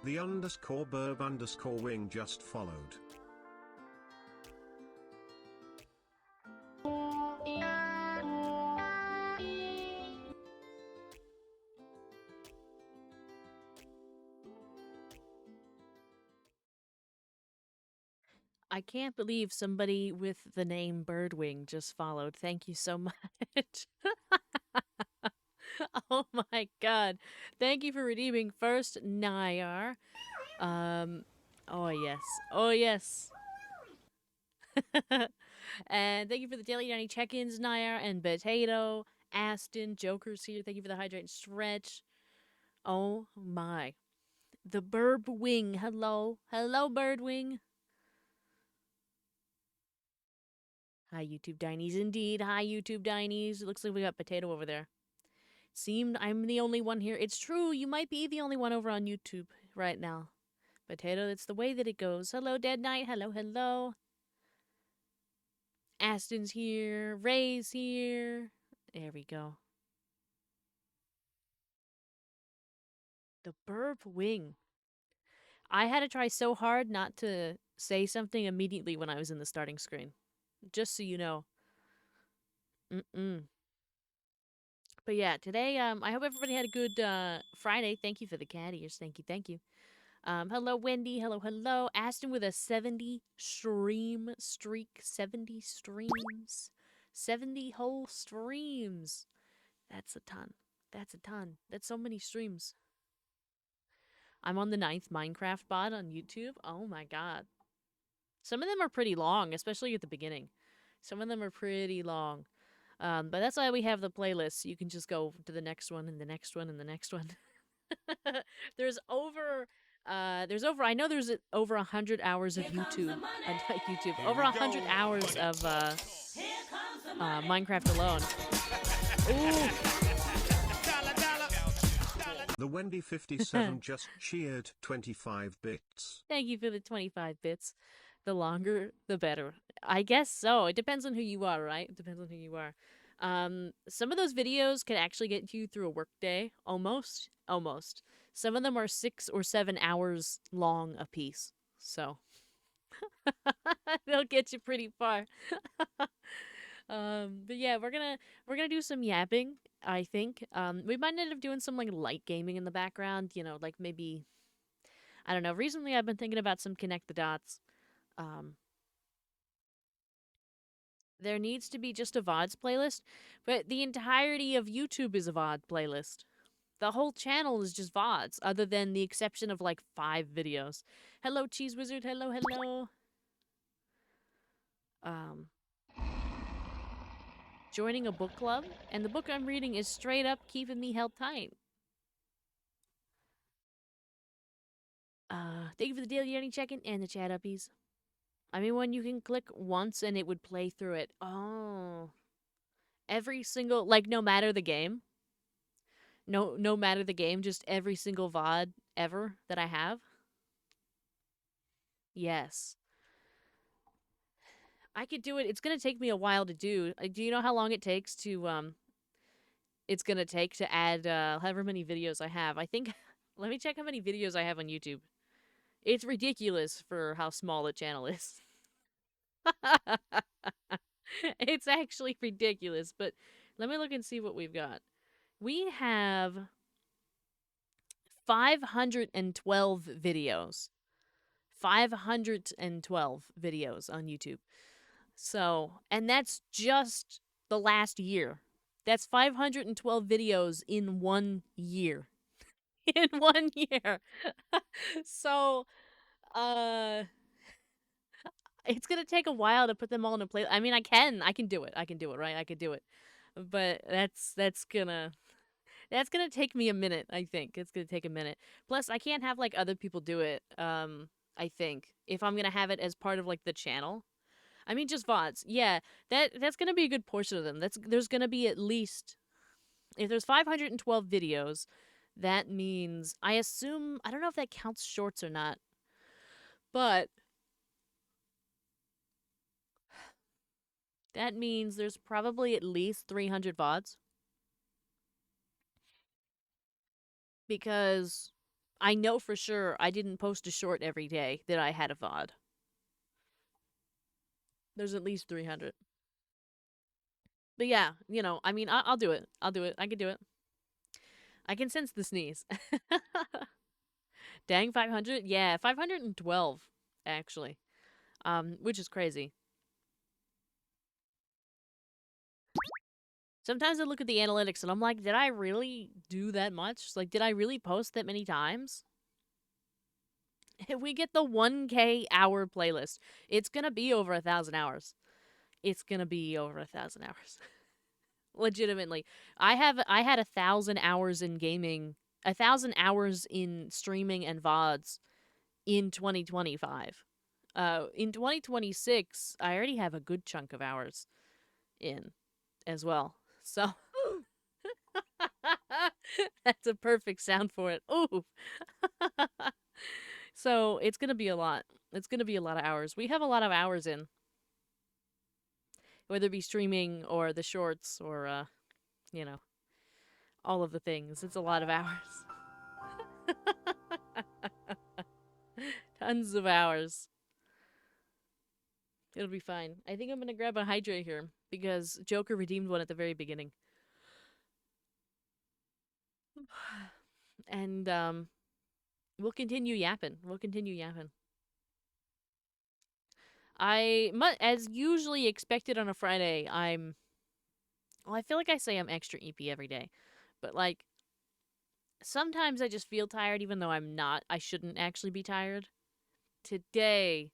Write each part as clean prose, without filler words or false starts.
The underscore burb underscore wing just followed. I can't believe somebody with the name Birdwing just followed. Thank you so much. Oh my god. Thank you for redeeming first, Nayar. Oh yes. Oh yes. And thank you for the daily 90 check-ins, Nayar and Potato. Aston, Joker's here. Thank you for the hydrate and stretch. Oh my. The Burb Wing. Hello. Hello, Birdwing. Hi, YouTube Dinies. Indeed. Hi, YouTube Dinies. It looks like we got Potato over there. Seemed I'm the only one here. It's true. You might be the only one over on YouTube right now. Potato, it's the way that it goes. Hello, Dead Knight. Hello, hello. Aston's here. Ray's here. There we go. The Burb Wing. I had to try so hard not to say something immediately when I was in the starting screen. Just so you know. But yeah, today, I hope everybody had a good Friday. Thank you for the cat ears. Thank you, thank you. Hello, Wendy. Hello, hello. Aston with a 70 stream streak. 70 streams. 70 whole streams. That's a ton. That's a ton. That's so many streams. I'm on the 9th Minecraft bot on YouTube. Oh my god. Some of them are pretty long, especially at the beginning. Some of them are pretty long. But that's why we have the playlist. You can just go to the next one and the next one and the next one. there's over I know there's over 100 hours of YouTube over 100 hours of Minecraft alone. Ooh. The Wendy 57 just cheered 25 bits. Thank you for the 25 bits. The longer, the better. I guess so. It depends on who you are, right? It depends on who you are. Some of those videos can actually get you through a workday. Almost. Some of them are 6 or 7 hours long a piece. So they'll get you pretty far. But yeah, we're gonna do some yapping, I think. We might end up doing some like light gaming in the background, you know, like maybe I don't know. Recently I've been thinking about some Connect the Dots. There needs to be just a VODs playlist, but the entirety of YouTube is a VOD playlist. The whole channel is just VODs, other than the exception of like 5 videos. Hello, Cheese Wizard. Hello, hello. Joining a book club, and the book I'm reading is straight up keeping me held tight. Thank you for the daily earning check-in and the chat uppies. I mean, when you can click once and it would play through it. Oh. Every single, like, no matter the game. No matter the game, just every single VOD ever that I have. Yes. I could do it. It's going to take me a while to do. Do you know how long it takes to, it's going to take to add, however many videos I have? I think, let me check how many videos I have on YouTube. It's ridiculous for how small the channel is. It's actually ridiculous, but let me look and see what we've got. We have 512 videos. 512 videos on YouTube. So, and that's just the last year. That's 512 videos in 1 year. In 1 year. So, uh, it's gonna take a while to put them all in a play. I mean, I can do it. I can do it, right? I could do it. But that's gonna take me a minute, I think. It's gonna take a minute. Plus, I can't have, like, other people do it, I think, if I'm gonna have it as part of, like, the channel. I mean, just VODs. Yeah, that's gonna be a good portion of them. There's gonna be at least, if there's 512 videos, that means, I assume, I don't know if that counts shorts or not, but that means there's probably at least 300 VODs, because I know for sure I didn't post a short every day that I had a VOD. There's at least 300. But yeah, I mean, I'll do it. I'll do it. I can do it. I can sense the sneeze. Dang, 500? Yeah, 512, actually. Which is crazy. Sometimes I look at the analytics and I'm like, did I really do that much? Like, did I really post that many times? If we get the 1K hour playlist, it's gonna be over 1,000 hours. It's gonna be over 1,000 hours. Legitimately. I had 1,000 hours in gaming, 1,000 hours in streaming and VODs in 2025. In 2026, I already have a good chunk of hours in as well. So that's a perfect sound for it. Ooh. So it's gonna be a lot. It's gonna be a lot of hours. We have a lot of hours in, whether it be streaming or the shorts or you know, all of the things. It's a lot of hours. Tons of hours. It'll be fine. I think I'm gonna grab a hydrate here because Joker redeemed one at the very beginning. And we'll continue yapping. We'll continue yapping. As usually expected on a Friday, well, I feel like I say I'm extra EP every day, but like sometimes I just feel tired even though I'm not. I shouldn't actually be tired. Today,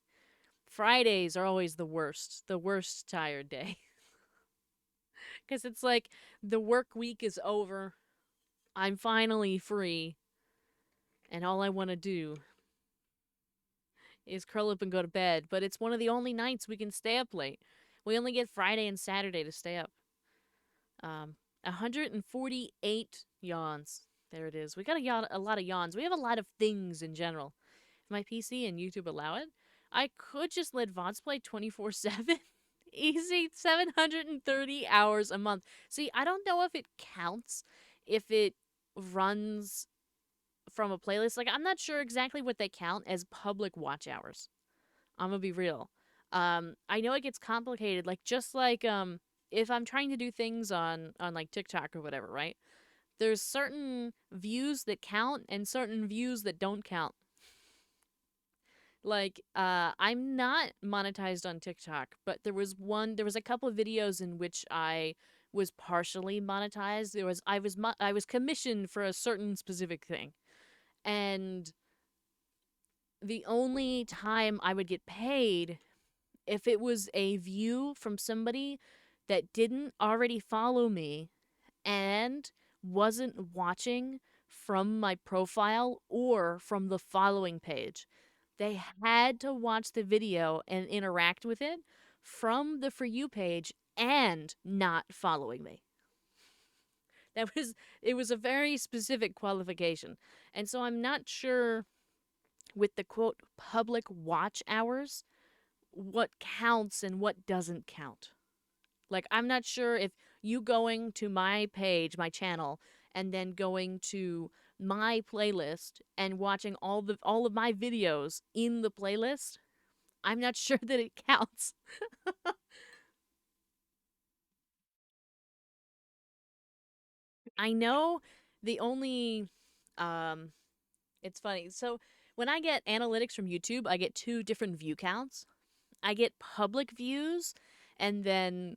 Fridays are always the worst tired day. Because it's like the work week is over. I'm finally free. And all I want to do is curl up and go to bed. But it's one of the only nights we can stay up late. We only get Friday and Saturday to stay up. 148 yawns. There it is. We got a lot of yawns. We have a lot of things in general. If my PC and YouTube allow it, I could just let VODs play 24/7. Easy, 730 hours a month. See, I don't know if it counts if it runs from a playlist. Like, I'm not sure exactly what they count as public watch hours. I'm gonna be real. I know it gets complicated. Like, just like if I'm trying to do things on like TikTok or whatever, right? There's certain views that count and certain views that don't count. Like, I'm not monetized on TikTok, but there was a couple of videos in which I was partially monetized. I was commissioned for a certain specific thing. And the only time I would get paid if it was a view from somebody that didn't already follow me and wasn't watching from my profile or from the following page. They had to watch the video and interact with it from the For You page and not following me. It was a very specific qualification. And so I'm not sure with the quote public watch hours what counts and what doesn't count. Like, I'm not sure if you going to my page, my channel, and then going to my playlist and watching all of my videos in the playlist, I'm not sure that it counts. I know the only it's funny. So when I get analytics from YouTube, I get two different view counts. I get public views and then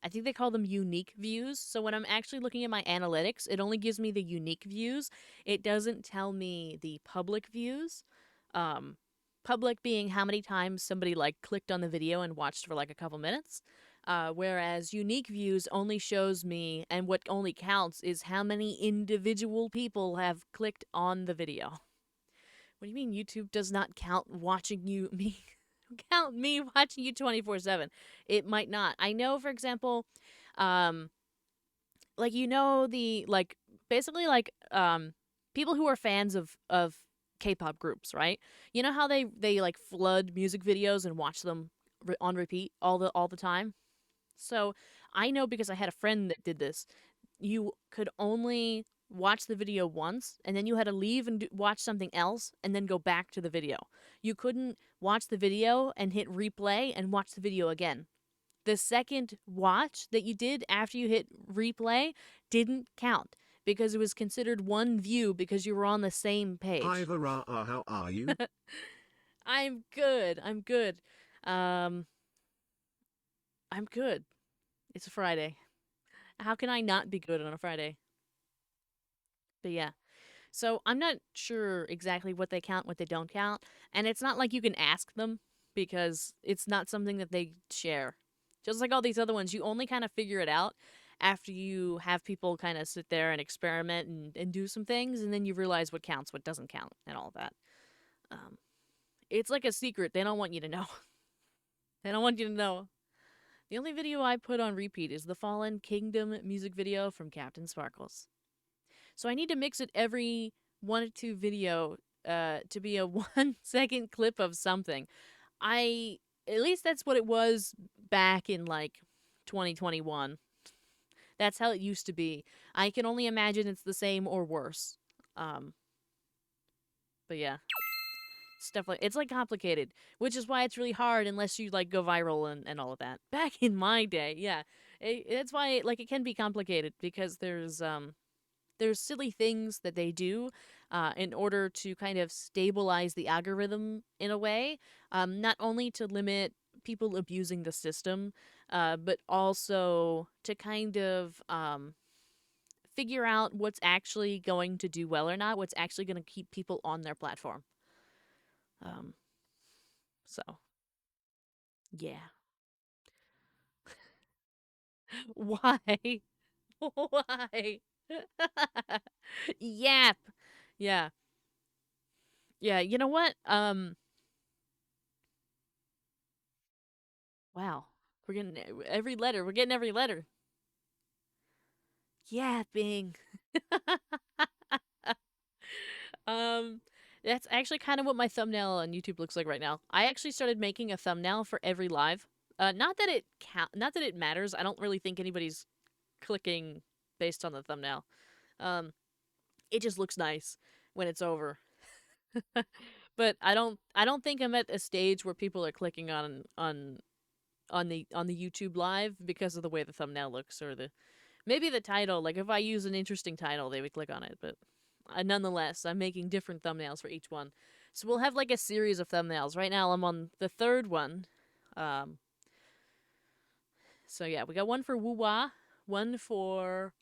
I think they call them unique views. So when I'm actually looking at my analytics, it only gives me the unique views. It doesn't tell me the public views. Um, public being how many times somebody like clicked on the video and watched for like a couple minutes. Whereas unique views only shows me, and what only counts is how many individual people have clicked on the video. What do you mean YouTube does not count watching you me count me watching you 24/7? It might not. I know, for example, um like the like basically like people who are fans of K-pop groups, right? You know how they like flood music videos and watch them on repeat all the time? So, I know because I had a friend that did this. You could only watch the video once, and then you had to leave and watch something else and then go back to the video. You couldn't watch the video and hit replay and watch the video again. The second watch that you did after you hit replay didn't count because it was considered one view because you were on the same page. Hi Vara, how are you? I'm good. I'm good. I'm good. It's a Friday. How can I not be good on a Friday? But yeah. So I'm not sure exactly what they count, what they don't count. And it's not like you can ask them because it's not something that they share. Just like all these other ones, you only kind of figure it out after you have people kind of sit there and experiment and do some things. And then you realize what counts, what doesn't count, and all that. It's like a secret. They don't want you to know. They don't want you to know. The only video I put on repeat is the Fallen Kingdom music video from Captain Sparkles. So I need to mix it every 1 or 2 video to be a 1-second clip of something. At least that's what it was back in like 2021. That's how it used to be. I can only imagine it's the same or worse. But yeah. It's like complicated, which is why it's really hard unless you like go viral and all of that. Back in my day, yeah. That's why like it can be complicated because there's silly things that they do in order to kind of stabilize the algorithm in a way, not only to limit people abusing the system, but also to kind of figure out what's actually going to do well or not, what's actually going to keep people on their platform. So, yeah. Why? Why? Yap. Yeah. Yeah, you know what? Wow. We're getting every letter. We're getting every letter. Yapping. um that's actually kind of what my thumbnail on YouTube looks like right now. I actually started making a thumbnail for every live. Not that it matters. I don't really think anybody's clicking based on the thumbnail. It just looks nice when it's over. But I don't think I'm at a stage where people are clicking on the YouTube live because of the way the thumbnail looks or maybe the title. Like if I use an interesting title, they would click on it. But nonetheless, I'm making different thumbnails for each one, so we'll have like a series of thumbnails. Right now, I'm on the 3rd one. So yeah, we got one for Woo-Wah, one for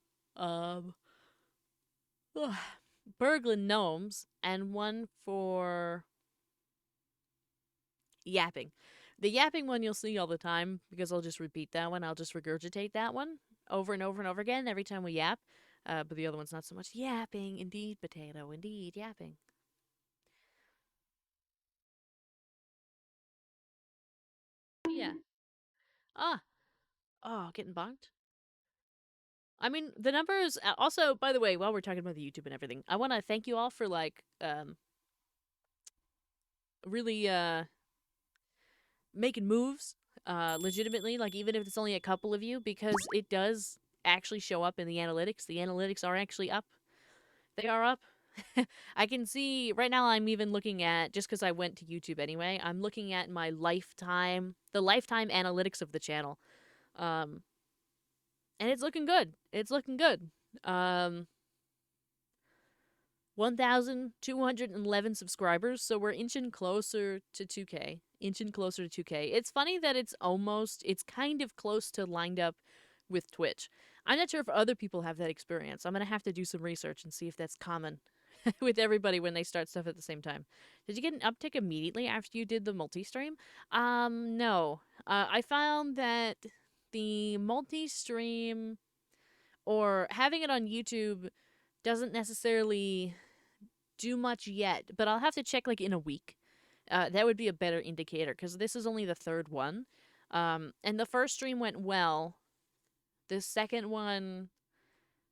Berglund Gnomes, and one for Yapping. The Yapping one you'll see all the time because I'll just repeat that one. I'll just regurgitate that one over and over and over again every time we yap. But the other one's not so much. Yapping, indeed, potato, indeed, yapping. Yeah. Ah. Oh, getting bonked. I mean, the numbers. Also, by the way, while we're talking about the YouTube and everything, I want to thank you all for like, really making moves, legitimately. Like even if it's only a couple of you, because it does actually show up in the analytics. The analytics are actually up. They are up. I can see right now. I'm even looking at, just because I went to YouTube anyway. I'm looking at my the lifetime analytics of the channel. And it's looking good. It's looking good. 1,211 subscribers, so we're inching closer to 2K. Inching closer to 2K. It's funny that it's kind of close to lined up with Twitch. I'm not sure if other people have that experience. I'm going to have to do some research and see if that's common with everybody when they start stuff at the same time. Did you get an uptick immediately after you did the multi-stream? No. I found that the multi-stream or having it on YouTube doesn't necessarily do much yet, but I'll have to check like in a week. That would be a better indicator because this is only the third one. And the first stream went well. The second one,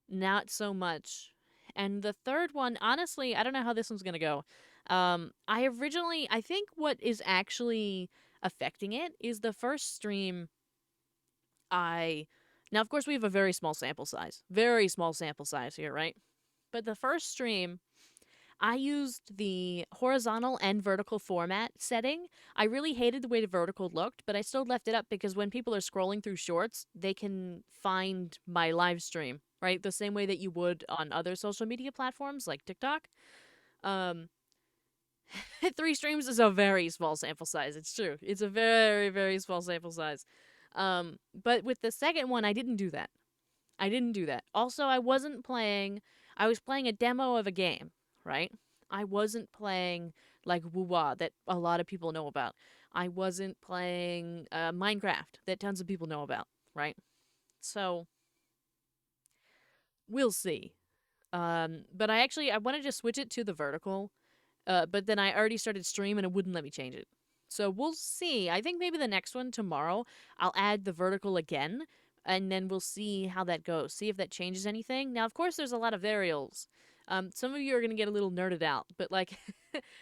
not so much. And the third one, honestly, I don't know how this one's going to go. I think what is actually affecting it is the first stream now, of course, we have a very small sample size. Very small sample size here, right? But the first stream, I used the horizontal and vertical format setting. I really hated the way the vertical looked, but I still left it up because when people are scrolling through shorts, they can find my live stream, right? The same way that you would on other social media platforms like TikTok. 3 streams is a very small sample size. It's true. It's a very, very small sample size. But with the second one, I didn't do that. Also, I was playing a demo of a game, right? I wasn't playing like Wuwa that a lot of people know about. I wasn't playing Minecraft that tons of people know about, right? So we'll see. But I wanted to switch it to the vertical, but then I already started stream and it wouldn't let me change it. So we'll see. I think maybe the next one tomorrow I'll add the vertical again, and then we'll see how that goes. See if that changes anything. Now, of course, there's a lot of variables. Some of you are going to get a little nerded out, but like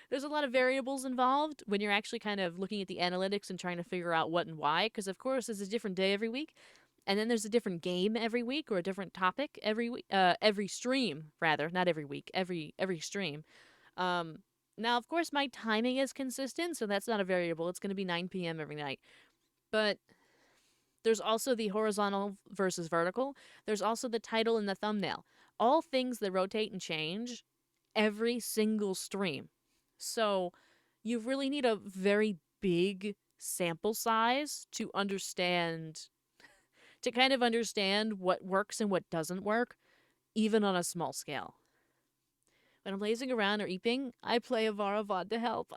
there's a lot of variables involved when you're actually kind of looking at the analytics and trying to figure out what and why, because of course it's a different day every week. And then there's a different game every week or a different topic every week, every stream rather, not every week, every stream. Now, of course, my timing is consistent, so that's not a variable. It's going to be 9 p.m. every night. But there's also the horizontal versus vertical. There's also the title and the thumbnail. All things that rotate and change every single stream. So you really need a very big sample size to kind of understand what works and what doesn't work, even on a small scale. When I'm lazing around or eating, I play Avara VOD to help.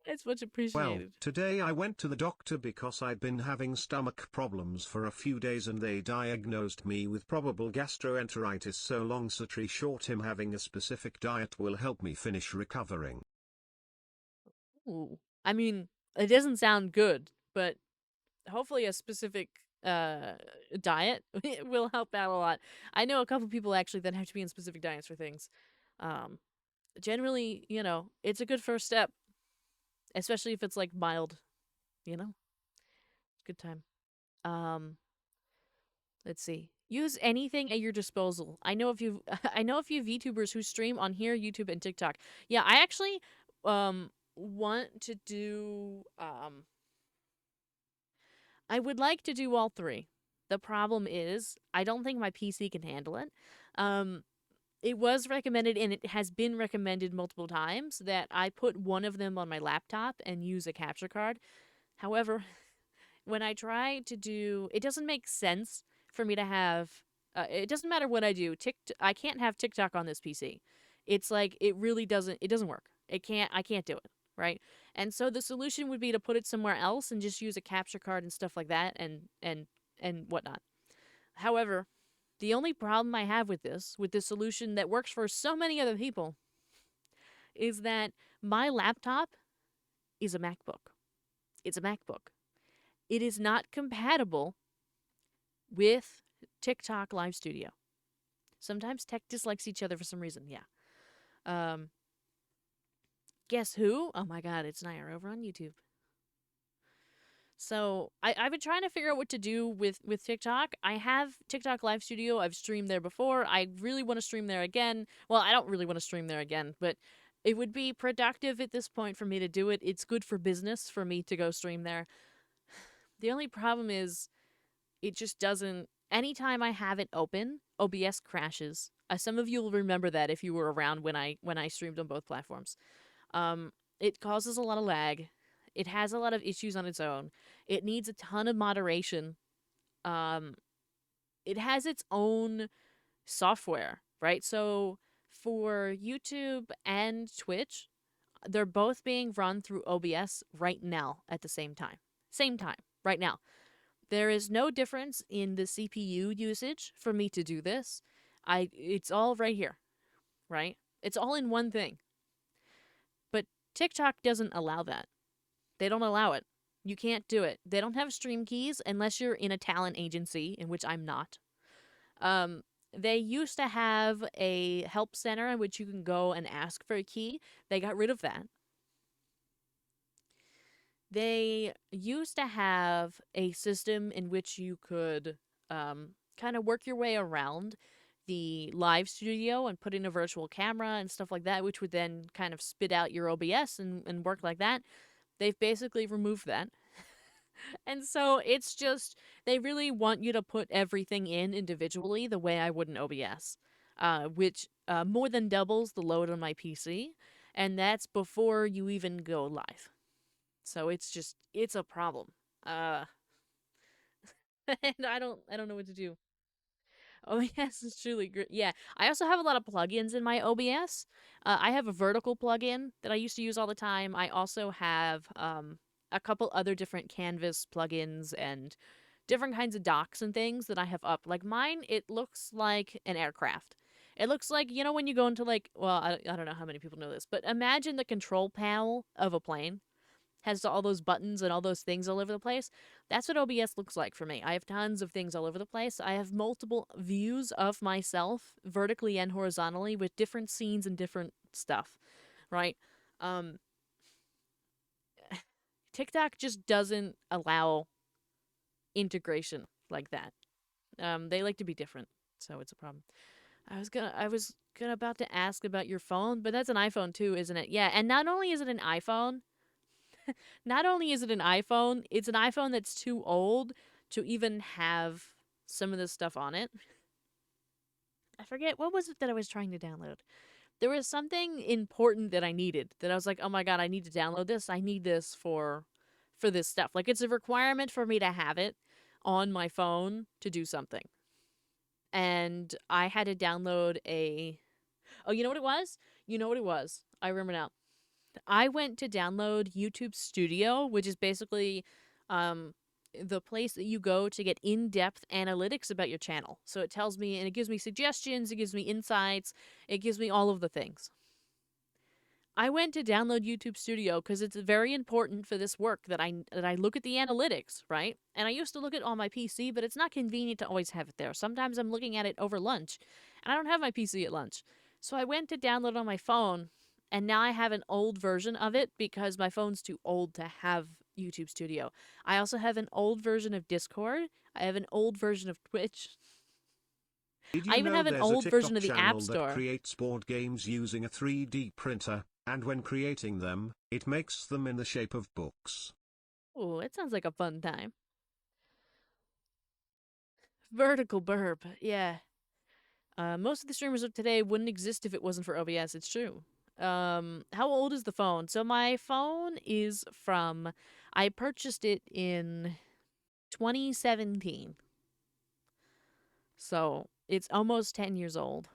It's much Well, appreciated. today I went to the doctor because I'd been having stomach problems for a few days and they diagnosed me with probable gastroenteritis. So long story short, him having a specific diet will help me finish recovering. Ooh. I mean, it doesn't sound good, but hopefully a specific diet will help out a lot. I know a couple people actually that have to be in specific diets for things. Generally, it's a good first step, especially if it's like mild, good time. Let's see. Use anything at your disposal. I know a few VTubers who stream on here, YouTube, and TikTok. Yeah, I actually want to do I would like to do all 3. The problem is I don't think my PC can handle it. It was recommended, and it has been recommended multiple times, that I put one of them on my laptop and use a capture card. However, when I try to do, it doesn't make sense for me to have, it doesn't matter what I do, I can't have TikTok on this PC. It's like, it doesn't work. I can't do it, right? And so the solution would be to put it somewhere else and just use a capture card and stuff like that and whatnot. However, the only problem I have with this solution that works for so many other people, is that my laptop is a MacBook. It's a MacBook. It is not compatible with TikTok Live Studio. Sometimes tech dislikes each other for some reason, yeah. Guess who? Oh my god, it's Nair over on YouTube. So I've been trying to figure out what to do with TikTok. I have TikTok Live Studio. I've streamed there before. I really want to stream there again. Well, I don't really want to stream there again, but it would be productive at this point for me to do it. It's good for business for me to go stream there. The only problem is it just doesn't. Anytime I have it open, OBS crashes. Some of you will remember that if you were around when I streamed on both platforms. It causes a lot of lag. It has a lot of issues on its own. It needs a ton of moderation. it has its own software, right? So for YouTube and Twitch, they're both being run through OBS right now at the same time. Same time, right now. There is no difference in the CPU usage for me to do this. It's all right here, right? It's all in one thing. But TikTok doesn't allow that. They don't allow it. You can't do it. They don't have stream keys unless you're in a talent agency, in which I'm not. They used to have a help center in which you can go and ask for a key. They got rid of that. They used to have a system in which you could kind of work your way around the live studio and put in a virtual camera and stuff like that, which would then kind of spit out your OBS and work like that. They've basically removed that. And so it's just, they really want you to put everything in individually the way I would in OBS, which more than doubles the load on my PC. And that's before you even go live. So it's a problem. Uh, and I don't know what to do. OBS is truly great. Yeah, I also have a lot of plugins in my OBS. I have a vertical plugin that I used to use all the time. I also have a couple other different Canvas plugins and different kinds of docks and things that I have up. Like mine, it looks like an aircraft. It looks like, you know, when you go into like, well, I don't know how many people know this, but imagine the control panel of a plane has all those buttons and all those things all over the place. That's what OBS looks like for me. I have tons of things all over the place. I have multiple views of myself, vertically and horizontally, with different scenes and different stuff, right? Um, TikTok just doesn't allow integration like that. They like to be different, so it's a problem. I was gonna about to ask about your phone, but that's an iPhone too, isn't it? Yeah, and not only is it an iPhone, it's an iPhone that's too old to even have some of this stuff on it. I forget, what was it that I was trying to download? There was something important that I needed that I was like, oh my god, I need to download this. I need this for this stuff. Like it's a requirement for me to have it on my phone to do something. And I had to download a oh, you know what it was? You know what it was? I remember now. I went to download YouTube Studio, which is basically um, the place that you go to get in-depth analytics about your channel. So it tells me, and it gives me suggestions, it gives me insights, it gives me all of the things. I went to download YouTube Studio because it's very important for this work that I look at the analytics, right? And I used to look at it on my PC, but it's not convenient to always have it there. Sometimes I'm looking at it over lunch, and I don't have my PC at lunch. So I went to download on my phone, and now I have an old version of it because my phone's too old to have YouTube Studio. I also have an old version of Discord. I have an old version of Twitch. Did I you even know have an there's a old version TikTok of the App channel that Store. creates board games using a 3D printer, and when creating them, it makes them in the shape of books? Ooh, it sounds like a fun time. Vertical burp, yeah. Most of the streamers of today wouldn't exist if it wasn't for OBS. It's true. How old is the phone? So my phone is from, I purchased it in 2017. So it's almost 10 years old.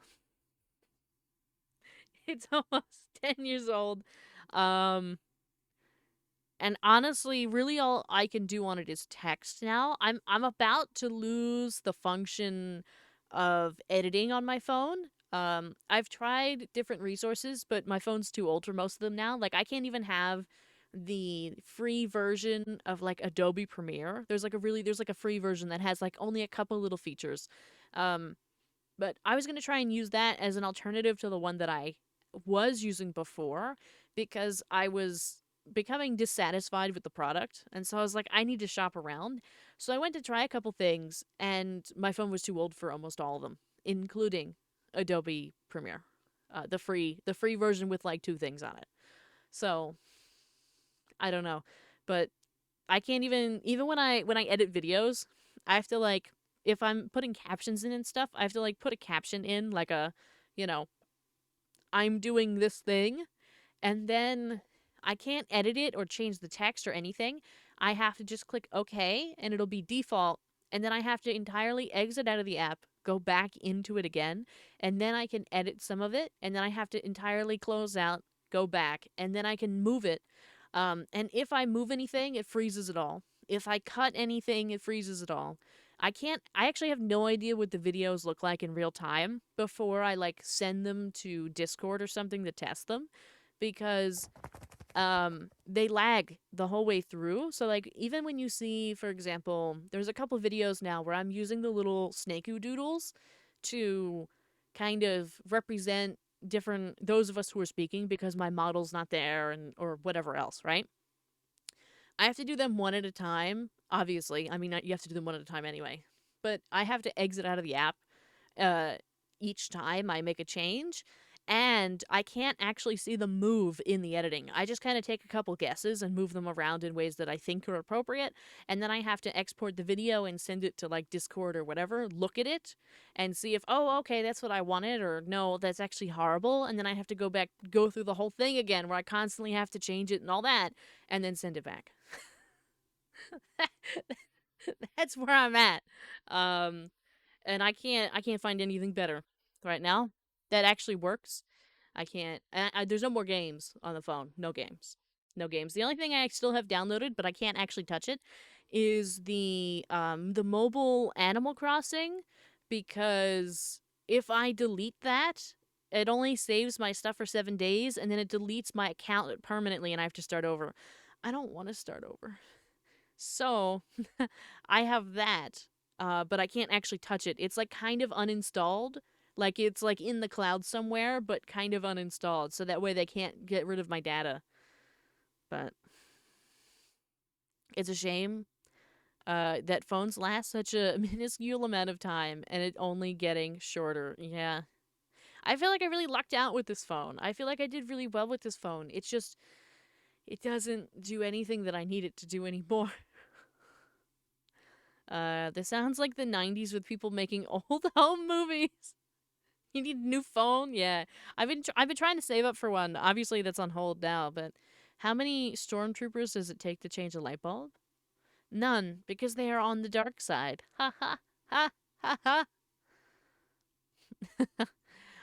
It's almost 10 years old. Um, and honestly, really all I can do on it is text now. I'm about to lose the function of editing on my phone. I've tried different resources, but my phone's too old for most of them now. Like I can't even have the free version of like Adobe Premiere. There's like a free version that has like only a couple little features. Um, but I was going to try and use that as an alternative to the one that I was using before because I was becoming dissatisfied with the product. And so I was like, I need to shop around. So I went to try a couple things, and my phone was too old for almost all of them, including Adobe Premiere, the free version with like two things on it. So I don't know, but I can't even when I edit videos, I have to like if I'm putting captions in and stuff, I have to like put a caption in like a, you know, I'm doing this thing, and then I can't edit it or change the text or anything. I have to just click OK, and it'll be default and then I have to entirely exit out of the app, go back into it again, and then I can edit some of it, and then I have to entirely close out, go back, and then I can move it. And if I move anything, it freezes it all. If I cut anything, it freezes it all. I actually have no idea what the videos look like in real time before I like send them to Discord or something to test them, because they lag the whole way through. So like even when you see, for example, there's a couple videos now where I'm using the little snakey doodles to kind of represent different those of us who are speaking because my model's not there, and or whatever else, right? I have to do them one at a time, obviously. I mean, you have to do them one at a time anyway. But I have to exit out of the app uh, each time I make a change. And I can't actually see them move in the editing. I just kind of take a couple guesses and move them around in ways that I think are appropriate. And then I have to export the video and send it to like Discord or whatever, look at it and see if, oh, okay, that's what I wanted, or no, that's actually horrible. And then I have to go through the whole thing again where I constantly have to change it and all that, and then send it back. That's where I'm at. Um, and I can't find anything better right now that actually works. I can't. There's no more games on the phone. No games. No games. The only thing I still have downloaded, but I can't actually touch it, is the mobile Animal Crossing, because if I delete that, it only saves my stuff for 7 days, and then it deletes my account permanently, and I have to start over. I don't want to start over. So I have that, but I can't actually touch it. It's like kind of uninstalled. Like it's like in the cloud somewhere, but kind of uninstalled. So that way they can't get rid of my data. But it's a shame that phones last such a minuscule amount of time and it only getting shorter. Yeah. I feel like I really lucked out with this phone. I feel like I did really well with this phone. It's just, it doesn't do anything that I need it to do anymore. This sounds like the 90s with people making old home movies. You need a new phone? Yeah. I've been trying to save up for one. Obviously that's on hold now, but how many stormtroopers does it take to change a light bulb? None, because they are on the dark side. Ha ha ha ha ha.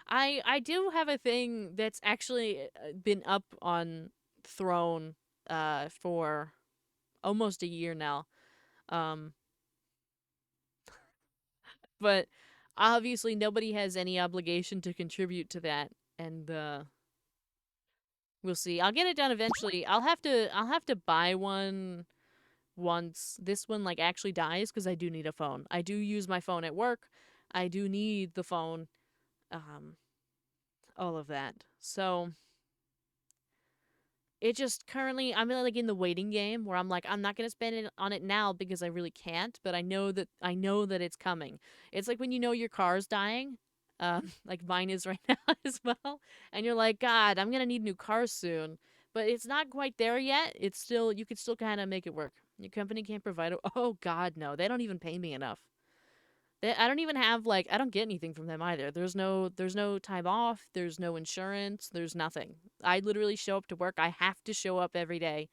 I do have a thing that's actually been up on Throne for almost a year now. Um but obviously nobody has any obligation to contribute to that, and we'll see. I'll get it done eventually. I'll have to buy one once this one like actually dies, because I do need a phone. I do use my phone at work. I do need the phone. Um all of that. So it just currently I'm like in the waiting game where I'm like I'm not gonna spend it on it now because I really can't, but I know that it's coming. It's like when you know your car's dying, like mine is right now as well, and you're like, God, I'm gonna need new cars soon, but it's not quite there yet. It's still you could still kind of make it work. Your company can't provide it. Oh God, no, they don't even pay me enough. I don't even have like I don't get anything from them either. There's no time off, there's no insurance, there's nothing. I literally show up to work. I have to show up every day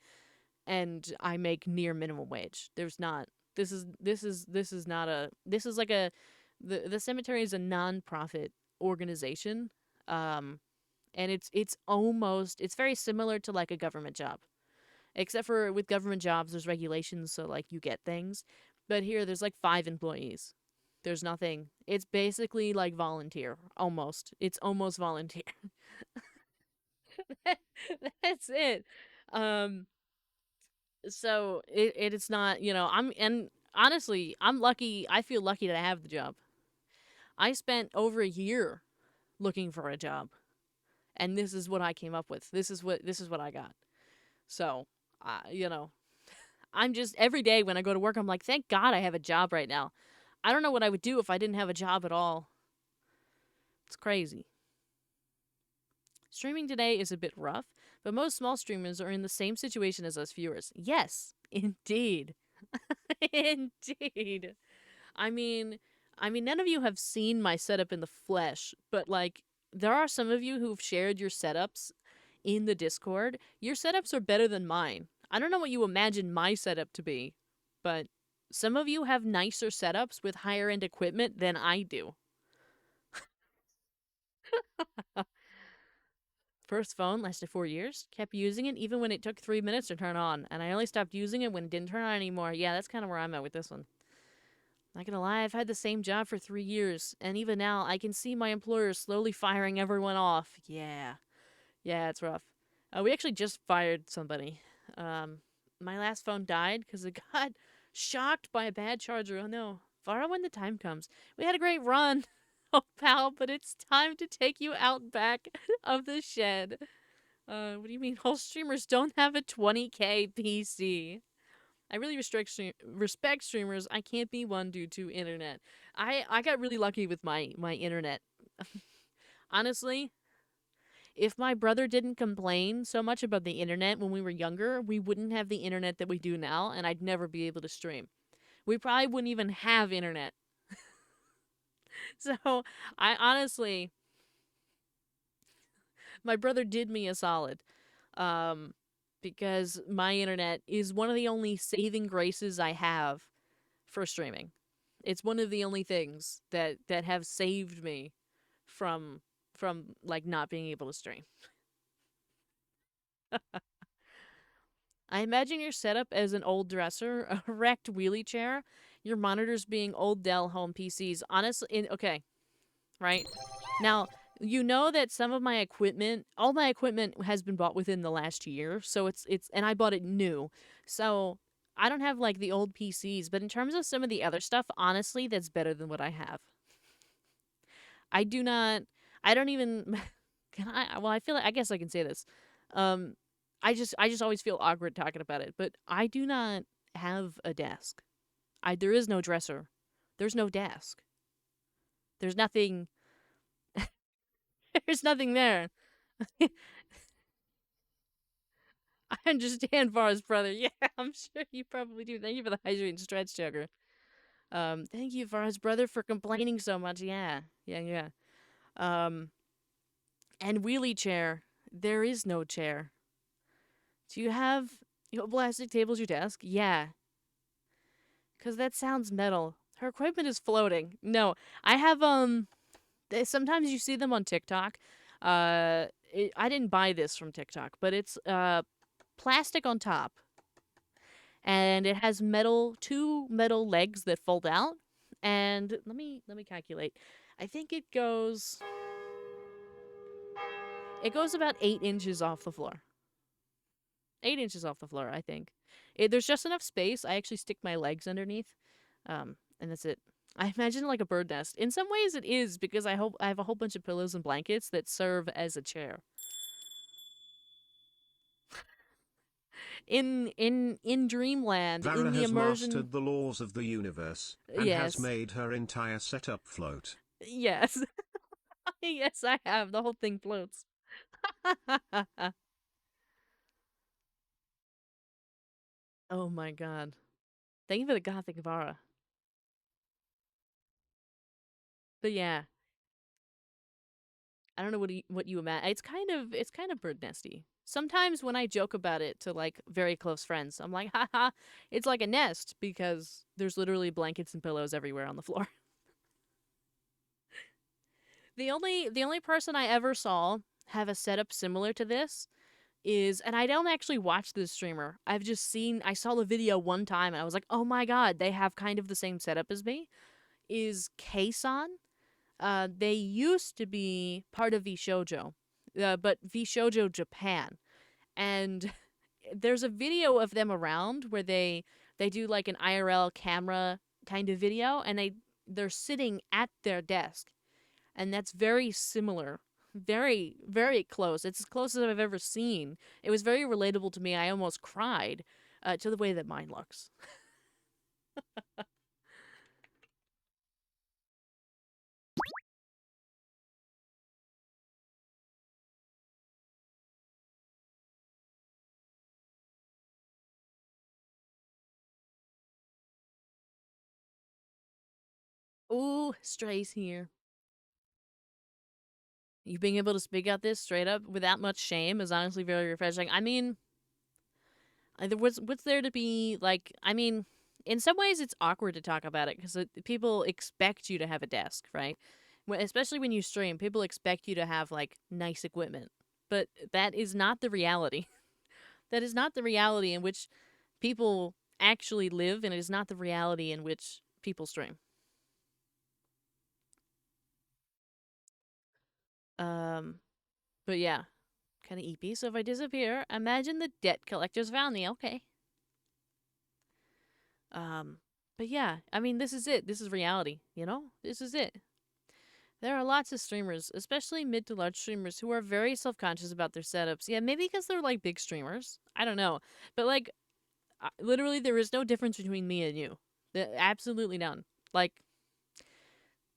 and I make near minimum wage. There's not this is not a this is like a the cemetery is a non-profit organization. Um and it's very similar to like a government job. Except for with government jobs there's regulations, so like you get things. But here there's like 5 employees. There's nothing. It's basically like volunteer, almost. It's almost volunteer. That's it. Um, so it's not, and honestly, I'm lucky. I feel lucky that I have the job. I spent over a year looking for a job, and this is what I came up with. This is what I got. So, you know, I'm just every day when I go to work, I'm like, thank God I have a job right now. I don't know what I would do if I didn't have a job at all. It's crazy. Streaming today is a bit rough, but most small streamers are in the same situation as us viewers. Yes, indeed. Indeed. I mean, none of you have seen my setup in the flesh, but like there are some of you who've shared your setups in the Discord. Your setups are better than mine. I don't know what you imagine my setup to be, but Some of you have nicer setups with higher end equipment than I do. First phone lasted 4 years. Kept using it even when it took 3 minutes to turn on, and I only stopped using it when it didn't turn on anymore. Yeah, that's kind of where I'm at with this one. Not gonna lie, I've had the same job for 3 years, and even now I can see my employer slowly firing everyone off. Yeah. Yeah, it's rough. We actually just fired somebody. Um, my last phone died because it got shocked by a bad charger. Oh no. Far when the time comes. We had a great run. Oh, pal, but it's time to take you out back of the shed. What do you mean? All streamers don't have a 20K PC. I really respect streamers. I can't be one due to internet. I got really lucky with my internet. Honestly, if my brother didn't complain so much about the internet when we were younger, we wouldn't have the internet that we do now, and I'd never be able to stream. We probably wouldn't even have internet. So, I honestly, my brother did me a solid. Um, because my internet is one of the only saving graces I have for streaming. It's one of the only things that have saved me from like not being able to stream. I imagine your setup as an old dresser, a wrecked wheelie chair, your monitors being old Dell home PCs. Honestly, okay, right? Now, you know that some of my equipment, all my equipment has been bought within the last year, so it's and I bought it new. So, I don't have like the old PCs, but in terms of some of the other stuff, honestly, that's better than what I have. I do not I don't even can I well, I feel like I guess I can say this. Um I just always feel awkward talking about it, but I do not have a desk. There is no dresser. There's no desk. There's nothing there's nothing there. I understand Vara's brother. Yeah, I'm sure you probably do. Thank you for the hydrate and stretch joker. Thank you Vara's brother for complaining so much. Yeah. Yeah, yeah. Um and wheelie chair. There is no chair. Do you have plastic tables your desk? Yeah. Cause that sounds metal. Her equipment is floating. No, I have sometimes you see them on TikTok. I didn't buy this from TikTok, but it's plastic on top, and it has two metal legs that fold out. And let me calculate. I think it goes about 8 inches off the floor. 8 inches off the floor, I think. There's just enough space. I actually stick my legs underneath, and that's it. I imagine like a bird nest. In some ways, it is because I have a whole bunch of pillows and blankets that serve as a chair. In Dreamland, in Vara the has immersion. mastered the laws of the universe, and has Yes, made her entire setup float. yes, yes. I have the whole thing floats. Oh my god! Thank you for the gothic Vara. But yeah, I don't know what you imagine. It's kind of bird nesty. Sometimes when I joke about it to like very close friends, I'm like, haha, it's like a nest because there's literally blankets and pillows everywhere on the floor. The only person I ever saw have a setup similar to this is, and I don't actually watch this streamer. I saw the video one time and I was like, oh my god, they have kind of the same setup as me. Is Kaysan? They used to be part of VShojo, but VShojo Japan, and there's a video of them around where they do like an IRL camera kind of video, and they're sitting at their desk, and that's very similar. Very, very close. It's as close as I've ever seen. It was very relatable to me. I almost cried to the way that mine looks. Ooh, Stray's here. You being able to speak out this straight up without much shame is honestly very refreshing. I mean, what's there to be like? I mean, In some ways, it's awkward to talk about it because people expect you to have a desk, right? Especially when you stream, people expect you to have like nice equipment, but that is not the reality. That is not the reality in which people actually live, and it is not the reality in which people stream. Um, but yeah, kind of EP. So if I disappear, imagine the debt collectors found me. Okay. Um, but yeah, I mean, this is it. This is reality. You know, this is it. There are lots of streamers, especially mid to large streamers, who are very self conscious about their setups. Yeah, maybe because they're like big streamers. I don't know. But like, literally, there is no difference between me and you. Absolutely none. Like,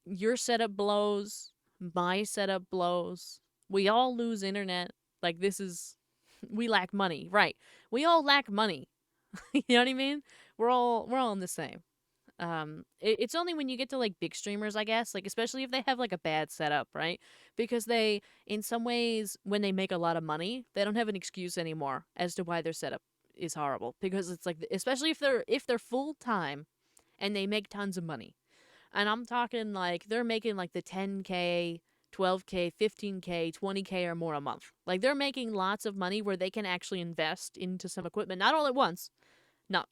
your setup blows, my setup blows. We all lose internet. Like, this is. We lack money. Right. We all lack money. You know what I mean? We're all in the same. It's only when you get to like big streamers, I guess, like especially if they have like a bad setup, right? Because they, in some ways, when they make a lot of money, they don't have an excuse anymore as to why their setup is horrible, because it's like, especially if they're full time and they make tons of money, and I'm talking like they're making like the 10K, 12K, 15K, 20K or more a month. Like they're making lots of money where they can actually invest into some equipment, not all at once, not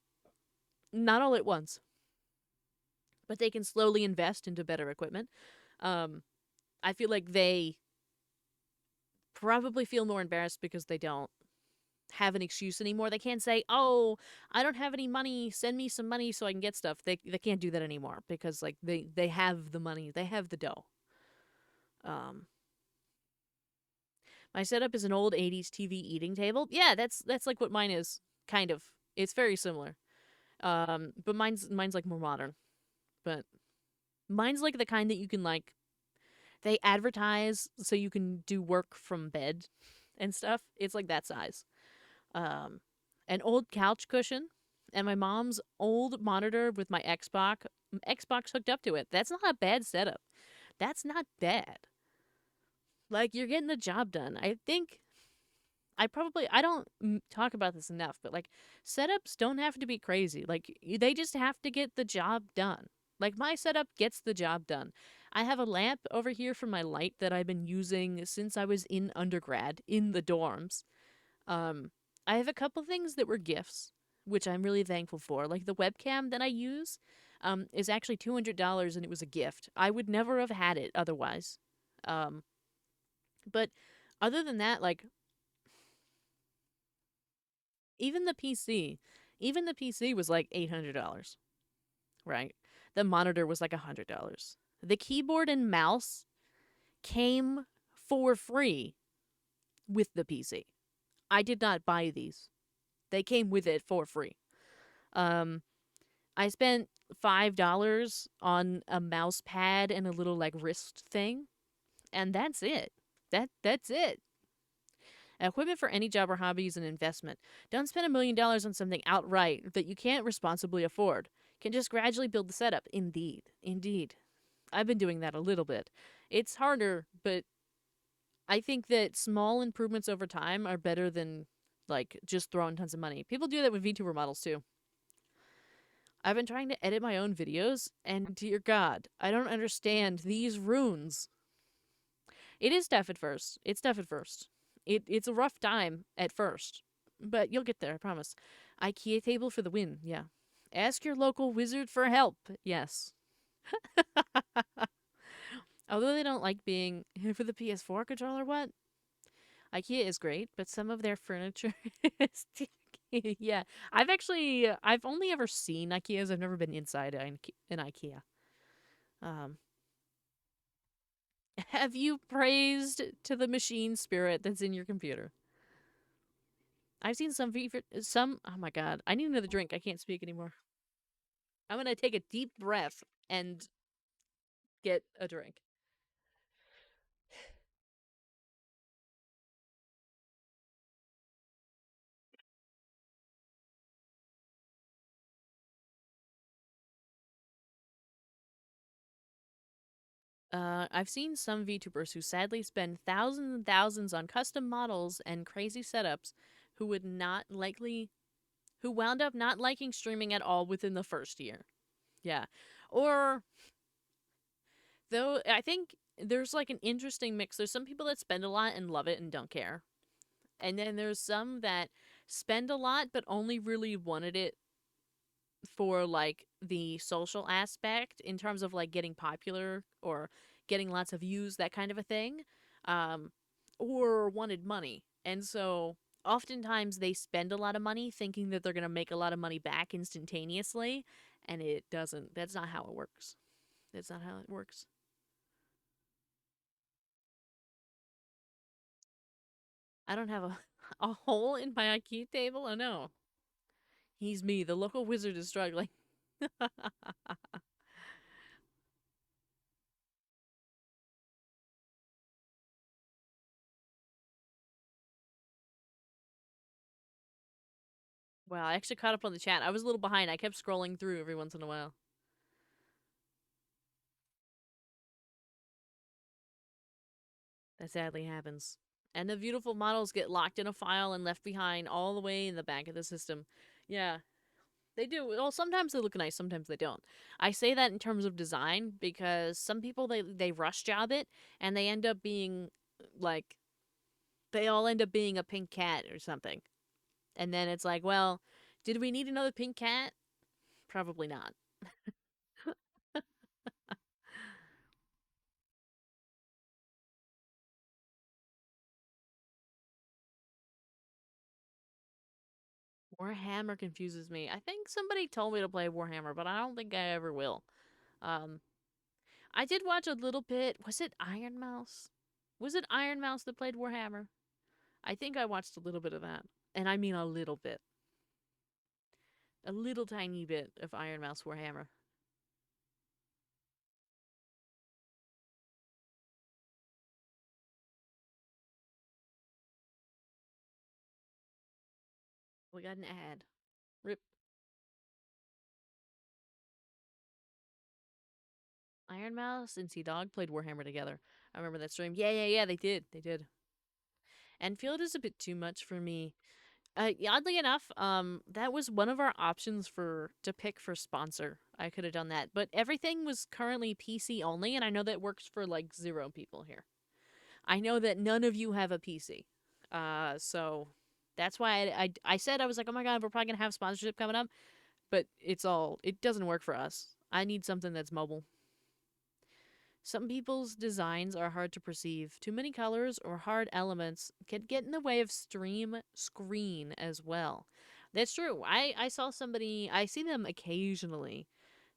not all at once, but they can slowly invest into better equipment. Um, I feel like they probably feel more embarrassed because they don't have an excuse anymore. They can't say, "Oh, I don't have any money. Send me some money so I can get stuff." They can't do that anymore because like they have the money. They have the dough. Um, my setup is an old 80s TV eating table. Yeah, that's like what mine is, kind of. It's very similar. But mine's like more modern. But mine's like the kind that you can like, they advertise so you can do work from bed and stuff. It's like that size. Um, an old couch cushion and my mom's old monitor with my Xbox hooked up to it. That's not a bad setup. That's not bad. Like you're getting the job done. I think I don't talk about this enough, but like setups don't have to be crazy. Like they just have to get the job done. Like my setup gets the job done. I have a lamp over here for my light that I've been using since I was in undergrad in the dorms. Um I have a couple things that were gifts, which I'm really thankful for. Like the webcam that I use is actually $200 and it was a gift. I would never have had it otherwise. Um but other than that, like even the PC, even the PC was like $800, right? The monitor was like $100. The keyboard and mouse came for free with the PC. I did not buy these. They came with it for free. Um, I spent $5 on a mouse pad and a little like wrist thing, and that's it. That's it. Equipment for any job or hobby is an investment. Don't spend $1 million on something outright that you can't responsibly afford. You can just gradually build the setup. Indeed. Indeed. I've been doing that a little bit. It's harder, but I think that small improvements over time are better than like just throwing tons of money. People do that with VTuber models too. I've been trying to edit my own videos, and dear God, I don't understand these runes. It is tough at first. It's tough at first. It's a rough time at first, but you'll get there, I promise. IKEA table for the win, yeah. Ask your local wizard for help, yes. Although they don't like being for the PS4 controller, what? IKEA is great, but some of their furniture is yeah. I've only ever seen IKEAs. I've never been inside an IKEA. Um, have you praised to the machine spirit that's in your computer? I've seen some. Oh my god! I need another drink. I can't speak anymore. I'm gonna take a deep breath and get a drink. I've seen some VTubers who sadly spend thousands and thousands on custom models and crazy setups, who would not likely who wound up not liking streaming at all within the first year. Yeah. Or, though, I think there's like an interesting mix. There's some people that spend a lot and love it and don't care. And then there's some that spend a lot but only really wanted it for like the social aspect in terms of like getting popular or getting lots of views, that kind of a thing, um, or wanted money. And so oftentimes they spend a lot of money thinking that they're going to make a lot of money back instantaneously. And it doesn't. That's not how it works. That's not how it works. I don't have a, a hole in my IQ table. Oh no. He's me. The local wizard is struggling. Wow, I actually caught up on the chat. I was a little behind. I kept scrolling through every once in a while. That sadly happens. And the beautiful models get locked in a file and left behind all the way in the back of the system. Yeah, they do. Well, sometimes they look nice, sometimes they don't. I say that in terms of design because some people they rush job it and they end up being like they all end up being a pink cat or something. And then it's like, well, did we need another pink cat? Probably not. Warhammer confuses me. I think somebody told me to play Warhammer, but I don't think I ever will. Um, I did watch a little bit. Was it Iron Mouse? Was it Iron Mouse that played Warhammer? I think I watched a little bit of that. And I mean a little bit. A little tiny bit of Iron Mouse Warhammer. We got an ad. Rip. Iron Mouse and Sea Dog played Warhammer together. I remember that stream. Yeah, they did. They did. Enfield is a bit too much for me. Oddly enough, that was one of our options for to pick for sponsor. I could have done that, but everything was currently PC only, and I know that works for like 0 people here. I know that none of you have a PC, so that's why I said I was like, oh my god, we're probably gonna have sponsorship coming up, but it doesn't work for us. I need something that's mobile. Some people's designs are hard to perceive. Too many colors or hard elements can get in the way of stream screen as well. That's true. I saw somebody, I see them occasionally.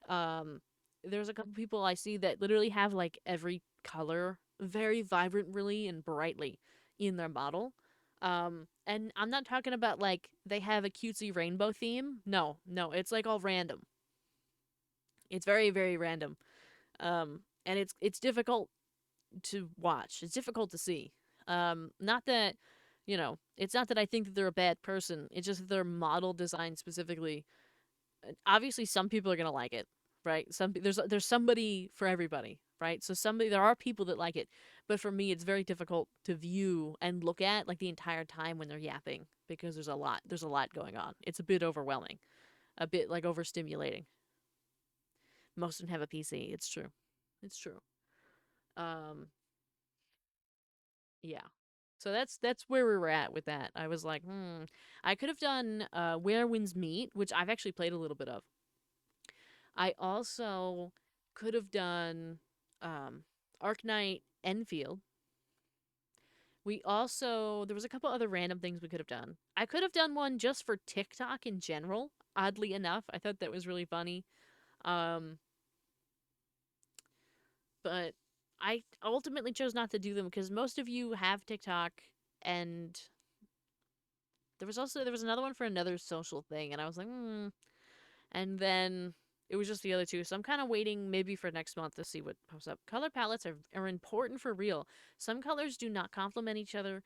Um, there's a couple people I see that literally have like every color very vibrantly and brightly in their model. And I'm not talking about like they have a cutesy rainbow theme. No, no, it's like all random. It's very, very random. And it's difficult to watch. It's difficult to see. Not that, it's not that I think that they're a bad person. It's just that their model design specifically. Obviously, some people are gonna like it, right? There's somebody for everybody, right? So there are people that like it, but for me, it's very difficult to view and look at like the entire time when they're yapping because there's a lot going on. It's a bit overwhelming, a bit like overstimulating. Most of them have a PC. It's true. It's true. Um, Yeah. So that's where we were at with that. I was like, I could have done Where Winds Meet, which I've actually played a little bit of. I also could have done Arknight Enfield. There was a couple other random things we could have done. I could have done one just for TikTok in general. Oddly enough, I thought that was really funny. Um, but I ultimately chose not to do them because most of you have TikTok, and there was another one for another social thing, and I was like, and then it was just the other two. So I'm kind of waiting maybe for next month to see what pops up. Color palettes are important for real. Some colors do not complement each other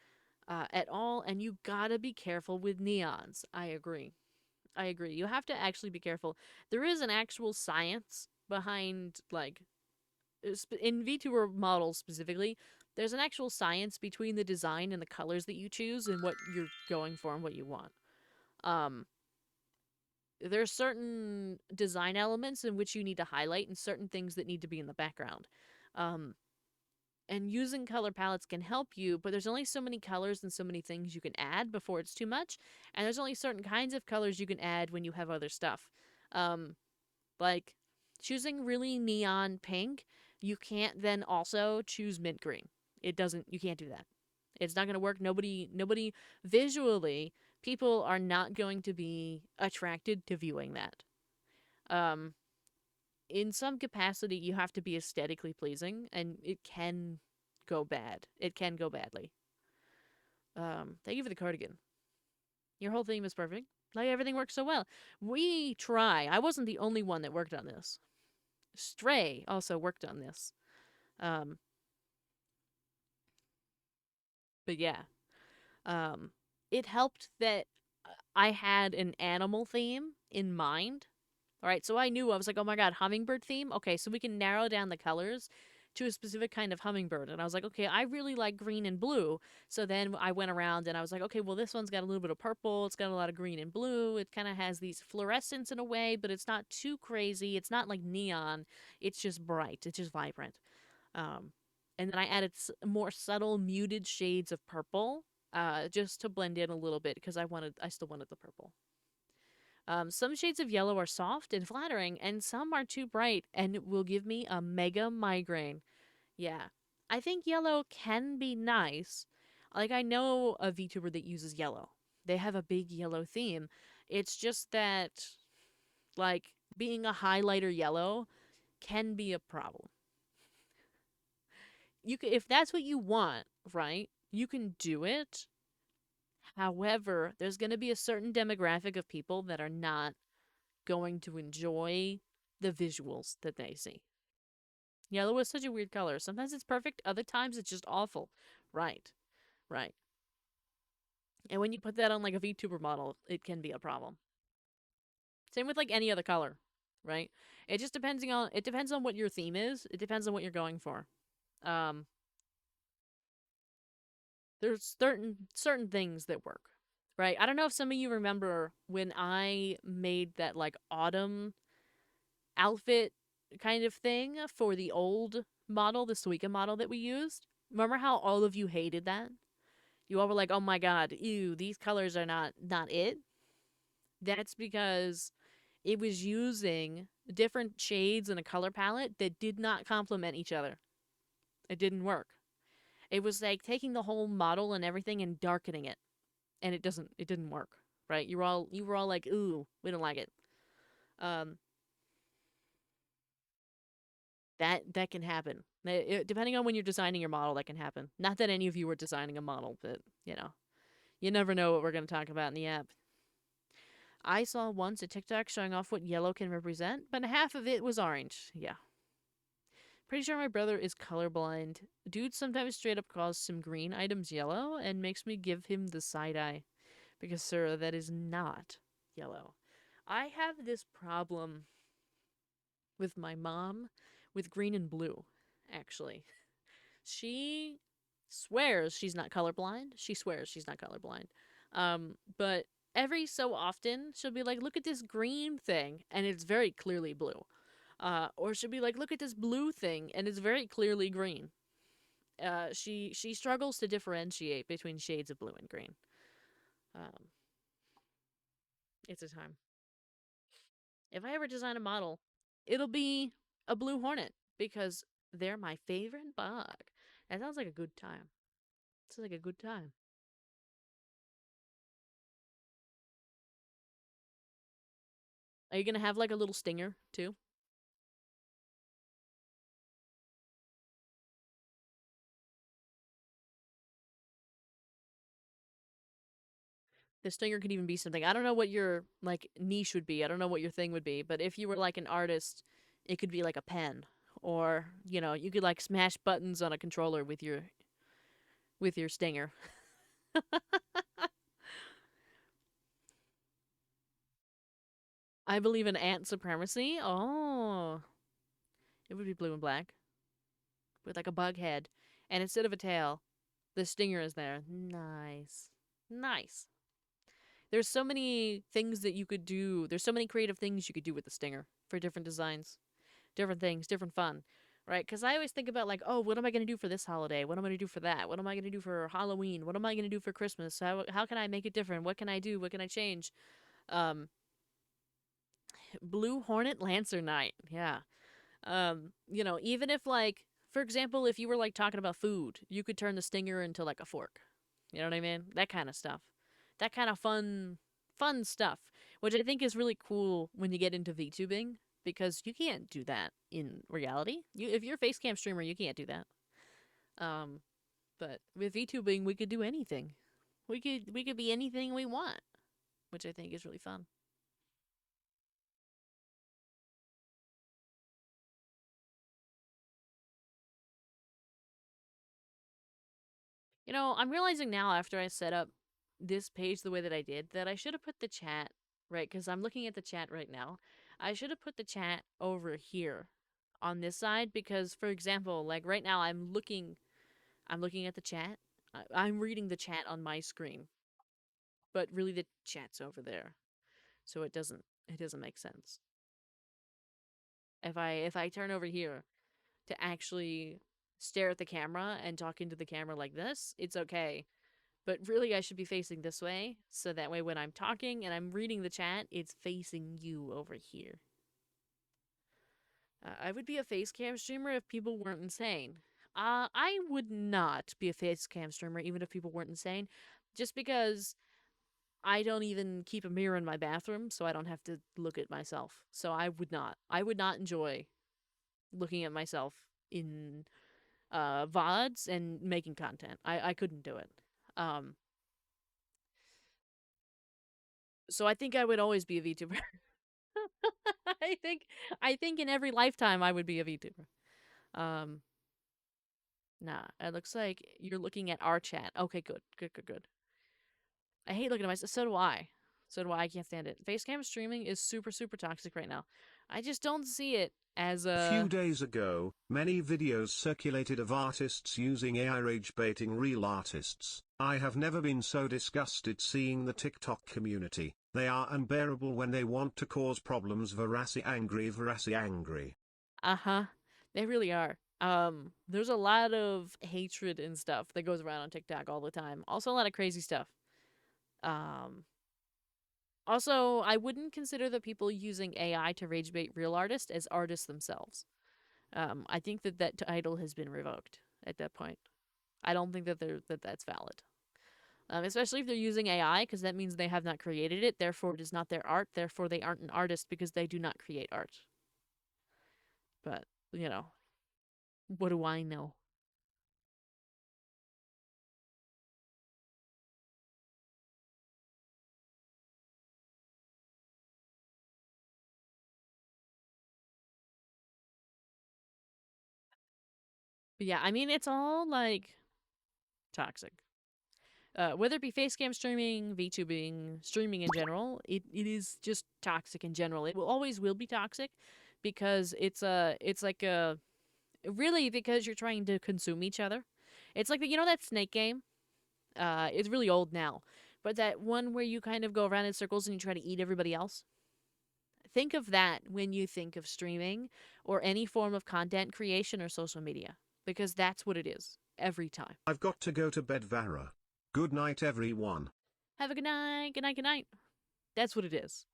at all, and you gotta be careful with neons. I agree. I agree. You have to actually be careful. There is an actual science behind like in VTuber models specifically. There's an actual science between the design and the colors that you choose and what you're going for and what you want. Um, there's certain design elements in which you need to highlight and certain things that need to be in the background. Um, and using color palettes can help you, but there's only so many colors and so many things you can add before it's too much. And there's only certain kinds of colors you can add when you have other stuff. Um, like choosing really neon pink, you can't then also choose mint green. It doesn't, you can't do that. It's not going to work. Nobody visually, people are not going to be attracted to viewing that. Um, in some capacity, you have to be aesthetically pleasing, and it can go bad. It can go badly. Thank you for the cardigan. Your whole theme is perfect. Like everything works so well. We try. I wasn't the only one that worked on this. Stray also worked on this. Um, but yeah, um, it helped that I had an animal theme in mind. All right, so I knew I was like, oh my god, hummingbird theme. Okay, so we can narrow down the colors to a specific kind of hummingbird. And I was like, okay, I really like green and blue. So then I went around and I was like, okay, well, this one's got a little bit of purple. It's got a lot of green and blue. It kind of has these fluorescence in a way, but it's not too crazy. It's not like neon. It's just bright. It's just vibrant. Um, and then I added more subtle, muted shades of purple, just to blend in a little bit because I still wanted the purple. Some shades of yellow are soft and flattering, and some are too bright and will give me a mega migraine. Yeah. I think yellow can be nice. Like, I know a VTuber that uses yellow. They have a big yellow theme. It's just that, like, being a highlighter yellow can be a problem. If that's what you want, right? You can do it. However, there's going to be a certain demographic of people that are not going to enjoy the visuals that they see. Yellow is such a weird color. Sometimes it's perfect, other times it's just awful. Right, right. And when you put that on like a VTuber model, it can be a problem. Same with like any other color, right? It depends on what your theme is. It depends on what you're going for. Um, there's certain things that work, right? I don't know if some of you remember when I made that like autumn outfit kind of thing for the old model, the Suika model that we used. Remember how all of you hated that? You all were like, "Oh my god, ew, these colors are not it." That's because it was using different shades in a color palette that did not complement each other. It didn't work. It was like taking the whole model and everything and darkening it, and it didn't work. Right? You were all like, "Ooh, we don't like it." Um, that can happen. Depending on when you're designing your model, that can happen. Not that any of you were designing a model, but you never know what we're going to talk about in the app. I saw once a TikTok showing off what yellow can represent, but half of it was orange. Yeah. Pretty sure my brother is colorblind. Dude sometimes straight up calls some green items yellow and makes me give him the side eye. Because, sir, that is not yellow. I have this problem with my mom with green and blue, actually. She swears she's not colorblind. She swears she's not colorblind. But every so often she'll be like, "Look at this green thing," and it's very clearly blue. Or she'll be like, "Look at this blue thing," and it's very clearly green. She struggles to differentiate between shades of blue and green. Um, it's a time. If I ever design a model, it'll be a blue hornet because they're my favorite bug. That sounds like a good time. Sounds like a good time. Are you gonna have like a little stinger too? The stinger could even be something. I don't know what your like niche would be. I don't know what your thing would be, but if you were like an artist, it could be like a pen, or you could like smash buttons on a controller with your stinger. I believe in ant supremacy. Oh, it would be blue and black with like a bug head, and instead of a tail, the stinger is there. Nice, nice. there's so many things that you could do. There's so many creative things you could do with the stinger for different designs, different things, different fun, right? Because I always think about like, oh, what am I going to do for this holiday? What am I going to do for that? What am I going to do for Halloween? What am I going to do for Christmas? How can I make it different? What can I do? What can I change? Um, Blue Hornet Lancer Night, yeah. Even if like, for example, if you were like talking about food, you could turn the stinger into like a fork. You know what I mean? That kind of stuff. That kind of fun stuff, which I think is really cool when you get into VTubing because you can't do that in reality. If you're a facecam streamer, you can't do that. Um, but with VTubing, we could do anything. We could be anything we want, which I think is really fun. I'm realizing now after I set up this page the way that I did that I should have put the chat, right? Because I'm looking at the chat right now. I should have put the chat over here on this side because, for example, like right now I'm looking at the chat. I'm reading the chat on my screen, but really the chat's over there. So it doesn't make sense. If I turn over here to actually stare at the camera and talk into the camera like this, it's okay. But really, I should be facing this way, so that way when I'm talking and I'm reading the chat, it's facing you over here. I would be a face cam streamer if people weren't insane. I would not be a face cam streamer even if people weren't insane, just because I don't even keep a mirror in my bathroom, so I don't have to look at myself. So I would not. I would not enjoy looking at myself in VODs and making content. I couldn't do it. Um, so I think I would always be a VTuber. I think I think in every lifetime I would be a VTuber. Um, nah. It looks like you're looking at our chat. Okay, good, good, good, good. I hate looking at myself. So do I. So do I. I can't stand it. Facecam streaming is super, super toxic right now. I just don't see it as A few a. days ago, many videos circulated of artists using AI rage baiting real artists. I have never been so disgusted seeing the TikTok community. They are unbearable when they want to cause problems. Verasi angry, Verasi angry. Uh huh. They really are. There's a lot of hatred and stuff that goes around on TikTok all the time. Also, a lot of crazy stuff. Um, Also, I wouldn't consider the people using AI to rage bait real artists as artists themselves. I think that title has been revoked at that point. I don't think that's valid. Especially if they're using AI, because that means they have not created it. Therefore, it is not their art. Therefore, they aren't an artist because they do not create art. But what do I know? But yeah, I mean, it's all like toxic. Whether it be facecam streaming, VTubing, streaming in general, it is just toxic in general. It will always will be toxic because it's like a really because you're trying to consume each other. It's like that snake game. It's really old now, but that one where you kind of go around in circles and you try to eat everybody else. Think of that when you think of streaming or any form of content creation or social media, because that's what it is every time. I've got to go to bed, Vara. Good night, everyone. Have a good night, good night, good night. That's what it is.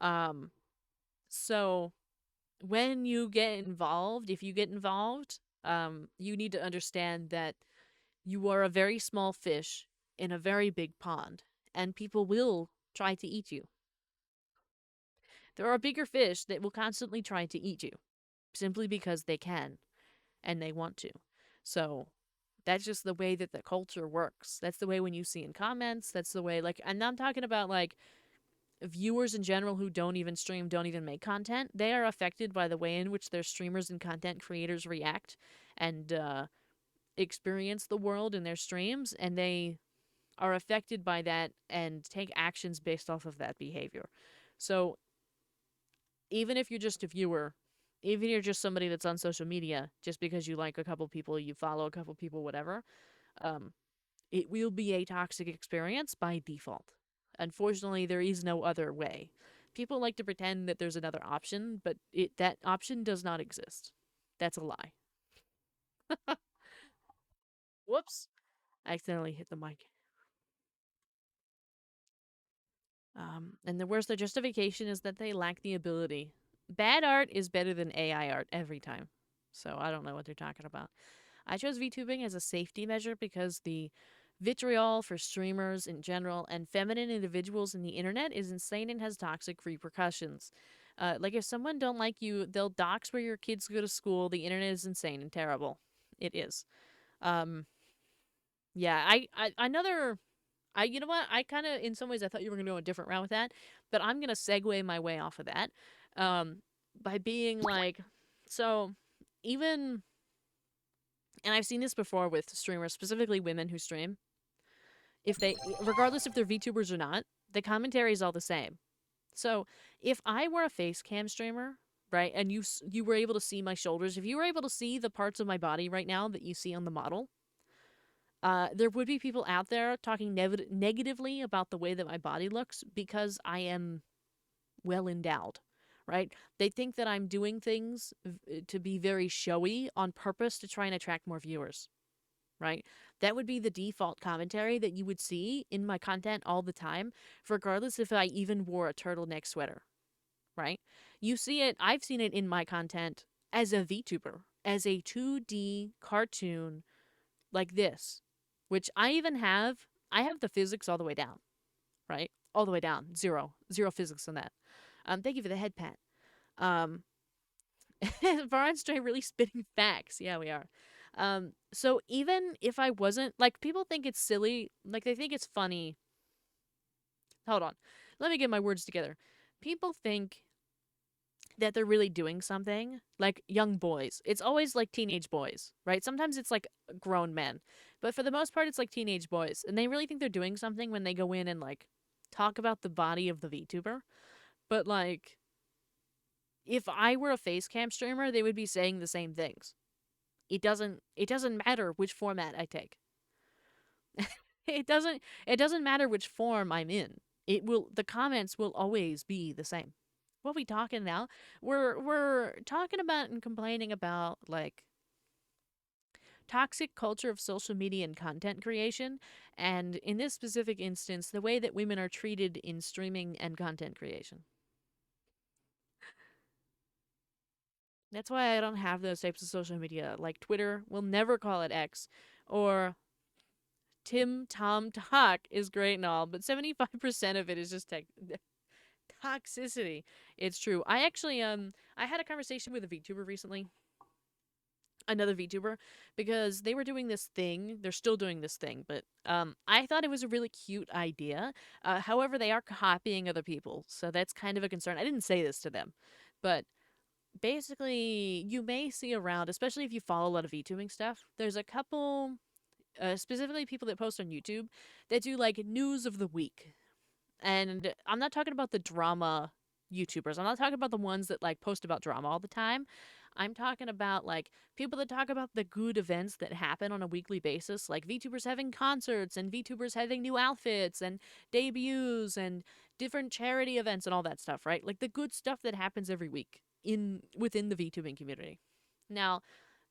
Um, so when you get involved, if you get involved, you need to understand that you are a very small fish in a very big pond, and people will try to eat you. There are bigger fish that will constantly try to eat you simply because they can and they want to. So that's just the way that the culture works. That's the way when you see in comments, that's the way, like, and I'm talking about like viewers in general who don't even stream, don't even make content. They are affected by the way in which their streamers and content creators react and experience the world in their streams, and they are affected by that and take actions based off of that behavior. So even if you're just a viewer, even if you're just somebody that's on social media, just because you like a couple people, you follow a couple people, whatever, um, it will be a toxic experience by default. Unfortunately, there is no other way. People like to pretend that there's another option, but that option does not exist. That's a lie. Whoops. I accidentally hit the mic. And the worst, the justification is that they lack the ability. Bad art is better than AI art every time. So I don't know what they're talking about. I chose VTubing as a safety measure because the vitriol for streamers in general and feminine individuals in the internet is insane and has toxic repercussions. Like if someone don't like you, they'll dox where your kids go to school. The internet is insane and terrible. It is. Um, yeah, another you know what? I kind of, in some ways, I thought you were going to go a different route with that, but I'm going to segue my way off of that by being like, so even, and I've seen this before with streamers, specifically women who stream, if they, regardless if they're VTubers or not, the commentary is all the same. So if I were a face cam streamer, right, and you were able to see my shoulders, if you were able to see the parts of my body right now that you see on the model, there would be people out there talking negatively about the way that my body looks because I am well endowed, right? They think that I'm doing things to be very showy on purpose to try and attract more viewers, right? That would be the default commentary that you would see in my content all the time, regardless if I even wore a turtleneck sweater, right? You see it, I've seen it in my content as a VTuber, as a 2D cartoon like this, which I even have. I have the physics all the way down, right? All the way down. Zero physics on that. Thank you for the head pat. Varan Stray really spitting facts. Yeah, we are. So even if I wasn't, like, people think it's silly, like, they think it's funny. Hold on. Let me get my words together. People think that they're really doing something, like young boys. It's always like teenage boys, right? Sometimes it's like grown men, but for the most part, it's like teenage boys, and they really think they're doing something when they go in and like talk about the body of the VTuber. But like, if I were a face cam streamer, they would be saying the same things. It doesn't matter which format I take. it doesn't matter which form I'm in. The comments will always be the same. What are we talking now? We're talking about and complaining about like toxic culture of social media and content creation, and in this specific instance, the way that women are treated in streaming and content creation. That's why I don't have those types of social media. Like Twitter, we'll never call it X, or Tim Tom Talk is great and all, but 75% of it is just toxicity. It's true. I actually I had a conversation with a VTuber recently, another VTuber, because they were doing this thing. They're still doing this thing, but I thought it was a really cute idea. However, they are copying other people, so that's kind of a concern. I didn't say this to them, but basically, you may see around, especially if you follow a lot of VTubing stuff. There's a couple, specifically people that post on YouTube, that do like news of the week. And I'm not talking about the drama YouTubers. I'm not talking about the ones that like post about drama all the time. I'm talking about like people that talk about the good events that happen on a weekly basis, like VTubers having concerts and VTubers having new outfits and debuts and different charity events and all that stuff, right? Like the good stuff that happens every week within the VTubing community. Now,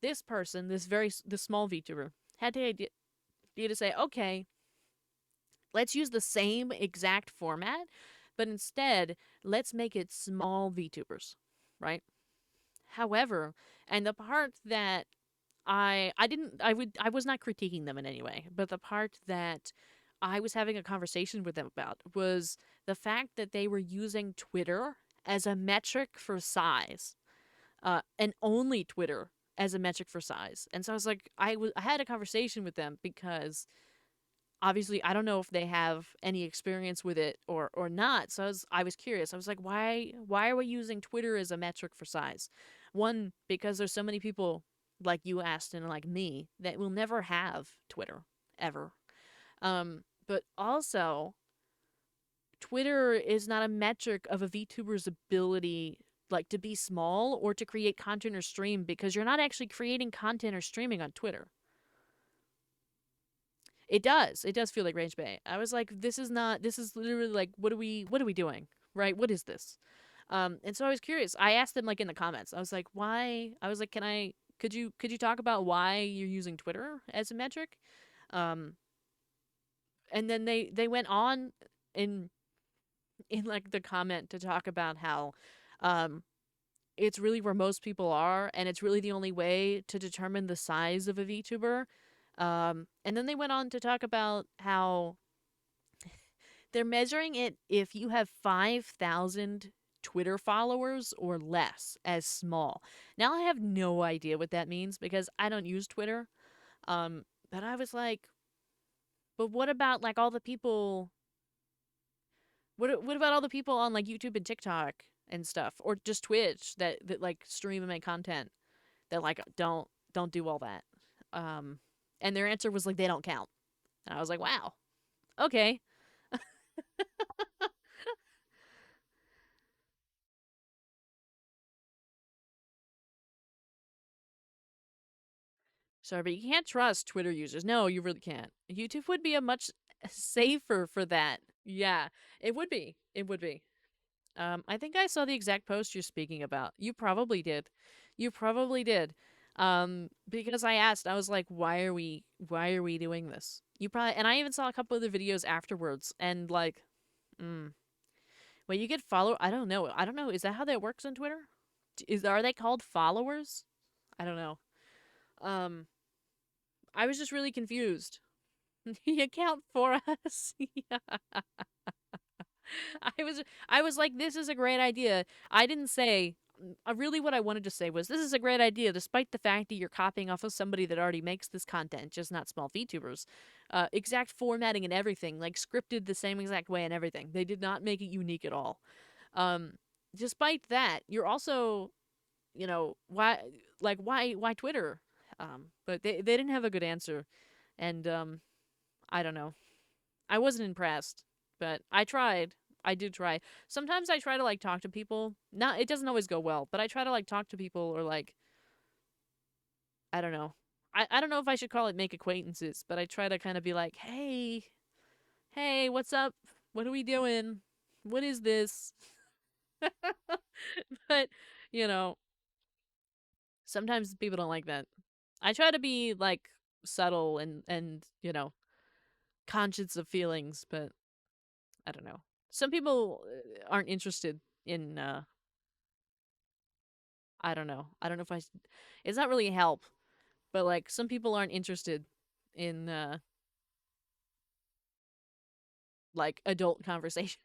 this person, this small VTuber, had the idea to say, okay, let's use the same exact format, but instead, let's make it small VTubers, right? However, and the part that I was not critiquing them in any way, but the part that I was having a conversation with them about was the fact that they were using Twitter as a metric for size, and only Twitter as a metric for size. And so I was like, I had a conversation with them because obviously I don't know if they have any experience with it or not. So I was curious. I was like, why are we using Twitter as a metric for size? One, because there's so many people like you, Aston, and like me that will never have Twitter ever. But also, Twitter is not a metric of a VTuber's ability like to be small or to create content or stream, because you're not actually creating content or streaming on Twitter. It does. It does feel like rage bait. I was like, this is not. This is literally like, what are we doing? Right? What is this? And so I was curious. I asked them like in the comments. I was like, why? I was like, could you talk about why you're using Twitter as a metric? Um, and then they went on in like the comment to talk about how, um, it's really where most people are, and it's really the only way to determine the size of a VTuber. And then they went on to talk about how they're measuring it if you have 5,000 Twitter followers or less as small. Now I have no idea what that means because I don't use Twitter. But I was like, but what about like all the people? What about all the people on like YouTube and TikTok and stuff, or just Twitch that like stream and make content that like don't do all that? Um, and their answer was like they don't count. And I was like, wow, okay. Sorry, but you can't trust Twitter users. No, you really can't. YouTube would be a much safer for that. Yeah, it would be. It would be. I think I saw the exact post you're speaking about. You probably did. You probably did. Because I asked, I was like, why are we doing this? You probably, and I even saw a couple of the videos afterwards, and like, mm, well, you get follow. I don't know. I don't know. Is that how that works on Twitter? Are they called followers? I don't know. Um, I was just really confused. The account for us. Yeah. I was like, this is a great idea. I didn't say really what I wanted to say was this is a great idea, despite the fact that you're copying off of somebody that already makes this content, just not small VTubers. Exact formatting and everything, like scripted the same exact way and everything. They did not make it unique at all. Um, despite that, you're also, you know, why Twitter? But they didn't have a good answer, and I don't know. I wasn't impressed, but I tried. I did try. Sometimes I try to like talk to people. Not it doesn't always go well, but I try to like talk to people or like I don't know. I don't know if I should call it make acquaintances, but I try to kind of be like, hey, what's up? What are we doing? What is this? But, you know, sometimes people don't like that. I try to be like subtle and, you know, conscious of feelings, but I don't know. Some people aren't interested in I don't know. I don't know if it's not really help, but like some people aren't interested in like adult conversation.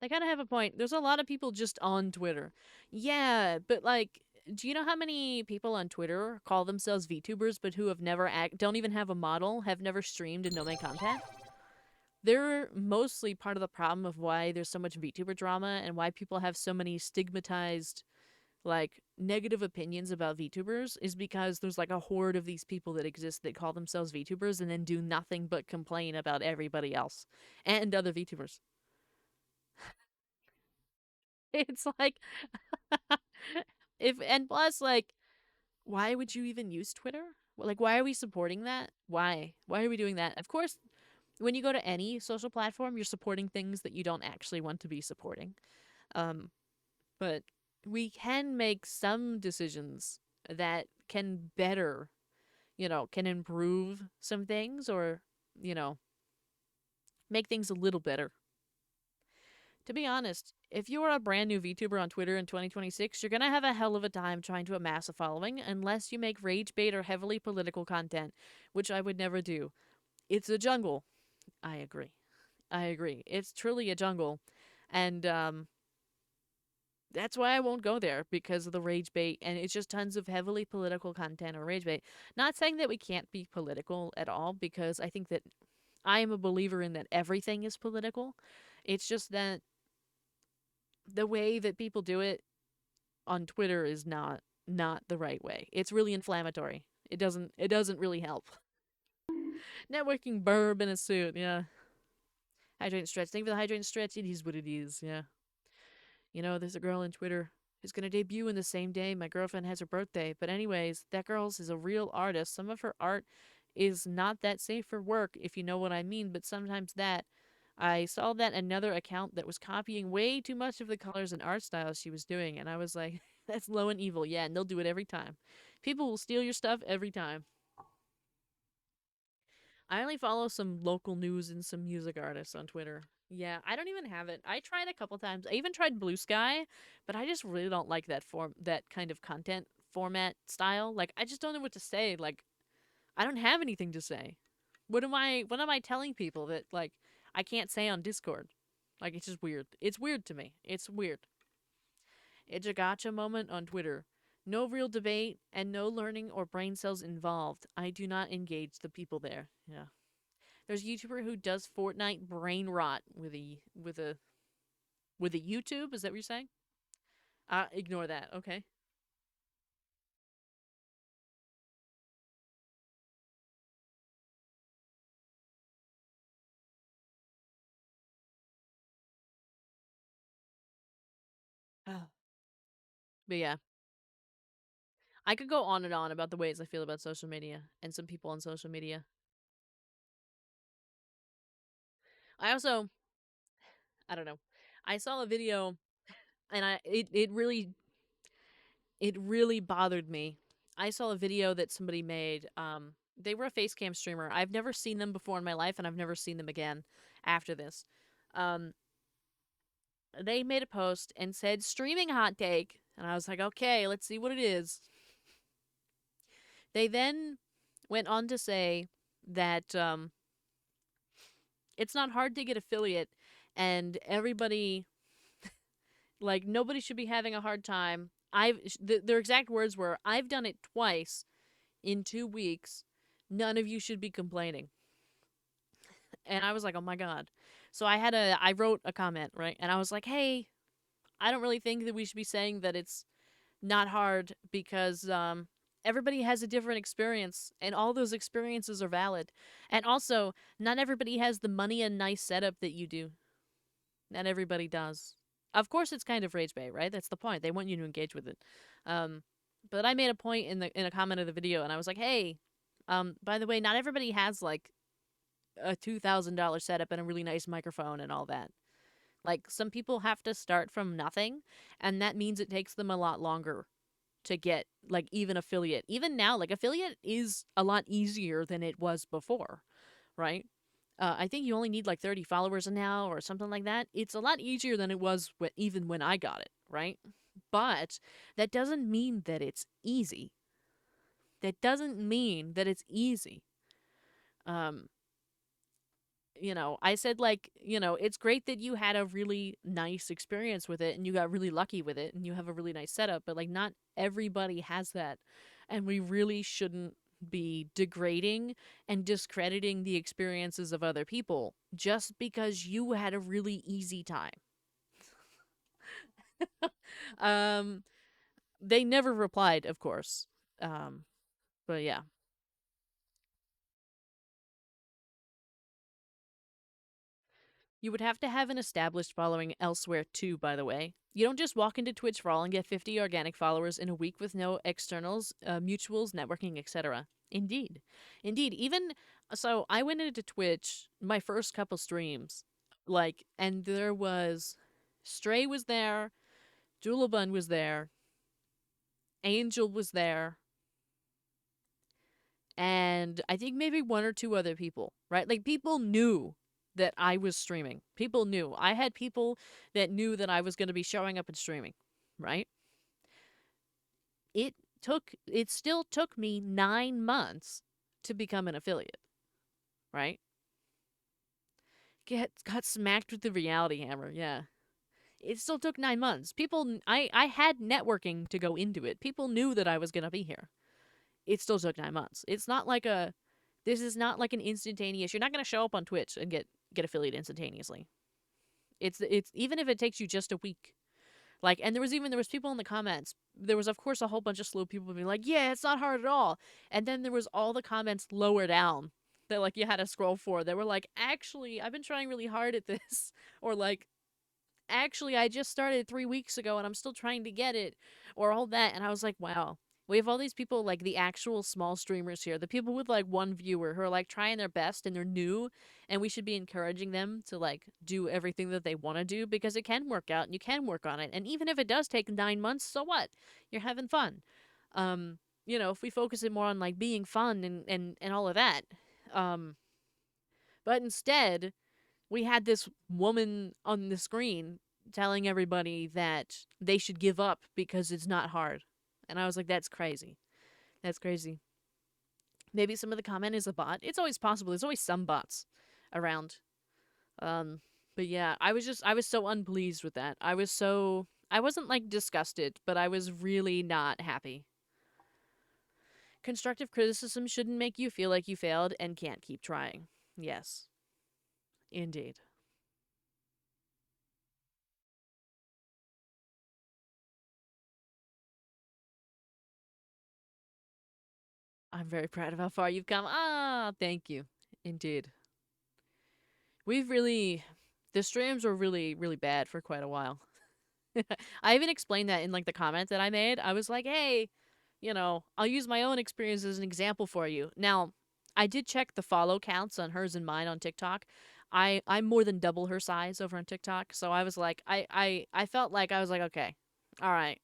They kind of have a point. There's a lot of people just on Twitter. Yeah, but like do you know how many people on Twitter call themselves VTubers but who have never don't even have a model, have never streamed and don't make content? They're mostly part of the problem of why there's so much VTuber drama and why people have so many stigmatized like negative opinions about VTubers is because there's like a horde of these people that exist that call themselves VTubers and then do nothing but complain about everybody else and other VTubers. It's like if and plus like why would you even use Twitter? Like why are we supporting that? Why? Why are we doing that? Of course, when you go to any social platform, you're supporting things that you don't actually want to be supporting. Um but we can make some decisions that can better, you know, can improve some things or, you know, make things a little better. To be honest, if you are a brand new VTuber on Twitter in 2026, you're going to have a hell of a time trying to amass a following unless you make rage bait or heavily political content, which I would never do. It's a jungle. I agree. I agree. It's truly a jungle. And that's why I won't go there because of the rage bait and it's just tons of heavily political content or rage bait. Not saying that we can't be political at all because I think that I am a believer in that everything is political. It's just that the way that people do it on Twitter is not the right way. It's really inflammatory. It doesn't really help. Networking burb in a suit, yeah. Hydrate and stretch. Thank you for the hydrate and stretch. It is what it is, yeah. You know, there's a girl on Twitter. is going to debut in the same day my girlfriend has her birthday. But anyways, that girl's is a real artist. Some of her art is not that safe for work, if you know what I mean, but sometimes that. I saw that another account that was copying way too much of the colors and art styles she was doing, and I was like, that's low and evil. Yeah, and they'll do it every time. People will steal your stuff every time. I only follow some local news and some music artists on Twitter. Yeah, I don't even have it. I tried a couple times. I even tried Blue Sky, but I just really don't like that kind of content format style. Like I just don't know what to say. Like I don't have anything to say. What am I telling people that like I can't say on Discord? Like it's just weird. It's weird to me. It's weird. It's a gotcha moment on Twitter. No real debate and no learning or brain cells involved. I do not engage the people there. Yeah. There's a YouTuber who does Fortnite brain rot with a YouTube. Is that what you're saying? Ignore that. Okay. Oh. But yeah, I could go on and on about the ways I feel about social media and some people on social media. I also, I don't know. I saw a video and it really bothered me. I saw a video that somebody made. They were a face cam streamer. I've never seen them before in my life, and I've never seen them again after this. Um, they made a post and said streaming hot take, and I was like, okay, let's see what it is. They then went on to say that it's not hard to get affiliate, and everybody like nobody should be having a hard time. Their exact words were, "I've done it twice in 2 weeks. None of you should be complaining." And I was like, "Oh my god." So I wrote a comment, right? And I was like, "Hey, I don't really think that we should be saying that it's not hard because everybody has a different experience and all those experiences are valid. And also, not everybody has the money and nice setup that you do. Not everybody does. Of course, it's kind of rage bait, right? That's the point. They want you to engage with it. Um, but I made a point in a comment of the video, and I was like, "Hey, by the way, not everybody has like a $2,000 setup and a really nice microphone and all that. Like some people have to start from nothing, and that means it takes them a lot longer to get like even affiliate. Even now, like affiliate is a lot easier than it was before, right? I think you only need like 30 followers now or something like that. It's a lot easier than it was even when I got it, right? But that doesn't mean that it's easy. That doesn't mean that it's easy. Um, I said like, it's great that you had a really nice experience with it and you got really lucky with it and you have a really nice setup, but like not everybody has that. And we really shouldn't be degrading and discrediting the experiences of other people just because you had a really easy time. um they never replied, of course. But yeah. You would have to have an established following elsewhere too, by the way. You don't just walk into Twitch for all and get 50 organic followers in a week with no externals, mutuals, networking, etc. Indeed. Indeed. Even so, I went into Twitch my first couple streams, like, and there was Stray was there, Julabun was there, Angel was there, and I think maybe one or two other people, right? Like people knew that I was streaming. People knew. I had people that knew that I was going to be showing up and streaming, right? It still took me 9 months to become an affiliate, right? Got smacked with the reality hammer. Yeah. It still took 9 months. I had networking to go into it. People knew that I was going to be here. It still took 9 months. This is not like an instantaneous. You're not going to show up on Twitch and get affiliate instantaneously. It's even if it takes you just a week. Like, and there was people in the comments. There was of course a whole bunch of slow people being like, "Yeah, it's not hard at all." And then there was all the comments lower down that like you had to scroll for. They were like, "Actually, I've been trying really hard at this," or like, actually, I just started 3 weeks ago and I'm still trying to get it, or all that. And I was like, wow. We have all these people, like the actual small streamers here, the people with like one viewer who are like trying their best and they're new, and we should be encouraging them to like do everything that they want to do because it can work out and you can work on it. And even if it does take 9 months, so what? You're having fun. Um, if we focus it more on like being fun and all of that. Um, but instead, we had this woman on the screen telling everybody that they should give up because it's not hard. And I was like, that's crazy. That's crazy. Maybe some of the comment is a bot. It's always possible. There's always some bots around. Um, but yeah, I was so unpleased with that. I wasn't like disgusted, but I was really not happy. Constructive criticism shouldn't make you feel like you failed and can't keep trying. Yes, indeed. I'm very proud of how far you've come. Ah, thank you. Indeed. We've really, the streams were really, really bad for quite a while. I even explained that in like the comment that I made. I was like, hey, I'll use my own experience as an example for you. Now, I did check the follow counts on hers and mine on TikTok. I'm more than double her size over on TikTok. So I was like, I felt like I was like, okay, all right.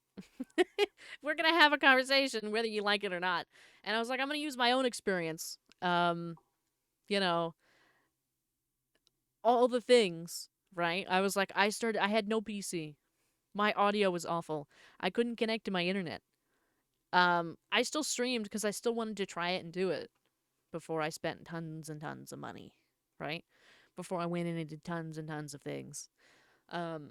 We're gonna have a conversation whether you like it or not. And I was like, I'm gonna use my own experience. You know, all the things, right? I had no PC. My audio was awful. I couldn't connect to my internet. I still streamed because I still wanted to try it and do it before I spent tons and tons of money, right? Before I went in and did tons and tons of things. Um,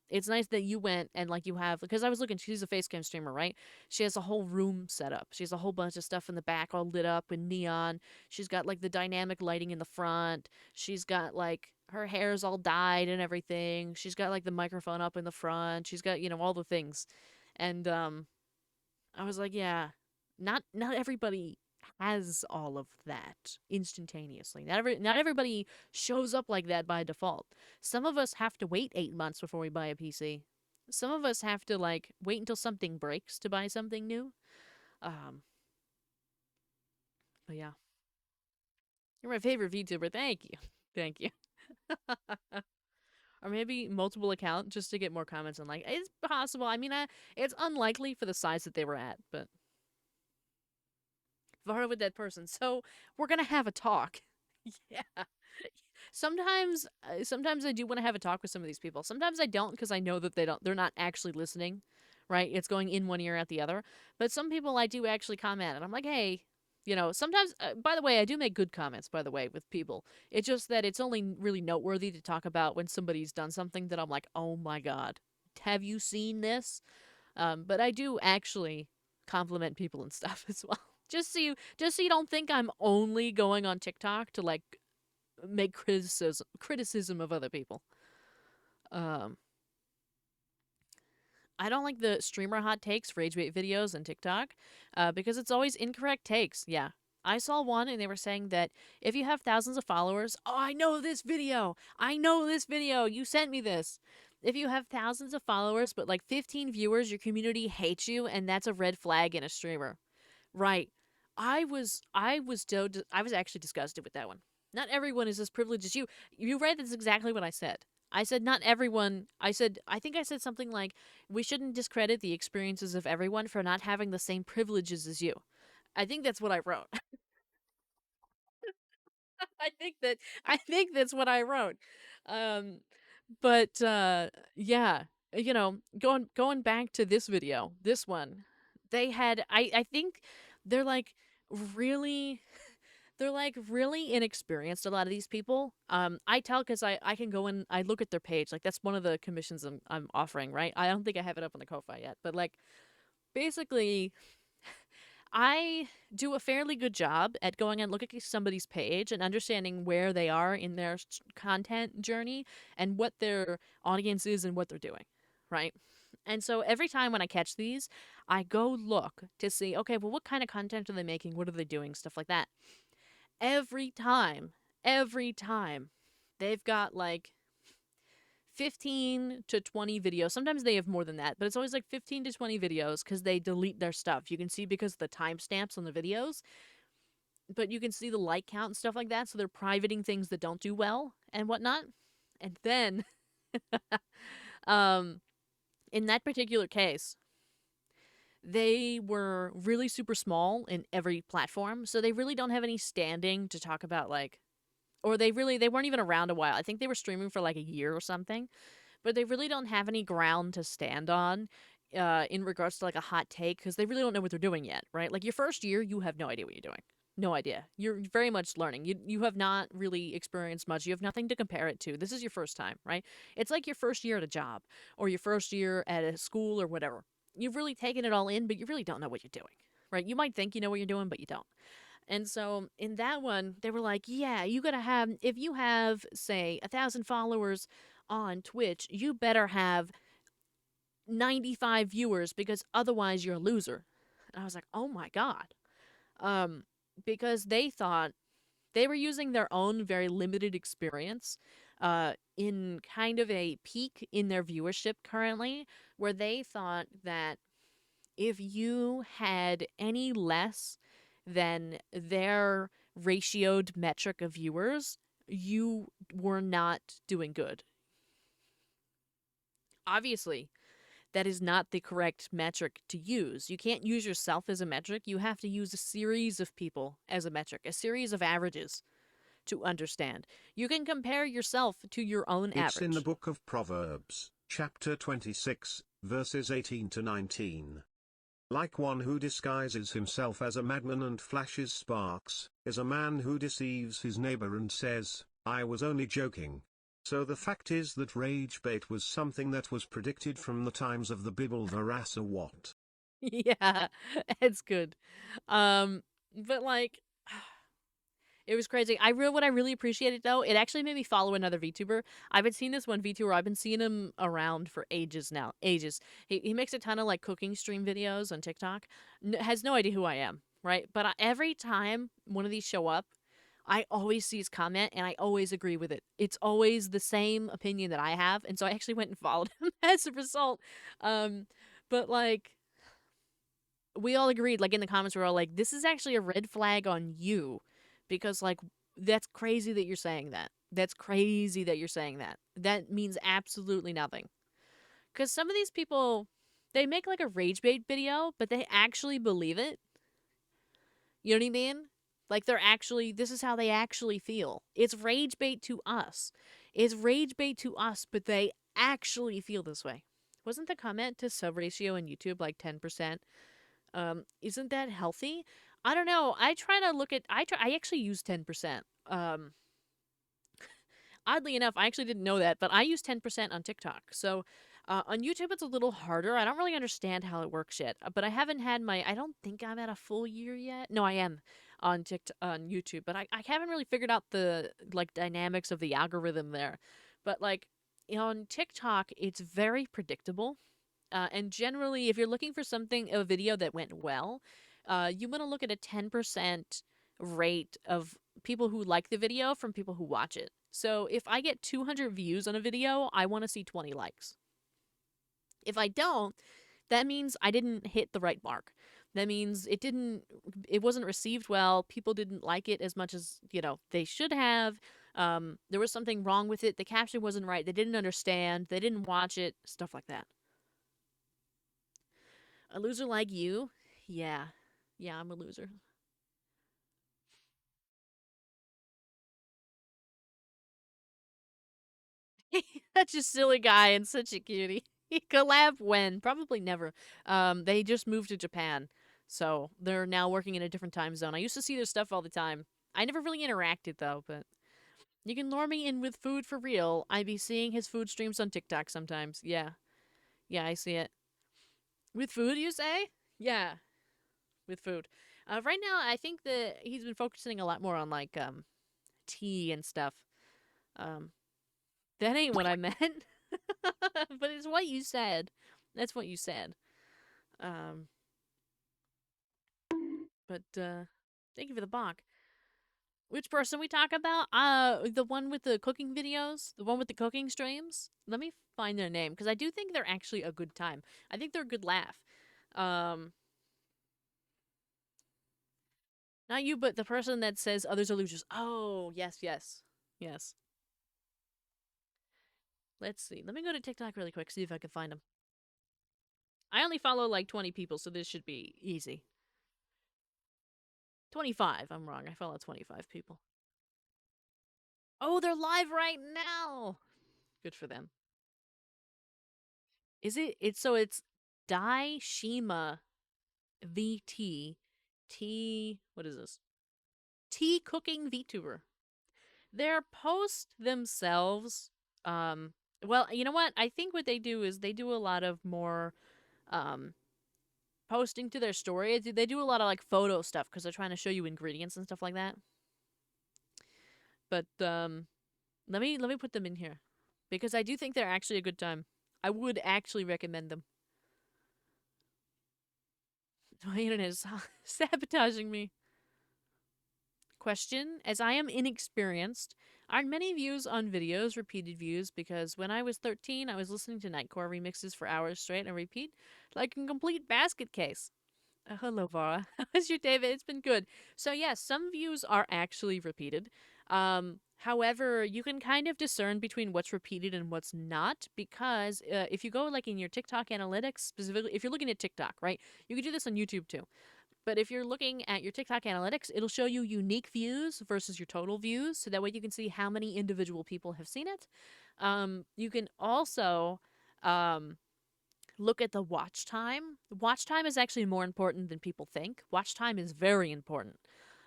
it's nice that you went and like you have, because I was looking, she's a facecam streamer, right? She has a whole room set up. She has a whole bunch of stuff in the back all lit up in neon. She's got like the dynamic lighting in the front. She's got like her hair's all dyed and everything. She's got like the microphone up in the front. She's got, all the things. And I was like, yeah, not everybody has all of that instantaneously. Not everybody shows up like that by default. Some of us have to wait 8 months before we buy a PC. Some of us have to like wait until something breaks to buy something new. Um, but yeah, you're my favorite VTuber. Thank you, thank you. Or maybe multiple account just to get more comments on like it's possible. I mean, it's unlikely for the size that they were at, but Vara with that person. So we're gonna have a talk. Yeah. Sometimes I do want to have a talk with some of these people. Sometimes I don't because I know that they're not actually listening, right? It's going in one ear out the other. But some people I do actually comment and I'm like, "Hey, sometimes by the way, I do make good comments by the way with people. It's just that it's only really noteworthy to talk about when somebody's done something that I'm like, "Oh my god. Have you seen this?" But I do actually compliment people and stuff as well. Just so you don't think I'm only going on TikTok to like make criticism of other people. Um, I don't like the streamer hot takes for age bait videos and TikTok, because it's always incorrect takes. Yeah. I saw one and they were saying that if you have thousands of followers, oh, I know this video. I know this video. You sent me this. If you have thousands of followers but like 15 viewers, your community hates you and that's a red flag in a streamer. Right. I was actually disgusted with that one. Not everyone is as privileged as you. You read that's exactly what I said. I said not everyone. I think I said something like we shouldn't discredit the experiences of everyone for not having the same privileges as you. I think that's what I wrote. I think that's what I wrote. Um but yeah, going back to this video, this one. They had I think they're like really they're like really inexperienced, a lot of these people. I tell because I can go and I look at their page. Like that's one of the commissions I'm offering, right? I don't think I have it up on the Ko-Fi yet, but like basically I do a fairly good job at going and looking at somebody's page and understanding where they are in their content journey and what their audience is and what they're doing, right? And so every time when I catch these, I go look to see, okay, well, what kind of content are they making? What are they doing? Stuff like that. Every time, they've got like 15 to 20 videos. Sometimes they have more than that, but it's always like 15 to 20 videos because they delete their stuff. You can see because of the timestamps on the videos, but you can see the like count and stuff like that. So they're privating things that don't do well and whatnot. And then, um, in that particular case, they were really super small in every platform. So they really don't have any standing to talk about, like, or they weren't even around a while. I think they were streaming for like a year or something, but they really don't have any ground to stand on in regards to like a hot take because they really don't know what they're doing yet, right? Like your first year, you have no idea what you're doing. No idea. You're very much learning. You have not really experienced much. You have nothing to compare it to. This is your first time, right? It's like your first year at a job or your first year at a school or whatever. You've really taken it all in, but you really don't know what you're doing, right? You might think you know what you're doing, but you don't. And so in that one, they were like, yeah, you gotta have, if you have, say, 1,000 followers on Twitch, you better have 95 viewers because otherwise you're a loser. And I was like, oh my God. Because they thought they were using their own very limited experience in kind of a peak in their viewership currently, where they thought that if you had any less than their ratioed metric of viewers, you were not doing good. Obviously, that is not the correct metric to use. You can't use yourself as a metric. You have to use a series of people as a metric, a series of averages to understand. You can compare yourself to your own It's in the average. book of Proverbs, chapter 26, verses 18 to 19. Like one who disguises himself as a madman and flashes sparks, is a man who deceives his neighbor and says, I was only joking. So the fact is that rage bait was something that was predicted from the times of the Bible Varasa what? Yeah, it's good. But like it was crazy. What I really appreciated though, it actually made me follow another VTuber. I've been seeing this one VTuber. I've been seeing him around for ages now. Ages. He makes a ton of like cooking stream videos on TikTok. Has no idea who I am, right? But every time one of these show up, I always see his comment and I always agree with it. It's always the same opinion that I have, and so I actually went and followed him as a result. Um, but like we all agreed, like in the comments, we were all like, "This is actually a red flag on you," because like that's crazy that you're saying that. That's crazy that you're saying that. That means absolutely nothing. Because some of these people, they make like a rage bait video, but they actually believe it. You know what I mean? Like they're actually, this is how they actually feel. It's rage bait to us. It's rage bait to us, but they actually feel this way. Wasn't the comment to sub ratio in YouTube like 10%? Isn't that healthy? I don't know. I try to look at, I actually use 10%. Oddly enough, I actually didn't know that, but I use 10% on TikTok. So on YouTube, it's a little harder. I don't really understand how it works yet, but I haven't had I don't think I'm at a full year yet. No, I am on TikTok, on YouTube, but I haven't really figured out the like dynamics of the algorithm there. But like on TikTok, it's very predictable. And generally, if you're looking for a video that went well, you want to look at a 10% rate of people who like the video from people who watch it. So if I get 200 views on a video, I want to see 20 likes. If I don't, that means I didn't hit the right mark. That means it wasn't received well. People didn't like it as much as, they should have. There was something wrong with it. The caption wasn't right. They didn't understand. They didn't watch it. Stuff like that. A loser like you? Yeah. Yeah, I'm a loser. Such a silly guy and such a cutie. Collab when? Probably never. They just moved to Japan, so they're now working in a different time zone. I used to see their stuff all the time. I never really interacted though, but you can lure me in with food for real. I be seeing his food streams on TikTok sometimes. Yeah. Yeah, I see it. With food, you say? Yeah, with food. Right now, I think that he's been focusing a lot more on like tea and stuff. Um, that ain't what I meant. But it's what you said. That's what you said. Um, but thank you for the Bach. Which person we talk about? The one with the cooking videos, the one with the cooking streams. Let me find their name because I do think they're actually a good time. I think they're a good laugh. Um, Not you, but the person that says others are losers. Oh, yes, yes, yes. Let's see. Let me go to TikTok really quick, see if I can find them. I only follow like 20 people, so this should be easy. 25. I'm wrong. I follow 25 people. Oh, they're live right now. Good for them. Is it? It's Daishima VT T. What is this? Tea cooking VTuber. Their posts themselves, well, you know what? I think what they do is they do a lot of more um posting to their story. They do a lot of like photo stuff because they're trying to show you ingredients and stuff like that. But let me put them in here because I do think they're actually a good time. I would actually recommend them. My internet is sabotaging me. Question: as I am inexperienced, aren't many views on videos repeated views? Because when I was 13, I was listening to Nightcore remixes for hours straight and repeat, like a complete basket case. Hello, Vara. How's your day? It's been good. So, yes, some views are actually repeated. However, you can kind of discern between what's repeated and what's not because if you go like in your TikTok analytics, specifically, if you're looking at TikTok, right? You can do this on YouTube too. But if you're looking at your TikTok analytics, it'll show you unique views versus your total views. So that way you can see how many individual people have seen it. You can also um, look at the watch time. Watch time is actually more important than people think. Watch time is very important.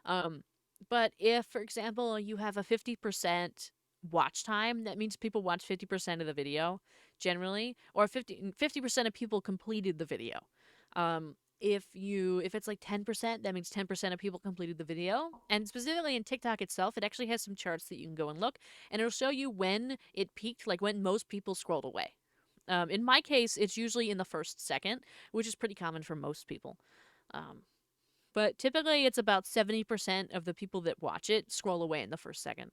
Um, but if, for example, you have a 50% watch time, that means people watch 50% of the video generally, or 50% of people completed the video. If it's like 10%, that means 10% of people completed the video. And specifically in TikTok itself, it actually has some charts that you can go and look, and it'll show you when it peaked, like when most people scrolled away. In my case, it's usually in the first second, which is pretty common for most people. Um, but typically, it's about 70% of the people that watch it scroll away in the first second.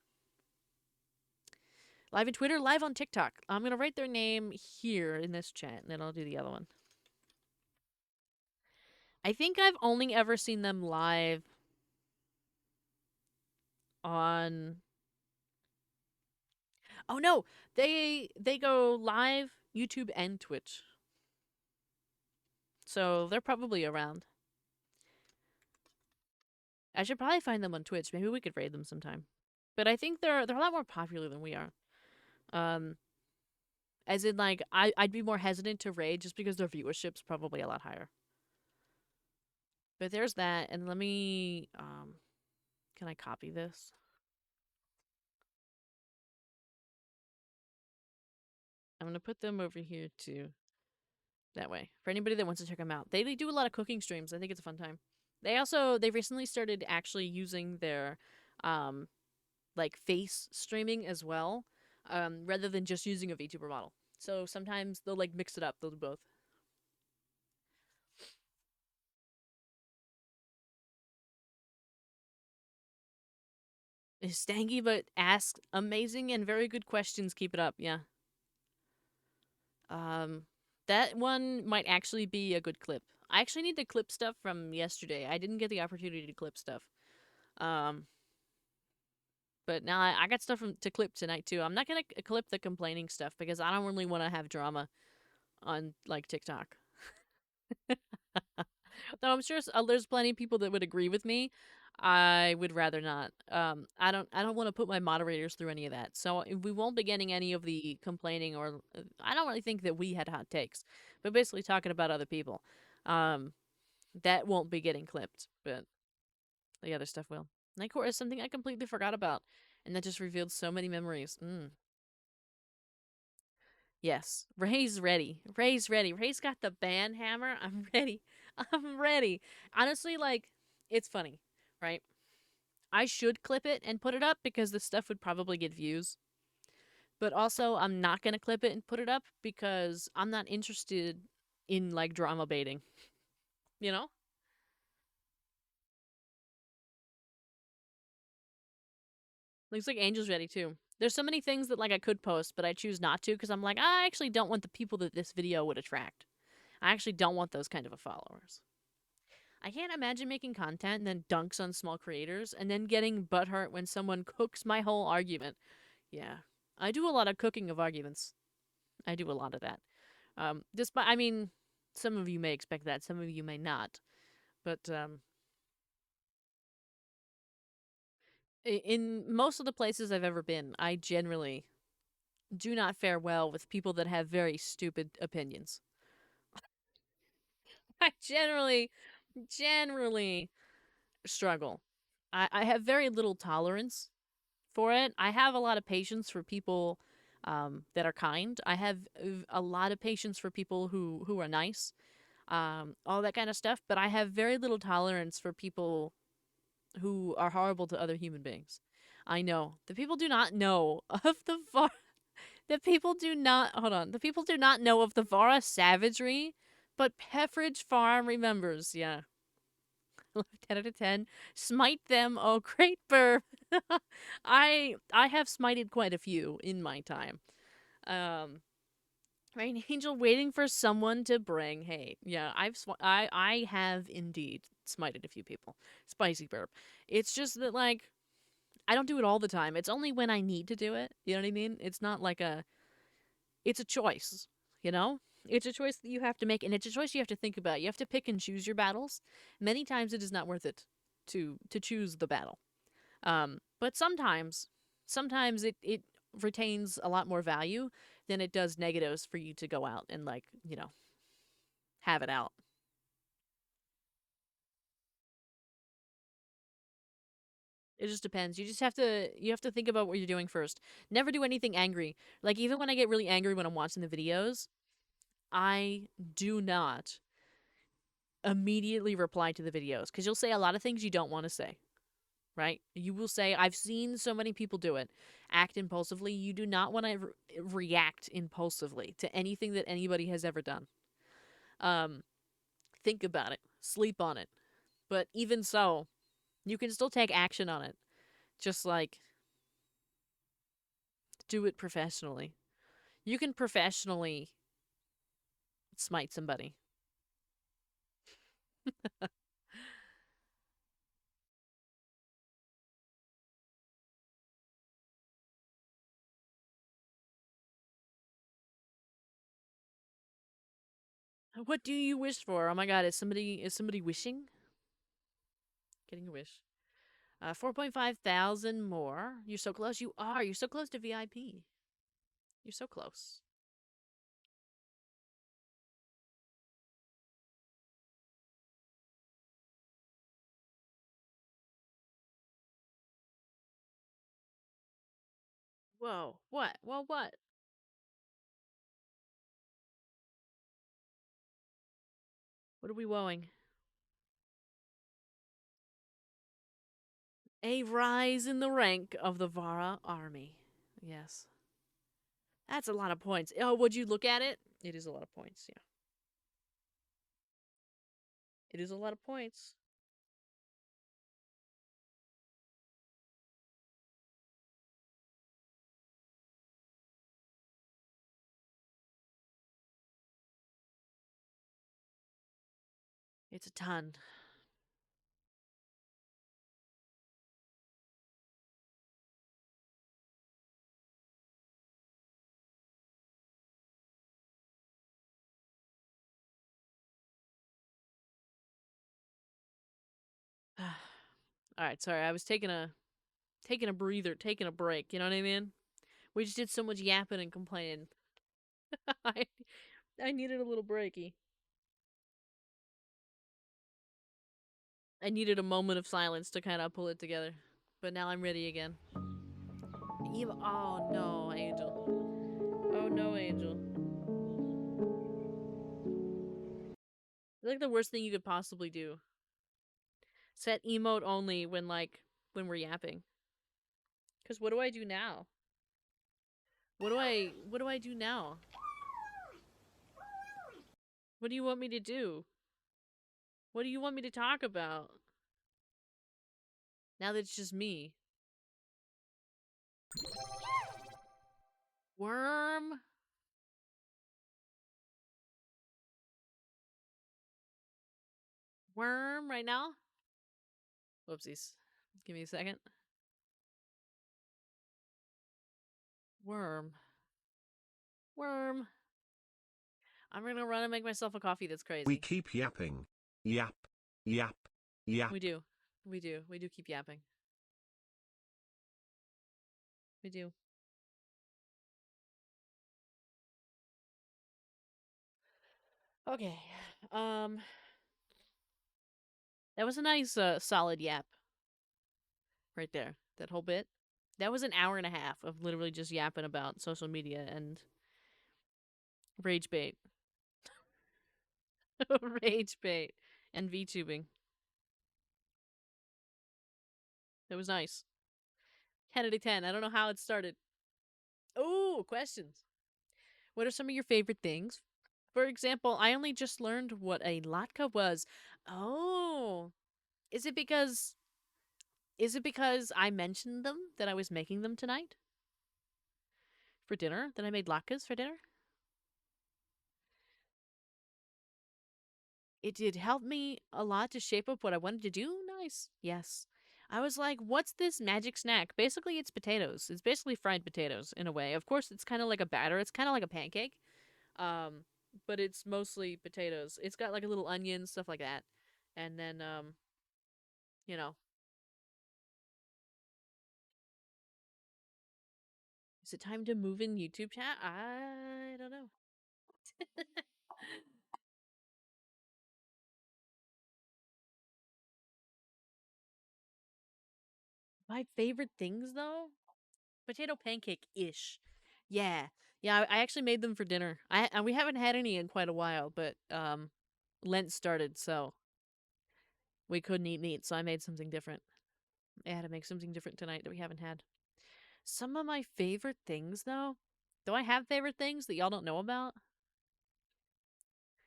Live in Twitter, live on TikTok. I'm going to write their name here in this chat, and then I'll do the other one. I think I've only ever seen them live on. Oh no, they go live YouTube and Twitch, so they're probably around. I should probably find them on Twitch. Maybe we could raid them sometime. But I think they're a lot more popular than we are. Um, as in like I'd be more hesitant to raid just because their viewership's probably a lot higher. But there's that, and let me can I copy this? I'm gonna put them over here too. That way, for anybody that wants to check them out, they do a lot of cooking streams. I think it's a fun time. They recently started actually using their um like face streaming as well, rather than just using a VTuber model. So sometimes they'll like mix it up. They'll do both. It's stanky, but asks amazing and very good questions. Keep it up. Yeah. Um, that one might actually be a good clip. I actually need to clip stuff from yesterday. I didn't get the opportunity to clip stuff. Um, but now I got stuff to clip tonight too. I'm not gonna clip the complaining stuff because I don't really want to have drama on like TikTok. Though I'm sure there's plenty of people that would agree with me. I would rather not. I don't want to put my moderators through any of that. So we won't be getting any of the complaining or I don't really think that we had hot takes, but basically talking about other people. Um, that won't be getting clipped, but the other stuff will. Nightcore is something I completely forgot about, and that just revealed so many memories. Yes, Ray's ready. Ray's ready. Ray's got the band hammer. I'm ready. I'm ready. Honestly, like, it's funny, right? I should clip it and put it up because this stuff would probably get views. But also, I'm not going to clip it and put it up because I'm not interested in, like, drama baiting. You know? Looks like Angel's ready too. There's so many things that like I could post, but I choose not to because I'm like, I actually don't want the people that this video would attract. I actually don't want those kind of a followers. I can't imagine making content and then dunks on small creators and then getting butthurt when someone cooks my whole argument. Yeah. I do a lot of cooking of arguments. I do a lot of that. Despite, I mean, some of you may expect that, some of you may not. But in most of the places I've ever been, I generally do not fare well with people that have very stupid opinions. I generally struggle. I have very little tolerance for it. I have a lot of patience for people that are kind. I have a lot of patience for people who are nice, all that kind of stuff. But I have very little tolerance for people who are horrible to other human beings. I know the people do not know of the people do not hold on. The people do not know of the Vara savagery, but Peffridge Farm remembers. Yeah. 10 out of 10. Smite them, oh great burp. I have smited quite a few in my time. Rain Angel waiting for someone to bring hate. Yeah, I have indeed smited a few people. Spicy burp. It's just that like I don't do it all the time. It's only when I need to do it. You know what I mean? It's not like it's a choice, you know? It's a choice that you have to make, and it's a choice you have to think about. You have to pick and choose your battles. Many times it is not worth it to choose the battle. But sometimes it retains a lot more value than it does negatives for you to go out and like, have it out. It just depends. You have to think about what you're doing first. Never do anything angry. Like even when I get really angry when I'm watching the videos, I do not immediately reply to the videos because you'll say a lot of things you don't want to say, right? You will say, I've seen so many people do it, act impulsively. You do not want to react impulsively to anything that anybody has ever done. Um, think about it, sleep on it. But even so, you can still take action on it. Just like do it professionally. You can professionally smite somebody. What do you wish for? Oh my god, is somebody wishing? Getting a wish. 4.5 thousand more. You're so close. You are. You're so close to VIP. You're so close. Whoa. What? Well, what? What are we woeing? A rise in the rank of the Vara army. Yes. That's a lot of points. Oh, would you look at it? It is a lot of points, yeah. It is a lot of points. It's a ton. Alright, sorry, I was taking a breather, taking a break, you know what I mean? We just did so much yapping and complaining. I I needed a little breaky. I needed a moment of silence to kind of pull it together. But now I'm ready again. Eva, oh no, Angel. Oh no, Angel. It's like the worst thing you could possibly do. Set emote only when we're yapping. Cause what do I do now? What do I do now? What do you want me to do? What do you want me to talk about? Now that it's just me. Worm. Worm right now. Whoopsies. Give me a second. Worm. Worm. I'm gonna run and make myself a coffee that's crazy. We keep yapping. Yap. Yap. Yap. We do. We do. We do keep yapping. We do. Okay. That was a nice solid yap right there. That whole bit. That was an hour and a half of literally just yapping about social media and rage bait. Rage bait and VTubing. It was nice. 10 out of 10. I don't know how it started. Oh, questions. What are some of your favorite things? For example, I only just learned what a latke was. Oh. Is it because I mentioned them that I was making them tonight? For dinner? That I made latkes for dinner? It did help me a lot to shape up what I wanted to do. Nice. Yes. I was like, what's this magic snack? Basically, it's potatoes. It's basically fried potatoes in a way. Of course, it's kind of like a batter. It's kind of like a pancake. Um, but it's mostly potatoes. It's got like a little onion, stuff like that. And then, you know, is it time to move in YouTube chat? I don't know. My favorite things, though? Potato pancake-ish. Yeah. Yeah, I actually made them for dinner. And we haven't had any in quite a while, but Lent started, so we couldn't eat meat, so I made something different. I had to make something different tonight that we haven't had. Some of my favorite things, though? Do I have favorite things that y'all don't know about?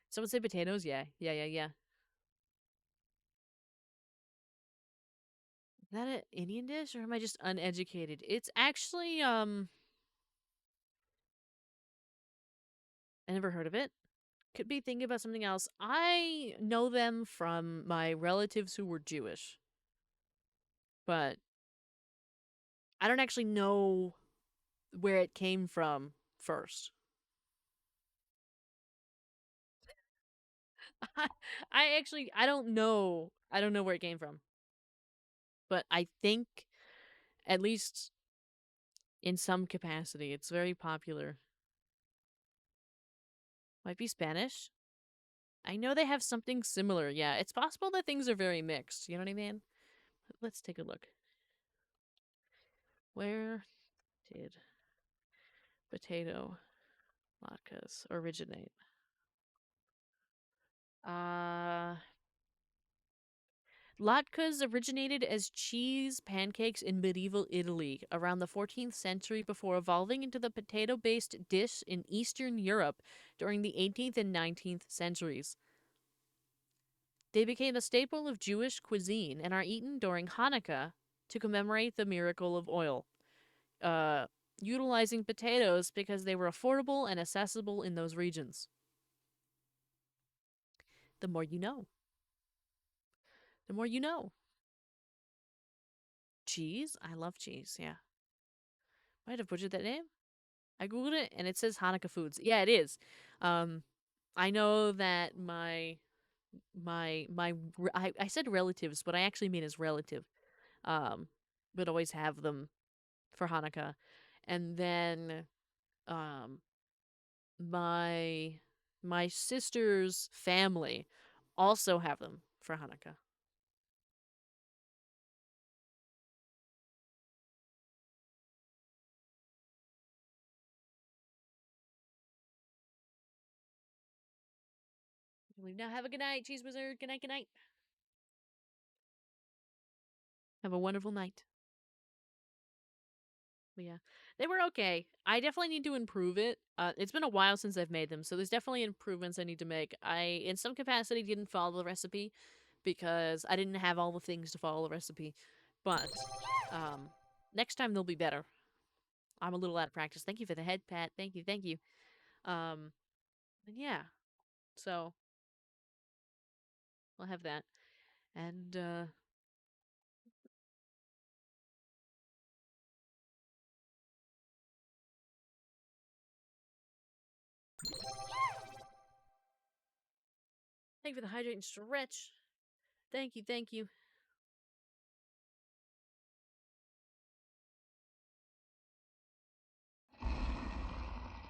Someone say potatoes? Yeah. Yeah. Is that an Indian dish, or am I just uneducated? It's actually, I never heard of it. Could be thinking about something else. I know them from my relatives who were Jewish, but I don't actually know where it came from first. I don't know. I don't know where it came from. But I think, at least in some capacity, it's very popular. Might be Spanish. I know they have something similar. Yeah, it's possible that things are very mixed. You know what I mean? Let's take a look. Where did potato latkes originate? Latkes originated as cheese pancakes in medieval Italy around the 14th century before evolving into the potato-based dish in Eastern Europe during the 18th and 19th centuries. They became a staple of Jewish cuisine and are eaten during Hanukkah to commemorate the miracle of oil, utilizing potatoes because they were affordable and accessible in those regions. The more you know. The more you know. Cheese? I love cheese, yeah. Might have butchered that name. I googled it and it says Hanukkah Foods. Yeah, it is. Um, I know that I said relatives, but I actually mean as relative. Um, would always have them for Hanukkah, and then um my my sister's family also have them for Hanukkah. Leave now. Have a good night, Cheese Wizard. Good night. Good night. Have a wonderful night. But yeah, they were okay. I definitely need to improve it. It's been a while since I've made them, so there's definitely improvements I need to make. I, in some capacity, didn't follow the recipe because I didn't have all the things to follow the recipe. But next time they'll be better. I'm a little out of practice. Thank you for the head pat. Thank you, thank you. And yeah, so I'll have that. And thank you for the hydrate and stretch. Thank you, thank you.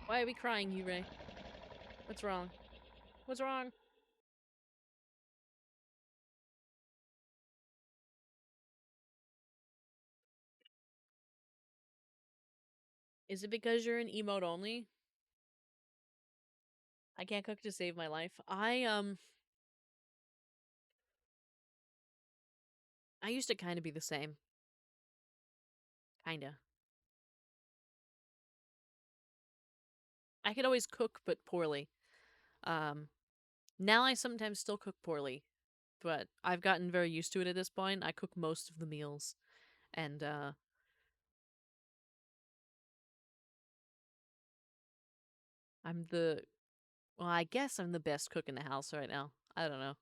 Why are we crying, you Ray? What's wrong? What's wrong? Is it because you're an emote only? I can't cook to save my life. I used to kind of be the same. Kinda. I could always cook, but poorly. Um, Now I sometimes still cook poorly, but I've gotten very used to it at this point. I cook most of the meals, and I'm the well, I guess I'm the best cook in the house right now. I don't know.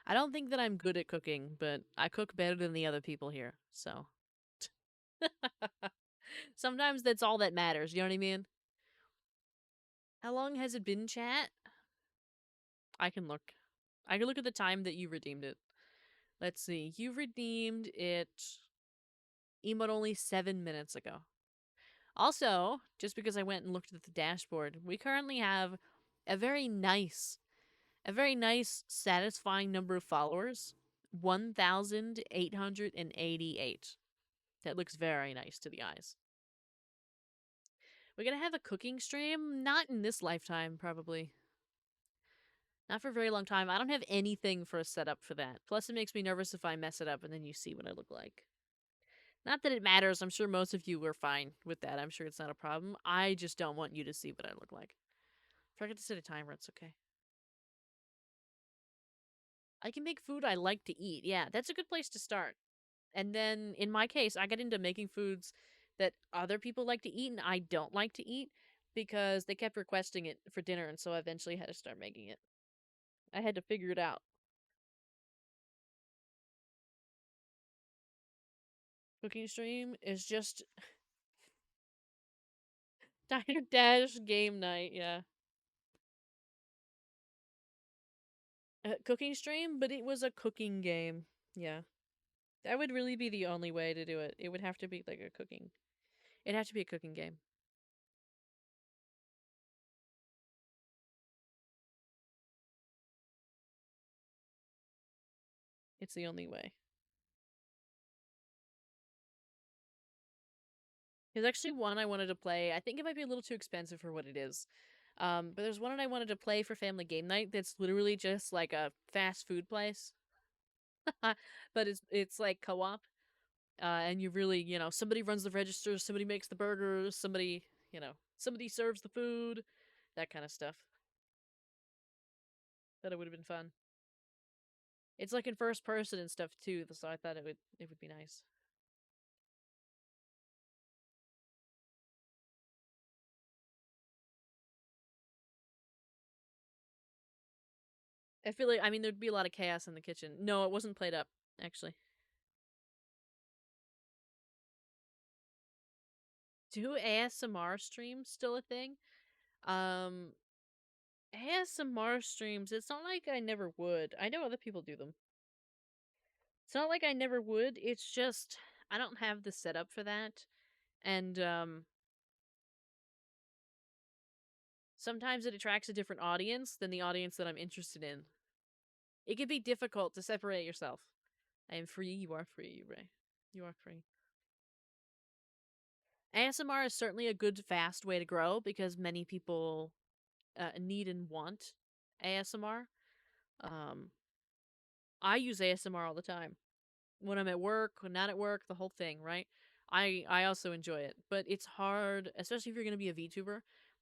I don't think that I'm good at cooking, but I cook better than the other people here. So sometimes that's all that matters. You know what I mean? How long has it been, chat? I can look. I can look at the time that you redeemed it. Let's see. You redeemed it emote only 7 minutes ago. Also, just because I went and looked at the dashboard, we currently have a very nice, satisfying number of followers. 1,888. That looks very nice to the eyes. We're gonna have a cooking stream, not in this lifetime, probably. Not for a very long time. I don't have anything for a setup for that. Plus, it makes me nervous if I mess it up and then you see what I look like. Not that it matters. I'm sure most of you were fine with that. I'm sure it's not a problem. I just don't want you to see what I look like. Forget to set a timer. It's okay. I can make food I like to eat. Yeah, that's a good place to start. And then, in my case, I got into making foods that other people like to eat and I don't like to eat because they kept requesting it for dinner, and so I eventually had to start making it. I had to figure it out. Cooking stream is just Diner Dash game night, yeah. Cooking stream, but it was a cooking game. Yeah. That would really be the only way to do it. It would have to be like a cooking. It'd have to be a cooking game. It's the only way. There's actually one I wanted to play. I think it might be a little too expensive for what it is. But there's one that I wanted to play for family game night that's literally just like a fast food place. But it's like co-op. And you really, somebody runs the register, somebody makes the burgers, somebody serves the food, that kind of stuff. That it would have been fun. It's like in first person and stuff too, so I thought it would be nice. I feel like there'd be a lot of chaos in the kitchen. No, it wasn't played up, actually. Do ASMR streams still a thing? Um ASMR streams, it's not like I never would. I know other people do them. It's not like I never would. It's just I don't have the setup for that. And sometimes it attracts a different audience than the audience that I'm interested in. It can be difficult to separate yourself. I am free, you are free, Ray. You are free. ASMR is certainly a good, fast way to grow because many people need and want ASMR. Um, I use ASMR all the time. When I'm at work, when not at work, the whole thing, right? I also enjoy it, but it's hard, especially if you're going to be a VTuber.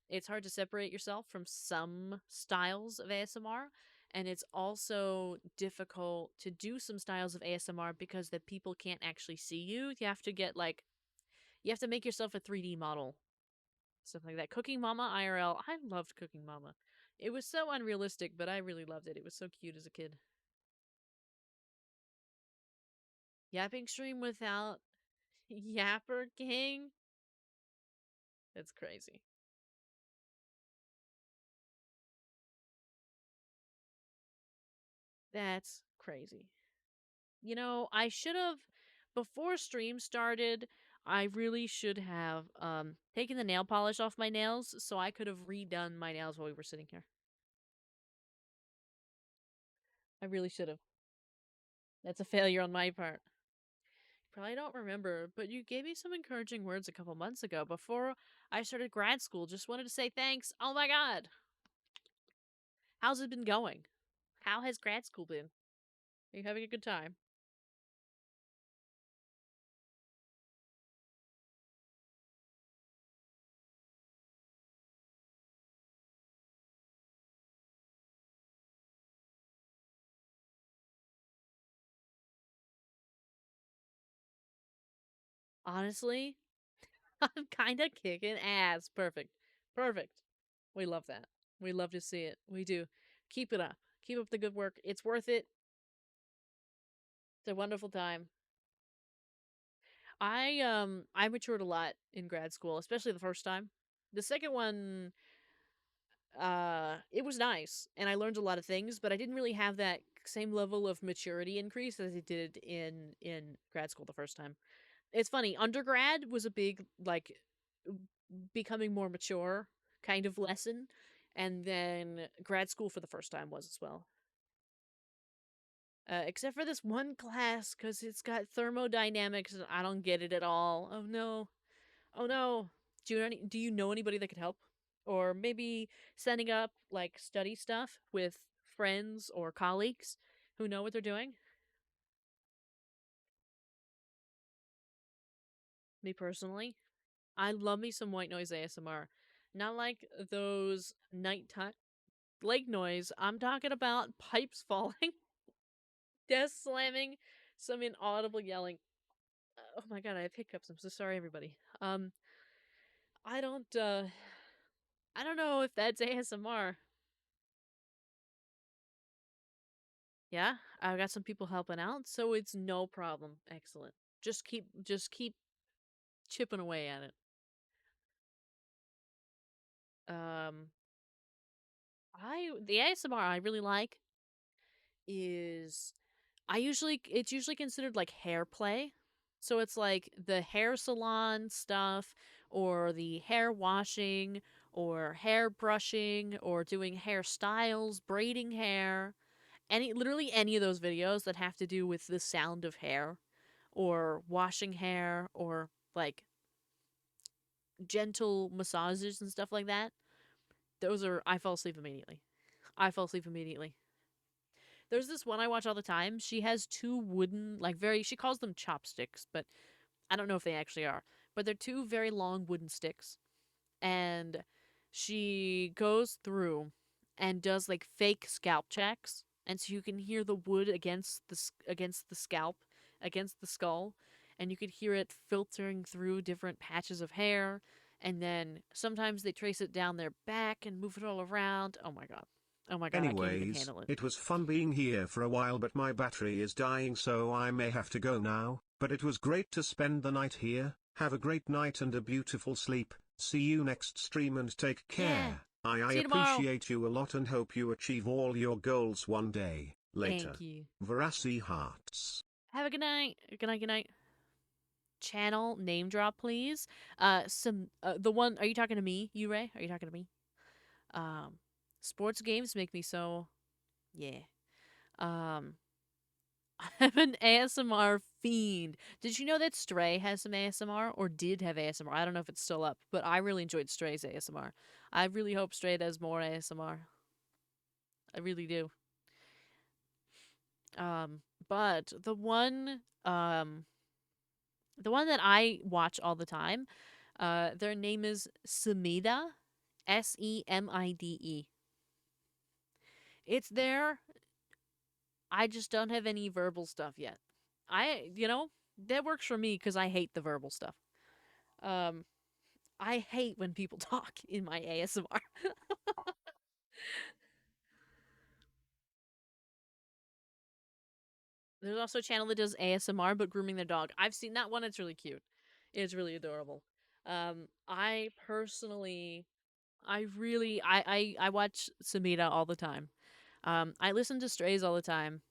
It's hard to separate yourself from some styles of ASMR, and it's also difficult to do some styles of ASMR because the people can't actually see you. You have to get like You have to make yourself a 3D model, stuff like that. Cooking Mama IRL. I loved Cooking Mama. It was so unrealistic, but I really loved it. It was so cute as a kid. Yapping stream without Yapper King? That's crazy. That's crazy. You know, I should have, before stream started, I really should have taken the nail polish off my nails so I could have redone my nails while we were sitting here. I really should have. That's a failure on my part. Probably don't remember, but you gave me some encouraging words a couple months ago before I started grad school. Just wanted to say thanks. Oh my god. How's it been going? How has grad school been? Are you having a good time? Honestly, I'm kind of kicking ass. Perfect. Perfect. We love that. We love to see it. We do. Keep it up. Keep up the good work. It's worth it. It's a wonderful time. I matured a lot in grad school, especially the first time. The second one, it was nice and I learned a lot of things, but I didn't really have that same level of maturity increase as I did in grad school the first time. It's funny, undergrad was a big like becoming more mature kind of lesson, and then grad school for the first time was as well. Except for this one class, because it's got thermodynamics and I don't get it at all. Oh no. Oh no. Do you know anybody that could help? Or maybe setting up like study stuff with friends or colleagues who know what they're doing? Me personally, I love me some white noise ASMR. Not like those nighttime lake noise. I'm talking about pipes falling, desk slamming, some inaudible yelling. Oh my god, I have hiccups. I'm so sorry, everybody. I don't, I don't know if that's ASMR. Yeah, I've got some people helping out, so it's no problem. Excellent. Just keep chipping away at it. Um, the ASMR I really like is it's usually considered like hair play. So it's like the hair salon stuff or the hair washing or hair brushing or doing hairstyles, braiding hair, literally any of those videos that have to do with the sound of hair or washing hair or like gentle massages and stuff like that. Those are I fall asleep immediately. I fall asleep immediately. There's this one I watch all the time. She has two wooden, like very, she calls them chopsticks, but I don't know if they actually are. But they're two very long wooden sticks. And she goes through and does like fake scalp checks. And so you can hear the wood against the scalp, against the skull, and you could hear it filtering through different patches of hair. And then sometimes they trace it down their back and move it all around. Oh my god. Oh my god, I can't even Anyways, handle it. it was fun being here for a while, but my battery is dying, so I may have to go now. But it was great to spend the night here. Have a great night and a beautiful sleep. See you next stream and take Yeah. care. I See you tomorrow. appreciate you a lot and hope you achieve all your goals one day. Later. Thank you. Verasi Hearts. Have a good night. Good night, good night. Channel name drop, please. The one, are you talking to me, you Ray? Are you talking to me? Um, Sports games make me so, yeah. Um, I'm an ASMR fiend. Did you know that Stray has some ASMR or did have ASMR? I don't know if it's still up, but I really enjoyed Stray's ASMR. I really hope Stray does more ASMR. I really do. But the one that I watch all the time, their name is Semida, Semide. It's there. I just don't have any verbal stuff yet. That works for me because I hate the verbal stuff. Um, I hate when people talk in my ASMR. There's also a channel that does ASMR but grooming their dog. I've seen that one. It's really cute. It's really adorable. I personally, I watch Samita all the time. I listen to Strays all the time.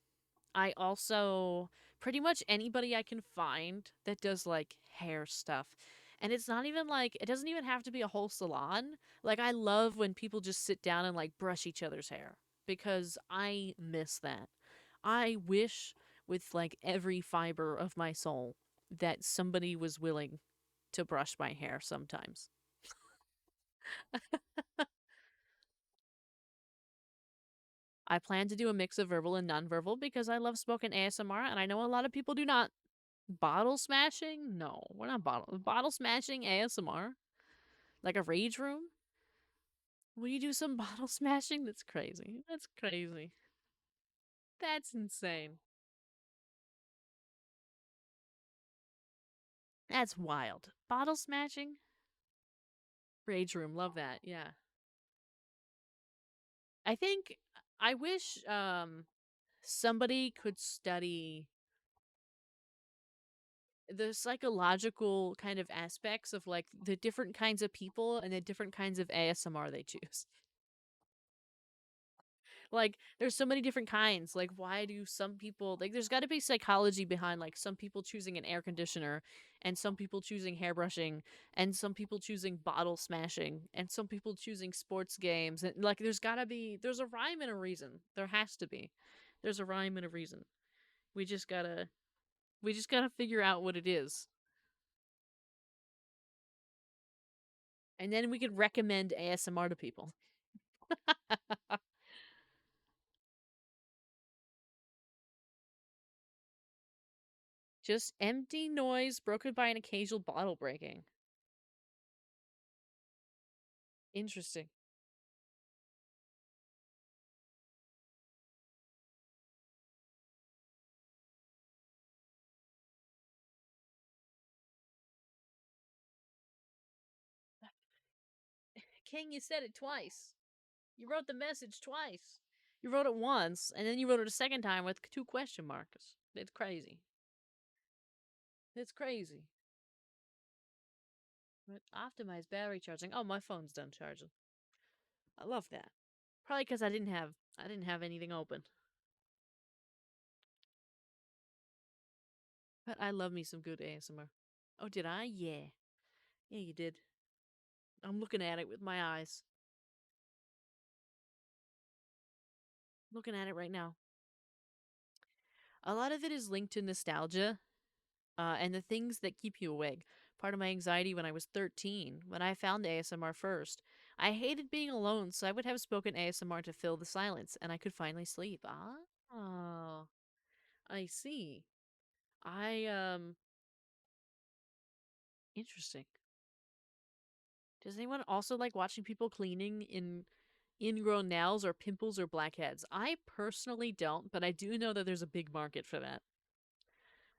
I also pretty much anybody I can find that does like hair stuff. And it's not even like it doesn't even have to be a whole salon. Like I love when people just sit down and like brush each other's hair because I miss that. I wish with like every fiber of my soul that somebody was willing to brush my hair sometimes. I plan to do a mix of verbal and nonverbal because I love spoken ASMR and I know a lot of people do not. Bottle smashing? No, we're not bottle smashing ASMR. Like a rage room? Will you do some bottle smashing? That's crazy. That's crazy. That's insane. That's wild. Bottle smashing? Rage room. Love that. Yeah. I think I wish somebody could study the psychological kind of aspects of like the different kinds of people and the different kinds of ASMR they choose. Like there's so many different kinds. Like why do some people like there's got to be psychology behind like some people choosing an air conditioner and some people choosing hairbrushing and some people choosing bottle smashing and some people choosing sports games and like there's a rhyme and a reason. There has to be. There's a rhyme and a reason. We just got to figure out what it is. And then we could recommend ASMR to people. Just empty noise broken by an occasional bottle breaking. Interesting. King, you said it twice. You wrote the message twice. You wrote it once, and then you wrote it a second time with two question marks. It's crazy. It's crazy. But optimized battery charging. Oh, my phone's done charging. I love that. Probably because I didn't have anything open. But I love me some good ASMR. Oh, did I? Yeah. Yeah, you did. I'm looking at it with my eyes. Looking at it right now. A lot of it is linked to nostalgia and the things that keep you awake. Part of my anxiety when I was 13, when I found ASMR first, I hated being alone, so I would have spoken ASMR to fill the silence, and I could finally sleep. Oh, I see. I. Interesting. Does anyone also like watching people cleaning in ingrown nails or pimples or blackheads? I personally don't, but I do know that there's a big market for that.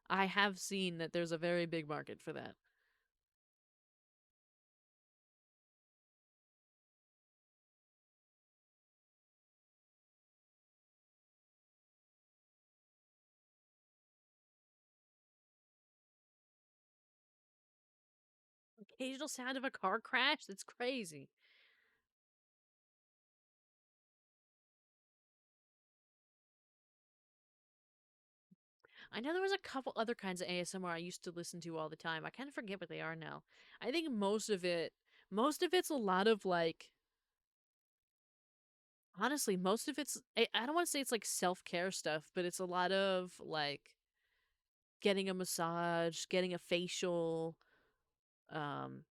I have seen that there's a very big market for that. Occasional sound of a car crash? That's crazy. I know there was a couple other kinds of ASMR I used to listen to all the time. I kind of forget what they are now. I think most of it's a lot of like, honestly, most of it's, I don't want to say it's like self care stuff, but it's a lot of like getting a massage, getting a facial, um,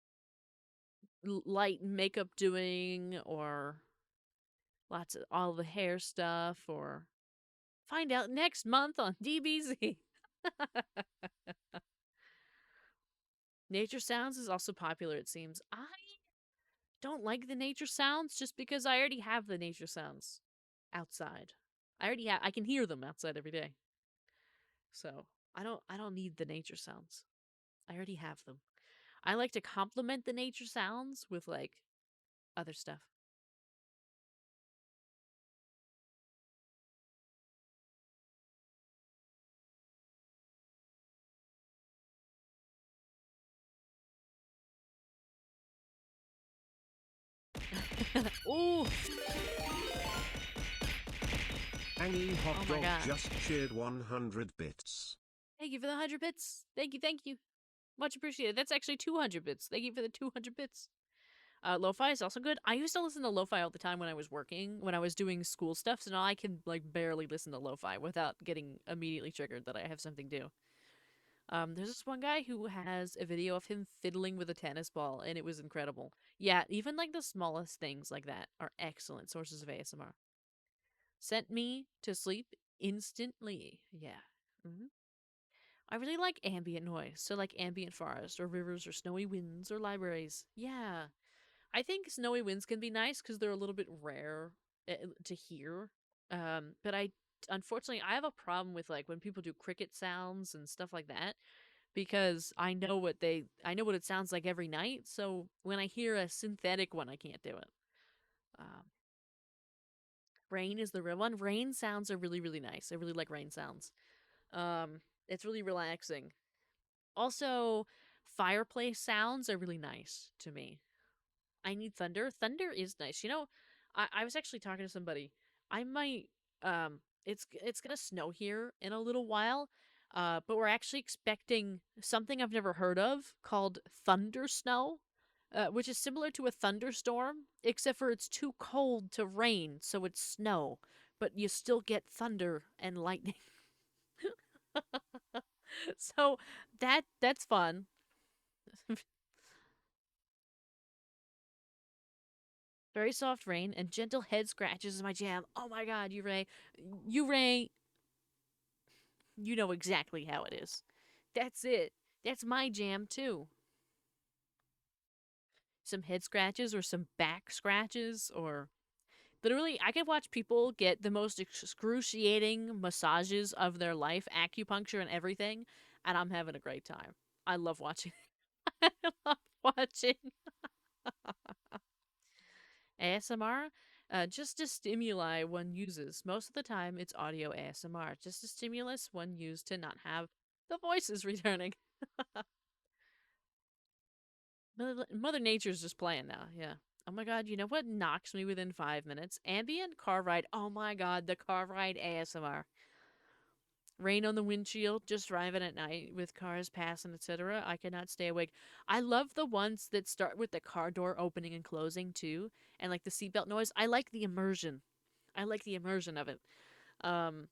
light makeup doing, or lots of all the hair stuff, or find out next month on DBZ. Nature sounds is also popular, it seems. I don't like the nature sounds just because I already have the nature sounds outside. I can hear them outside every day. So, I don't need the nature sounds. I already have them. I like to complement the nature sounds with like other stuff. Ooh, Angie Hot oh my Dog god. just cheered 100 bits. Thank you for the 100 bits. Thank you, thank you. Much appreciated. That's actually 200 bits. Thank you for the 200 bits. Lo-fi is also good. I used to listen to lo-fi all the time when I was working, when I was doing school stuff, so now I can like barely listen to lo-fi without getting immediately triggered that I have something due. There's this one guy who has a video of him fiddling with a tennis ball, and it was incredible. Yeah, even like the smallest things like that are excellent sources of ASMR. Sent me to sleep instantly. Yeah. hmm I really like ambient noise, so like ambient forest or rivers or snowy winds or libraries. Yeah. I think snowy winds can be nice because they're a little bit rare to hear. But unfortunately, I have a problem with like when people do cricket sounds and stuff like that because I know what it sounds like every night. So when I hear a synthetic one, I can't do it. Um, Rain is the real one. Rain sounds are really really nice. I really like rain sounds. It's really relaxing. Also, fireplace sounds are really nice to me. I need thunder. Thunder is nice. You know, I was actually talking to somebody. I might it's gonna snow here in a little while. But we're actually expecting something I've never heard of called thunder snow, which is similar to a thunderstorm, except for it's too cold to rain, so it's snow, but you still get thunder and lightning. So that's fun. Very soft rain and gentle head scratches is my jam. Oh my god, you you know exactly how it is. That's it. That's my jam too. Some head scratches or some back scratches or literally I could watch people get the most excruciating massages of their life, acupuncture and everything, and I'm having a great time. I love watching. I love watching ASMR, just a stimuli one uses. Most of the time, it's audio ASMR. Just a stimulus one used to not have the voices returning. Mother Nature's just playing now, yeah. Oh my god, you know what knocks me within 5 minutes? Ambient car ride. Oh my god, the car ride ASMR. Rain on the windshield, just driving at night with cars passing, etc. I cannot stay awake. I love the ones that start with the car door opening and closing too, and like the seatbelt noise. I like the immersion. I like the immersion of it. Um,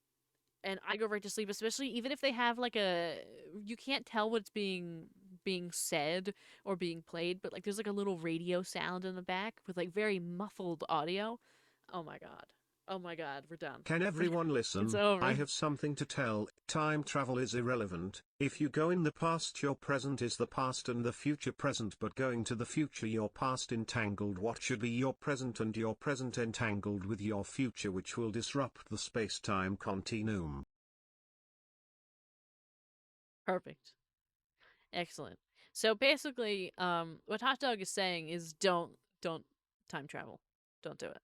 and I go right to sleep, especially even if they have like you can't tell what's being said or being played, but like there's like a little radio sound in the back with like very muffled audio. Oh my god. Oh my god, we're done. Can everyone It's listen? I over. have something to tell. Time travel is irrelevant. If you go in the past, your present is the past and the future present, but going to the future, your past entangled what should be your present and your present entangled with your future, which will disrupt the space-time continuum. Perfect. Excellent. So basically, what Hot Dog is saying is don't time travel. Don't do it.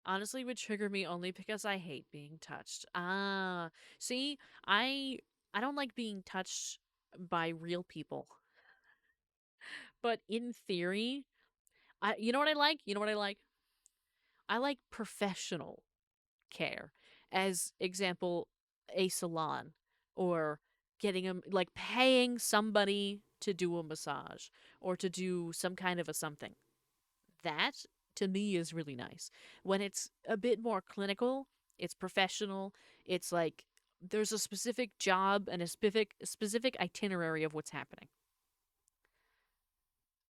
Honestly would trigger me only because I hate being touched. Ah, see, I I don't like being touched by real people. But in theory, I you know what I like? You know what I like? I like professional care. As example, a salon or getting a like paying somebody to do a massage or to do some kind of a something. That to me is really nice. When it's a bit more clinical, it's professional, it's like there's a specific job and a specific itinerary of what's happening.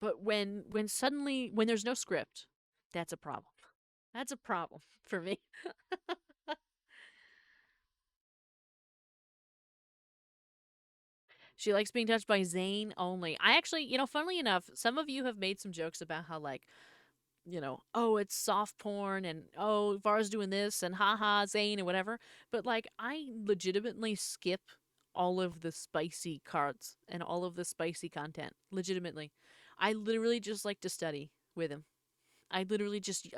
But when suddenly when there's no script, that's a problem. That's a problem for me. She likes being touched by Zayn only. I actually, funnily enough, some of you have made some jokes about how like oh, it's soft porn and oh, Vara's doing this and haha, Zane and whatever. But like, I legitimately skip all of the spicy cards and all of the spicy content. Legitimately. I literally just like to study with him. I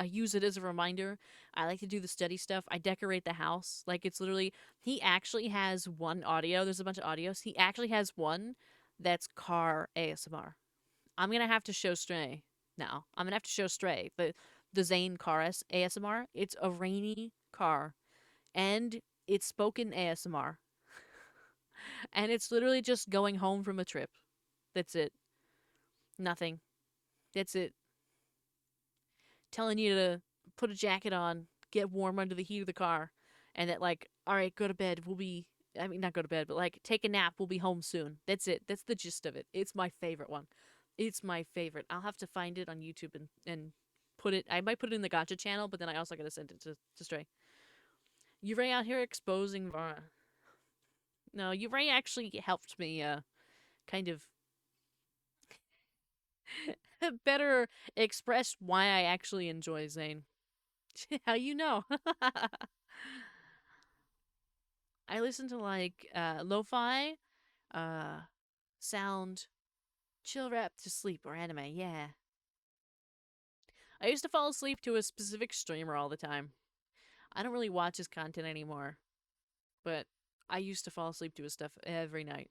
use it as a reminder. I like to do the study stuff. I decorate the house. Like it's literally he actually has one audio. There's a bunch of audios. He actually has one that's car ASMR. I'm gonna have to show Stray now. I'm gonna have to show Stray the Zane car ASMR. It's a rainy car and it's spoken ASMR. And it's literally just going home from a trip. That's it. Nothing. That's it. Telling you to put a jacket on, get warm under the heat of the car, and that like, all right, go to bed. We'll be I mean not go to bed, but like take a nap. We'll be home soon. That's it. That's the gist of it. It's my favorite one. It's my favorite. I'll have to find it on YouTube and put it. I might put it in the Gotcha channel, but then I also gotta send it to Stray. You're right out here exposing Vara. No, you Ray actually helped me kind of better express why I actually enjoy Zane. How you know? I listen to like lo-fi, uh sound, chill rap to sleep or anime. Yeah. I used to fall asleep to a specific streamer all the time. I don't really watch his content anymore, but I used to fall asleep to his stuff every night.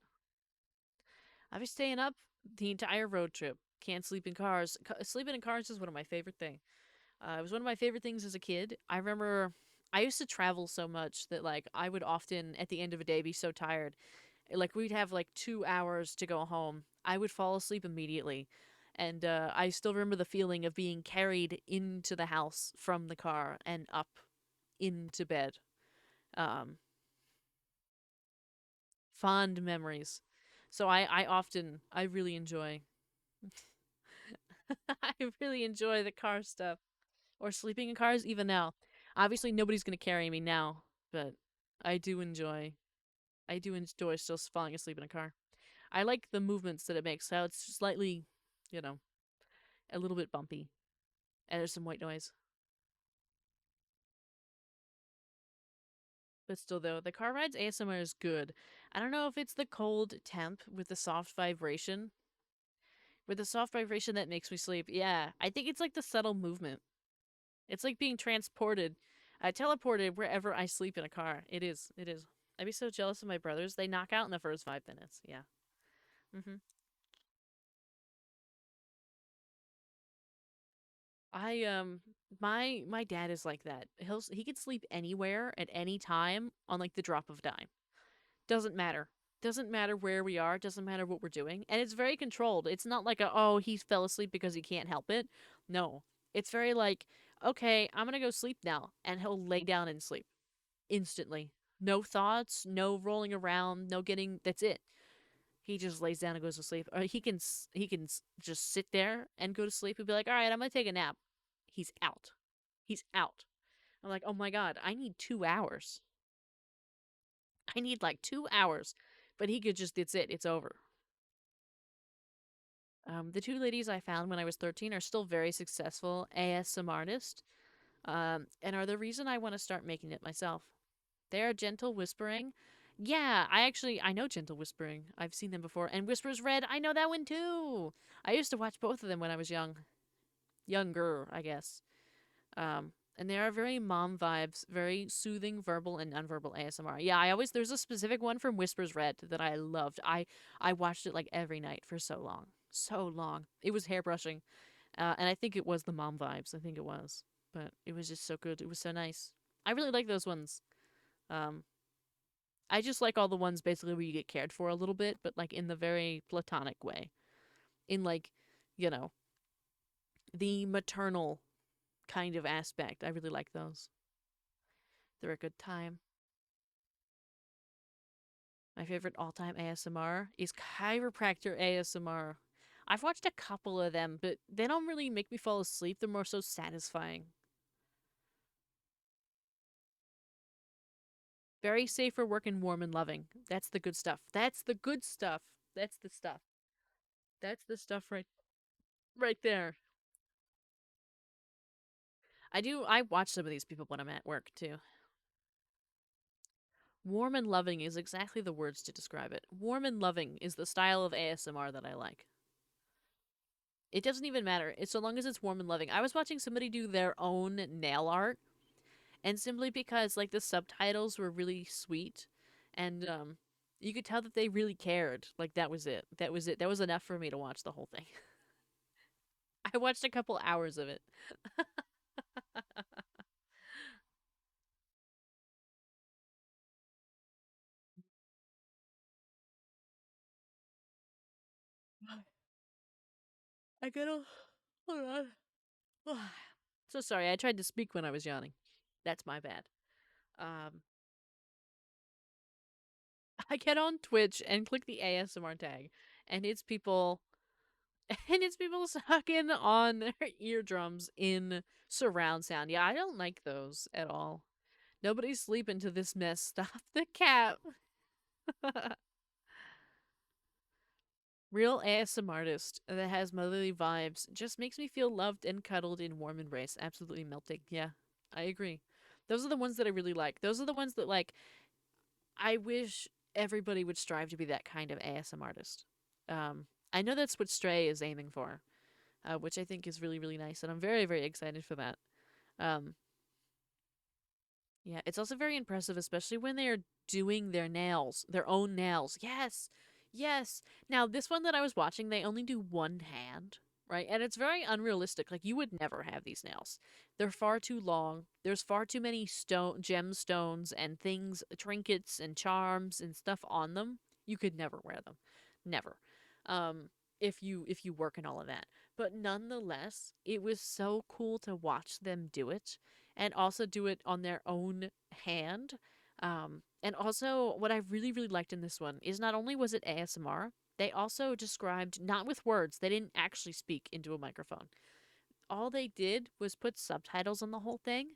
I was staying up the entire road trip. Can't sleep in cars. Sleeping in cars is one of my favorite things. It was one of my favorite things as a kid. I remember I used to travel so much that like I would often at the end of a day be so tired. Like we'd have like 2 hours to go home. I would fall asleep immediately. And I still remember the feeling of being carried into the house from the car and up into bed. Um, Fond memories. So I really enjoy I really enjoy the car stuff. Or sleeping in cars even now. Obviously nobody's gonna carry me now, but I do enjoy still falling asleep in a car. I like the movements that it makes, how it's slightly, you know, a little bit bumpy. And there's some white noise. But still though, the car rides ASMR is good. I don't know if it's the cold temp with the soft vibration. With the soft vibration that makes me sleep. Yeah. I think it's like the subtle movement. It's like being transported, teleported wherever I sleep in a car. It is. It is. I'd be so jealous of my brothers. They knock out in the first 5 minutes. Yeah. hmm I my dad is like that. He can sleep anywhere at any time on like the drop of a dime. Doesn't matter. Doesn't matter where we are. Doesn't matter what we're doing. And it's very controlled. It's not like oh he fell asleep because he can't help it. No. It's very like okay I'm gonna go sleep now, and he'll lay down and sleep instantly. No thoughts. No rolling around. No getting. That's it. He just lays down and goes to sleep. Or he can just sit there and go to sleep and be like, all right, I'm gonna take a nap. He's out. He's out. I'm like, oh my god, I need 2 hours. I need like 2 hours. But he could just, it's it. It's over. The two ladies I found when I was 13 are still very successful ASM artists, and are the reason I want to start making it myself. They are gentle whispering. Yeah, I know gentle whispering. I've seen them before. And Whispers Red, I know that one too. I used to watch both of them when I was younger, I guess. And they are very mom vibes, very soothing verbal and nonverbal ASMR. Yeah, there's a specific one from Whispers Red that I loved. I watched it like every night for so long. So long. It was hairbrushing. And I think it was the mom vibes. I think it was. But it was just so good. It was so nice. I really like those ones. Um I just like all the ones basically where you get cared for a little bit, but like in the very platonic way. In like, you know, the maternal kind of aspect. I really like those. They're a good time. My favorite all time ASMR is chiropractor ASMR. I've watched a couple of them, but they don't really make me fall asleep. They're more so satisfying. Very safe for work and warm and loving. That's the good stuff. That's the good stuff. That's the stuff. That's the stuff right there. I watch some of these people when I'm at work too. Warm and loving is exactly the words to describe it. Warm and loving is the style of ASMR that I like. It doesn't even matter. It's so long as it's warm and loving. I was watching somebody do their own nail art, and simply because like the subtitles were really sweet, and you could tell that they really cared. Like that was it. That was it. That was enough for me to watch the whole thing. I watched a couple hours of it. I gotta hold on. So sorry. I tried to speak when I was yawning. That's my bad. Um, I get on Twitch and click the ASMR tag, and it's people and it's people sucking on their eardrums in surround sound. Yeah, I don't like those at all. Nobody's sleeping to this mess. Stop the cat. Real ASMR artist that has motherly vibes just makes me feel loved and cuddled in warm embrace. Absolutely melting. Yeah, I agree. Those are the ones that I really like. Those are the ones that like I wish everybody would strive to be that kind of ASMR artist. I know that's what Stray is aiming for, which I think is really, really nice, and I'm very, very excited for that. Um, yeah, it's also very impressive, especially when they are doing their nails, their own nails. Yes, yes. Now, this one that I was watching, they only do one hand, right? And it's very unrealistic. Like, you would never have these nails. They're far too long. There's far too many gemstones and things, trinkets and charms and stuff on them. You could never wear them. Never. Um, if you work in all of that. But nonetheless, it was so cool to watch them do it and also do it on their own hand. And also, what I really, really liked in this one is not only was it ASMR, they also described, not with words, they didn't actually speak into a microphone. All they did was put subtitles on the whole thing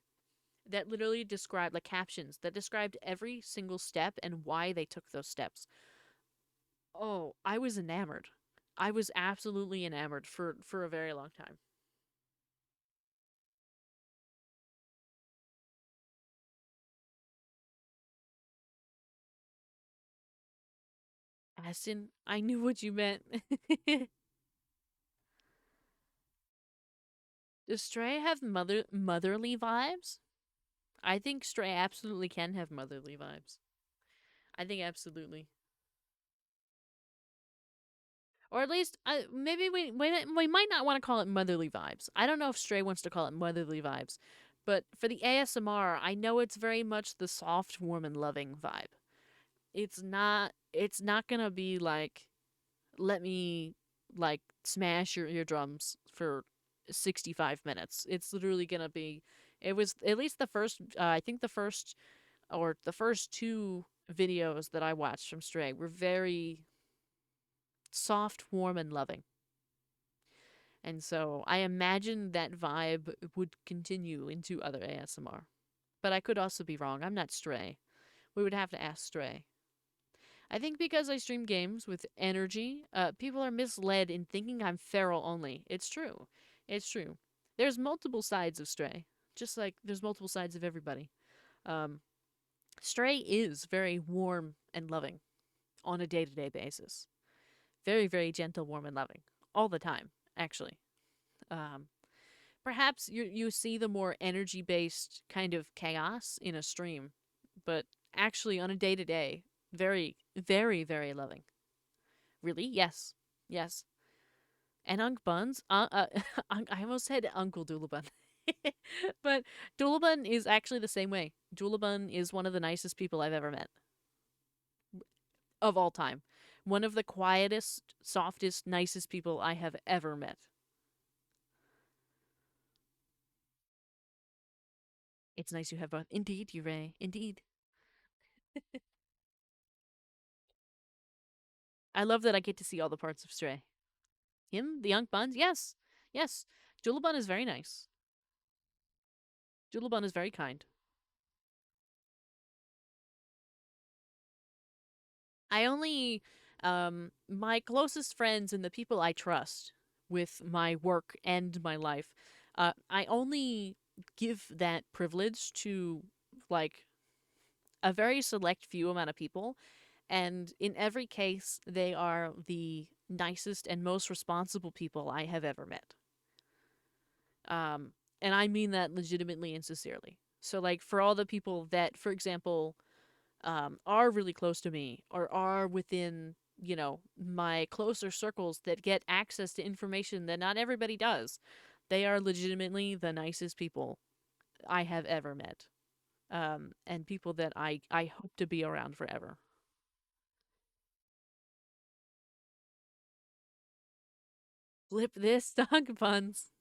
that literally described, like captions, that described every single step and why they took those steps. Oh, I was enamored. I was absolutely enamored for a very long time. Aston, I knew what you meant. Does Stray have motherly vibes? I think Stray absolutely can have motherly vibes. I think absolutely. Or at least, maybe we might not want to call it motherly vibes. I don't know if Stray wants to call it motherly vibes, but for the ASMR, I know it's very much the soft, warm, and loving vibe. It's not. It's not gonna be like, let me like smash your eardrums for 65 minutes. It's literally gonna be. It was at least the first. I think the first two videos that I watched from Stray were very soft, warm, and loving. And so I imagine that vibe would continue into other ASMR. But I could also be wrong. I'm not Stray. We would have to ask Stray. I think because I stream games with energy, people are misled in thinking I'm feral only. It's true. It's true. There's multiple sides of Stray, just like there's multiple sides of everybody. Um, Stray is very warm and loving on a day to day basis. Very, very gentle, warm, and loving. All the time, actually. Um, Perhaps you see the more energy based kind of chaos in a stream, but actually on a day to day, very, very, very loving. Really? Yes. Yes. And Unk Buns, I almost said Uncle Doolabun. But Doolabun is actually the same way. Doolabun is one of the nicest people I've ever met of all time. One of the quietest, softest, nicest people I have ever met. It's nice you have both. Indeed, you Ray. Indeed. I love that I get to see all the parts of Stray. Him, the Young Buns, yes. Yes. Julabun is very nice. Julabun is very kind. I only my closest friends and the people I trust with my work and my life, I only give that privilege to like a very select few amount of people, and in every case, they are the nicest and most responsible people I have ever met. Um, and I mean that legitimately and sincerely. So, like, for all the people that, for example, are really close to me or are within, my closer circles that get access to information that not everybody does, they are legitimately the nicest people I have ever met. And people that I hope to be around forever. Flip this, dog puns.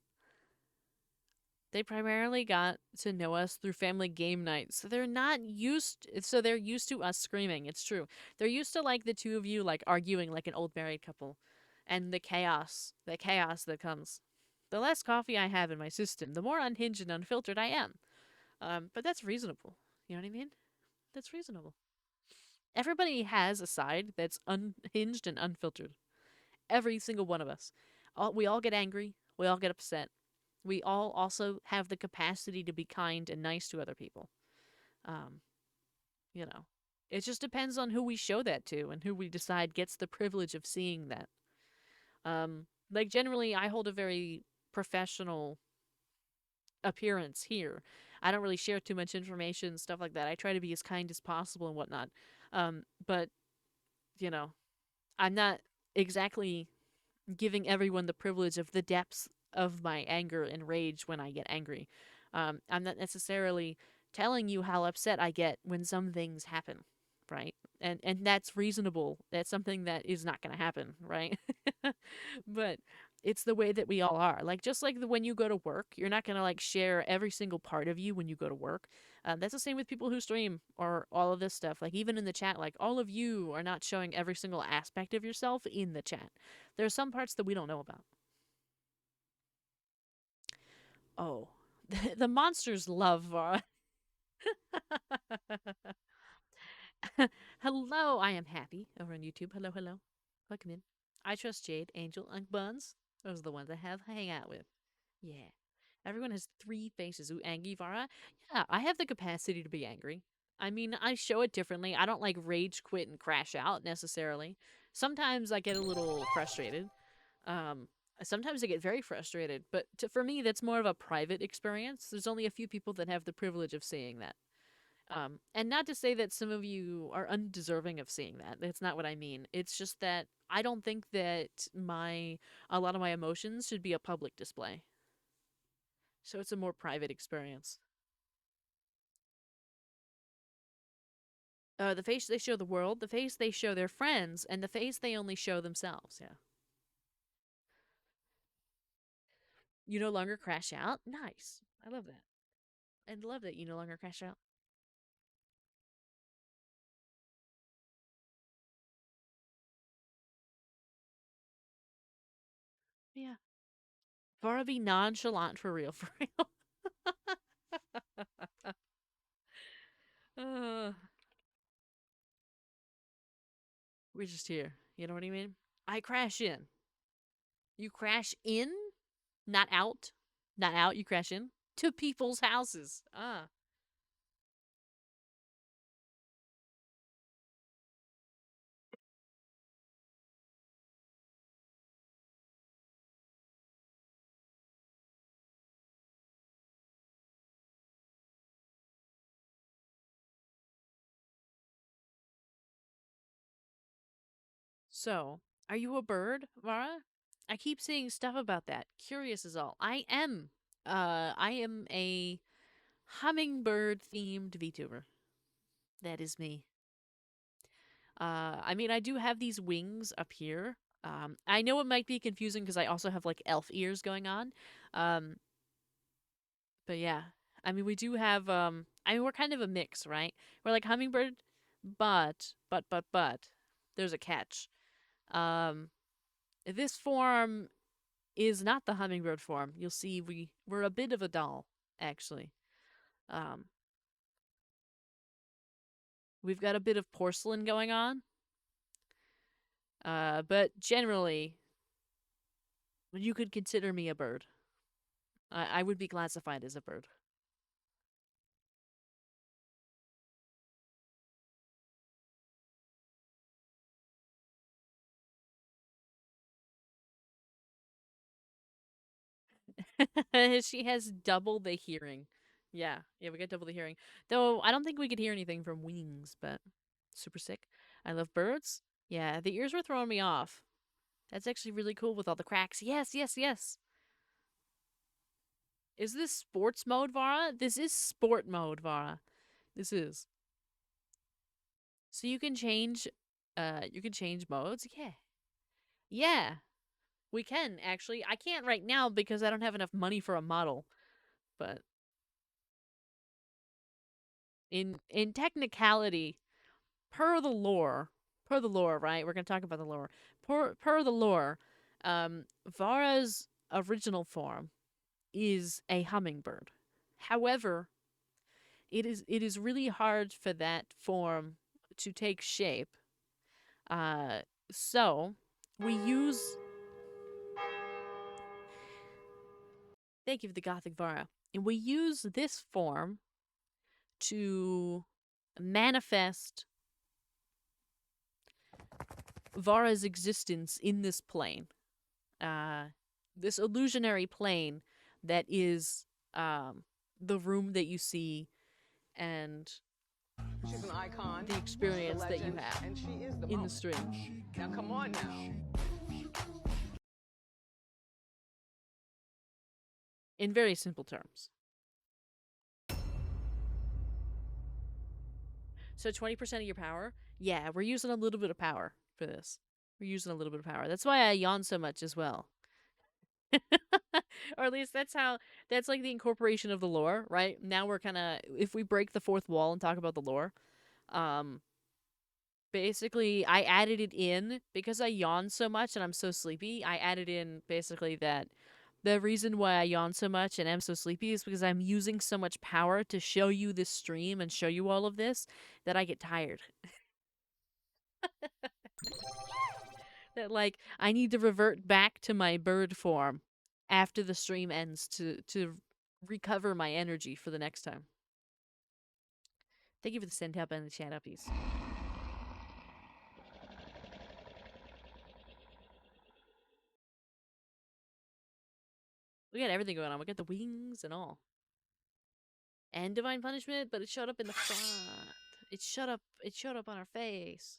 They primarily got to know us through family game nights. So they're used to us screaming. It's true. They're used to like the two of you like arguing like an old married couple and the chaos that comes. The less coffee I have in my system, the more unhinged and unfiltered I am. But that's reasonable. You know what I mean? That's reasonable. Everybody has a side that's unhinged and unfiltered. Every single one of us. We all get angry. We all get upset. We all also have the capacity to be kind and nice to other people. Um, you know, it just depends on who we show that to and who we decide gets the privilege of seeing that. Like generally, I hold a very professional appearance here. I don't really share too much information, stuff like that. I try to be as kind as possible and whatnot. But you know, I'm not exactly giving everyone the privilege of the depths of my anger and rage when I get angry. I'm not necessarily telling you how upset I get when some things happen, right? And that's reasonable. That's something that is not going to happen, right? But it's the way that we all are. Like just like when you go to work, you're not going to like share every single part of you when you go to work. That's the same with people who stream or all of this stuff. Like even in the chat, like all of you are not showing every single aspect of yourself in the chat. There are some parts that we don't know about. Oh, the monsters love. Hello, I am happy over on YouTube. Hello, hello. Welcome in. I trust Jade, Angel, and Buns. Those are the ones I have hang out with. Yeah. Everyone has three faces. Ooh, angry Vara. Yeah, I have the capacity to be angry. I mean, I show it differently. I don't like rage quit and crash out necessarily. Sometimes I get a little frustrated. Um, Sometimes I get very frustrated, but for me, that's more of a private experience. There's only a few people that have the privilege of seeing that. And not to say that some of you are undeserving of seeing that. That's not what I mean. It's just that I don't think that a lot of my emotions should be a public display. So it's a more private experience. The face they show the world, the face they show their friends, and the face they only show themselves. Yeah. You no longer crash out. Nice. I love that. I love that you no longer crash out. Yeah. Vara be nonchalant for real, for real. uh, we're just here. You know what I mean? I crash in. You crash in, not out. Not out, you crash in to people's houses. Ah. So, are you a bird, Vara? I keep seeing stuff about that. Curious is all. I am a hummingbird themed VTuber. That is me. I mean, I do have these wings up here. I know it might be confusing because I also have like elf ears going on. Um, but yeah, I mean, we do have. I mean, we're kind of a mix, right? We're like hummingbird, but, there's a catch. Um, this form is not the hummingbird form. You'll see we're a bit of a doll, actually. Um, we've got a bit of porcelain going on. But generally, you could consider me a bird. I would be classified as a bird. She has double the hearing. Yeah, yeah, we got double the hearing. Though I don't think we could hear anything from wings, but super sick. I love birds. Yeah, the ears were throwing me off. That's actually really cool with all the cracks. Yes, yes, yes. Is this sports mode, Vara? This is sport mode, Vara. This is. So you can change modes. Yeah. Yeah. We can actually. I can't right now because I don't have enough money for a model. But in technicality, per the lore, right? We're gonna talk about the lore. Per the lore, Vara's original form is a hummingbird. However, it is really hard for that form to take shape. Uh, so we use. Thank you for the Gothic Vara, and we use this form to manifest Vara's existence in this plane. Uh, this illusionary plane that is the room that you see and She's an icon, the experience that you legend, have and she is the in the moment. stream. Now come on now. In very simple terms. So 20% of your power? Yeah, we're using a little bit of power for this. We're using a little bit of power. That's why I yawn so much as well. Or at least that's like the incorporation of the lore, right? Now we're kind of, if we break the fourth wall and talk about the lore, um basically I added it in because I yawn so much and I'm so sleepy. I added in basically that the reason why I yawn so much and am so sleepy is because I'm using so much power to show you this stream and show you all of this that I get tired. That like I need to revert back to my bird form after the stream ends to recover my energy for the next time. Thank you for the send help and the chat uppies. We got everything going on. We got the wings and all. And divine punishment, but it showed up in the front. It showed up on our face.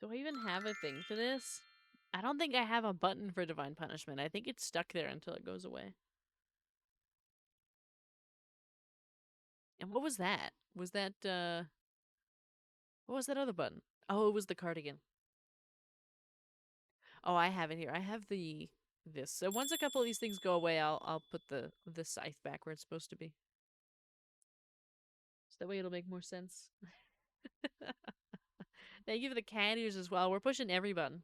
Do I even have a thing for this? I don't think I have a button for divine punishment. I think it's stuck there until it goes away. And what was that? Was that what was that other button? Oh, it was the cardigan. Oh, I have it here. I have the this. So once a couple of these things go away, I'll put the scythe back where it's supposed to be. So that way it'll make more sense. Thank you for the cat ears as well. We're pushing every button.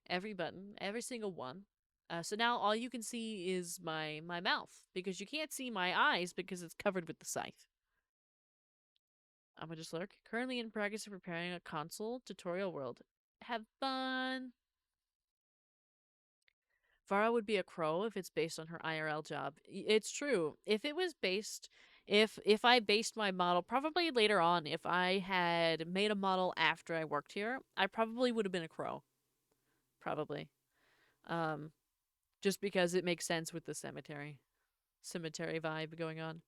Every button. Every single one. So now all you can see is my mouth. Because you can't see my eyes because it's covered with the scythe. I'm gonna just lurk. Currently in progress of preparing a console tutorial world. Have fun! Vara would be a crow if it's based on her IRL job. It's true. If it was based, if I based my model, probably later on, if I had made a model after I worked here, I probably would have been a crow. Probably. Um, just because it makes sense with the cemetery vibe going on.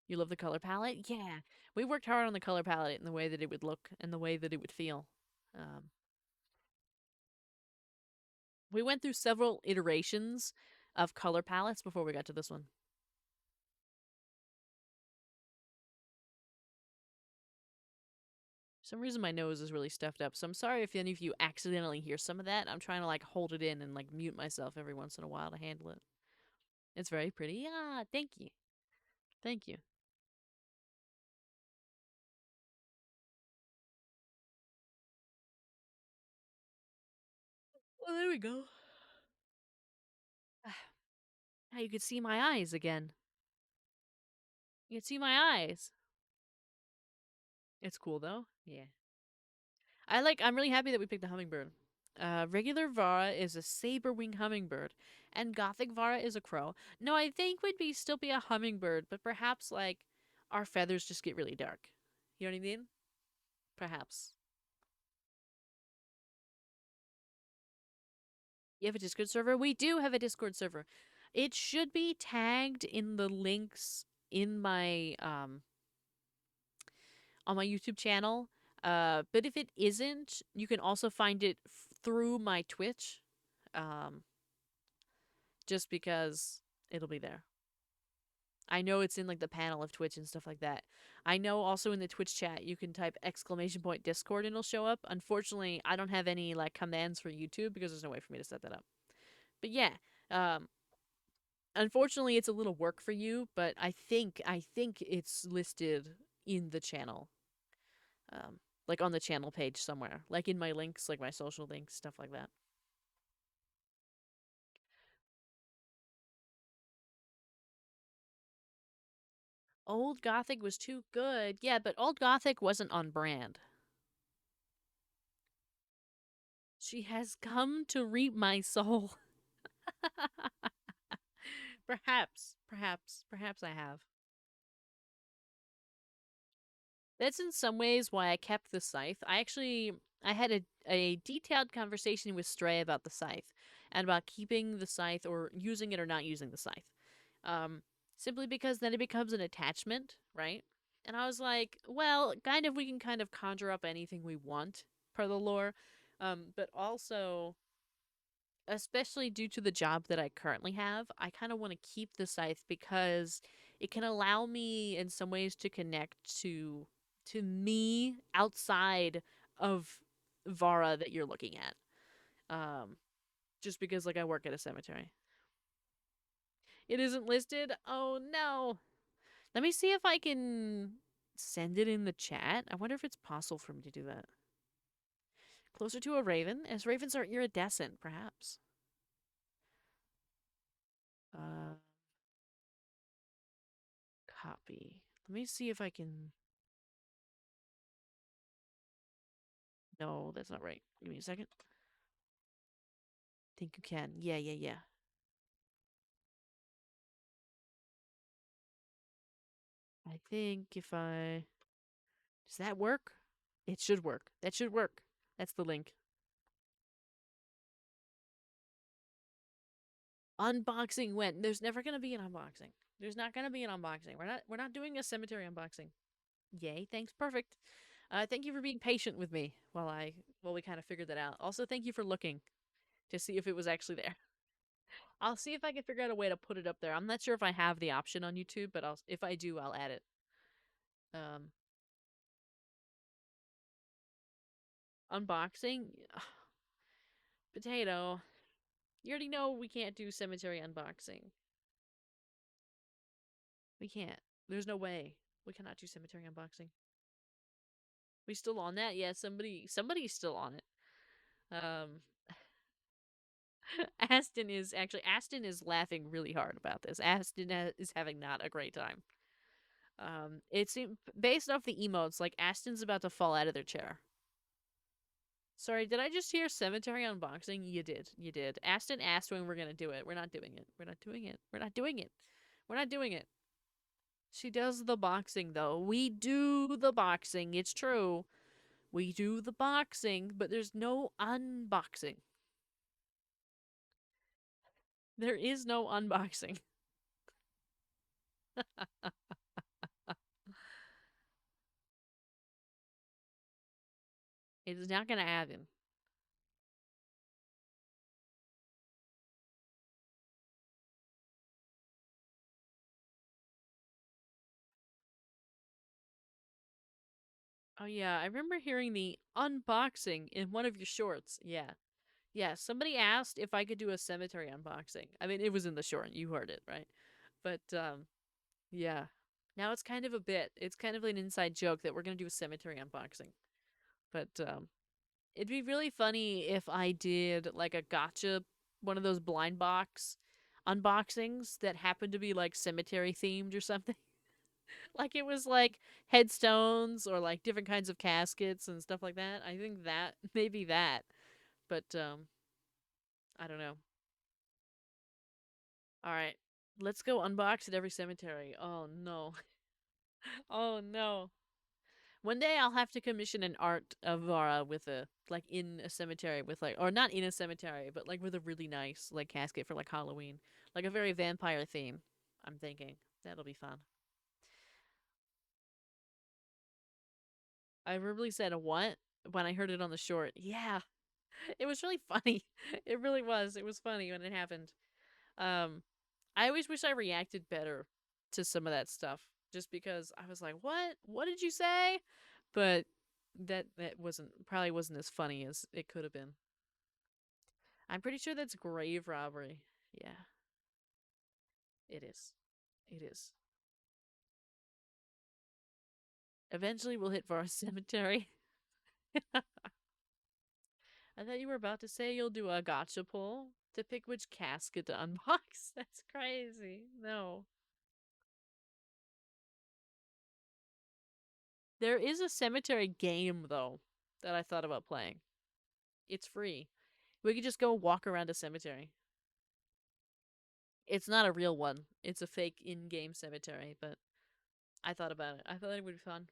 You love the color palette? Yeah. We worked hard on the color palette and the way that it would look and the way that it would feel. Um, we went through several iterations of color palettes before we got to this one. For some reason my nose is really stuffed up, so I'm sorry if any of you accidentally hear some of that. I'm trying to like hold it in and like mute myself every once in a while to handle it. It's very pretty. Yeah, thank you. Thank you. Well, there we go. Now you can see my eyes again. You can see my eyes. It's cool though. Yeah. I'm really happy that we picked the hummingbird. Regular Vara is a saber wing hummingbird, and Gothic Vara is a crow. No, I think would be still be a hummingbird, but perhaps like our feathers just get really dark. You know what I mean? Perhaps. You have a Discord server? We do have a Discord server. It should be tagged in the links in my on my YouTube channel. But if it isn't, you can also find it through my Twitch. Just because it'll be there. I know it's in like the panel of Twitch and stuff like that. I know also in the Twitch chat you can type !Discord and it'll show up. Unfortunately, I don't have any like commands for YouTube because there's no way for me to set that up. But yeah, unfortunately it's a little work for you, but I think it's listed in the channel. Like on the channel page somewhere. Like in my links, like my social links, stuff like that. Old Gothic was too good. Yeah, but Old Gothic wasn't on brand. She has come to reap my soul. Perhaps I have. That's in some ways why I kept the scythe. I had a detailed conversation with Stray about the scythe and about keeping the scythe or using it or not using the scythe. Simply because then it becomes an attachment, right? And I was like, well, kind of we can kind of conjure up anything we want per the lore. But also, especially due to the job that I currently have, I kind of want to keep the scythe because it can allow me in some ways to connect to me outside of Vara that you're looking at. Just because like I work at a cemetery. It isn't listed? Oh no. Let me see if I can send it in the chat. I wonder if it's possible for me to do that. Closer to a raven, as ravens are iridescent, perhaps. Copy. Let me see if I can. No, that's not right. Give me a second. Think you can. Yeah. I think if I. Does that work? It should work. That should work. That's the link. Unboxing when? There's never gonna be an unboxing. There's not gonna be an unboxing. We're not doing a cemetery unboxing. Yay, thanks, perfect. Thank you for being patient with me while we kind of figured that out. Also, thank you for looking to see if it was actually there. I'll see if I can figure out a way to put it up there. I'm not sure if I have the option on YouTube, but if I do, I'll add it. Unboxing? Potato. You already know we can't do cemetery unboxing. We can't. There's no way. We cannot do cemetery unboxing. We still on that? Yeah, somebody's still on it. Aston is laughing really hard about this. Aston is having not a great time. It seems based off the emotes, like Aston's about to fall out of their chair. Sorry, did I just hear cemetery unboxing? You did. Aston asked when we're gonna do it. We're not doing it. We're not doing it. She does the boxing though. We do the boxing. It's true. We do the boxing, but there's no unboxing. There is no unboxing. It is not gonna happen. Oh yeah, I remember hearing the unboxing in one of your shorts. Yeah. Yeah, somebody asked if I could do a cemetery unboxing. I mean, it was in the short. You heard it, right? But yeah. Now it's kind of a bit. It's kind of an inside joke that we're going to do a cemetery unboxing. But it'd be really funny if I did like a gotcha, one of those blind box unboxings that happened to be like cemetery themed or something. Like it was like headstones or like different kinds of caskets and stuff like that. I think that maybe that. But I don't know. All right. Let's go unbox at every cemetery. Oh no. Oh no. One day I'll have to commission an art of Vara with a like in a cemetery with like or not in a cemetery, but like with a really nice like casket for like Halloween. Like a very vampire theme. I'm thinking. That'll be fun. I verbally said a what when I heard it on the short. Yeah. It was really funny. It really was. It was funny when it happened. Um I always wish I reacted better to some of that stuff just because I was like, "What? What did you say?" But that wasn't as funny as it could have been. I'm pretty sure that's grave robbery. Yeah, it is. It is. Eventually we'll hit Var Cemetery. I thought you were about to say you'll do a gotcha pull to pick which casket to unbox. That's crazy. No. There is a cemetery game though that I thought about playing. It's free. We could just go walk around a cemetery. It's not a real one. It's a fake in-game cemetery, but I thought about it. I thought it would be fun.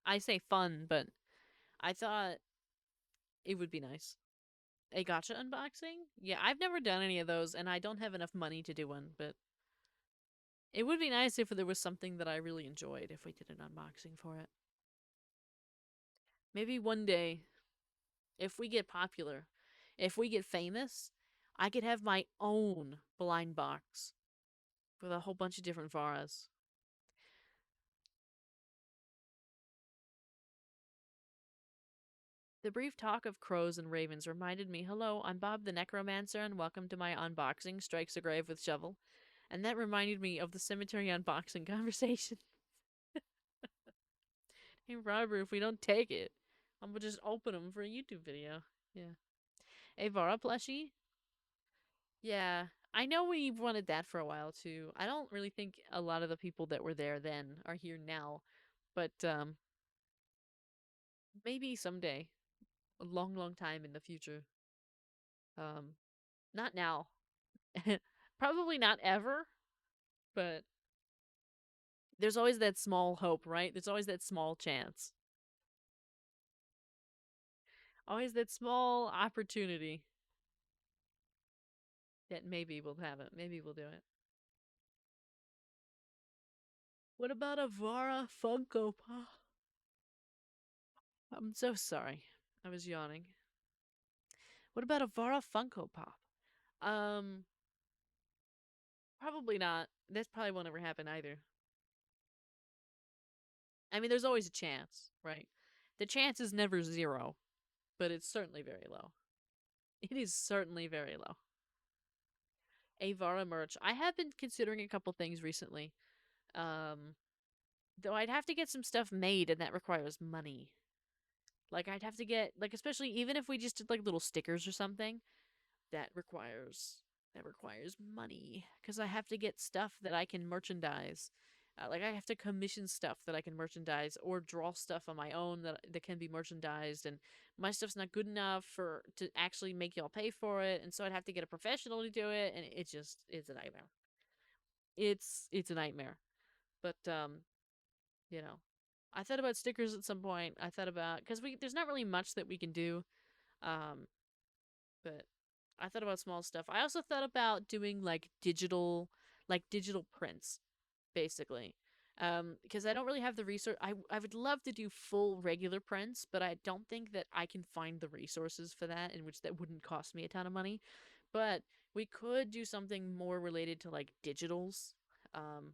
I say fun, but I thought it would be nice. A gotcha unboxing? Yeah, I've never done any of those, and I don't have enough money to do one, but it would be nice if there was something that I really enjoyed if we did an unboxing for it. Maybe one day, if we get popular, if we get famous, I could have my own blind box with a whole bunch of different Varas. The brief talk of crows and ravens reminded me, hello, I'm Bob the Necromancer, and welcome to my unboxing, strikes a grave with shovel. And that reminded me of the cemetery unboxing conversation. Hey, Robert, if we don't take it, I'm gonna just open them for a YouTube video. Yeah. A Vara plushie? Yeah. I know we've wanted that for a while, too. I don't really think a lot of the people that were there then are here now. But, maybe someday. A long, long time in the future. Um, not now. Probably not ever, but there's always that small hope, right? There's always that small chance. Always that small opportunity that maybe we'll have it. Maybe we'll do it. What about a Vara Funko Pop? I'm so sorry. I was yawning. What about a Vara Funko Pop? Um, Probably not. That probably won't ever happen either. I mean, there's always a chance, right? The chance is never zero, but it's certainly very low. It is certainly very low. Avara merch. I have been considering a couple things recently. Um, though I'd have to get some stuff made, and that requires money. Like I'd have to get like, especially even if we just did like little stickers or something, that requires money because I have to get stuff that I can merchandise. Like I have to commission stuff that I can merchandise or draw stuff on my own that can be merchandised, and my stuff's not good enough for to actually make y'all pay for it, and so I'd have to get a professional to do it, and it's a nightmare. It's a nightmare. But you know, I thought about stickers at some point. I thought about because we there's not really much that we can do, um, but I thought about small stuff. I also thought about doing like digital prints, basically. Because I don't really have the resource. I would love to do full regular prints, but I don't think that I can find the resources for that, in which that wouldn't cost me a ton of money. But we could do something more related to like digitals, um,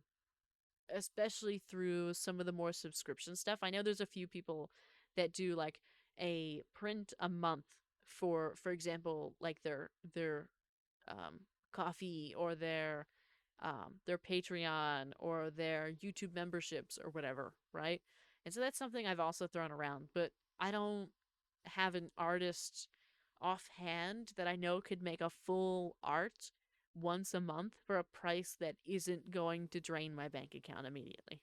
especially through some of the more subscription stuff. I know there's a few people that do like a print a month for example, like um coffee or their Patreon or their YouTube memberships or whatever, right? And so that's something I've also thrown around, but I don't have an artist offhand that I know could make a full art once a month for a price that isn't going to drain my bank account immediately.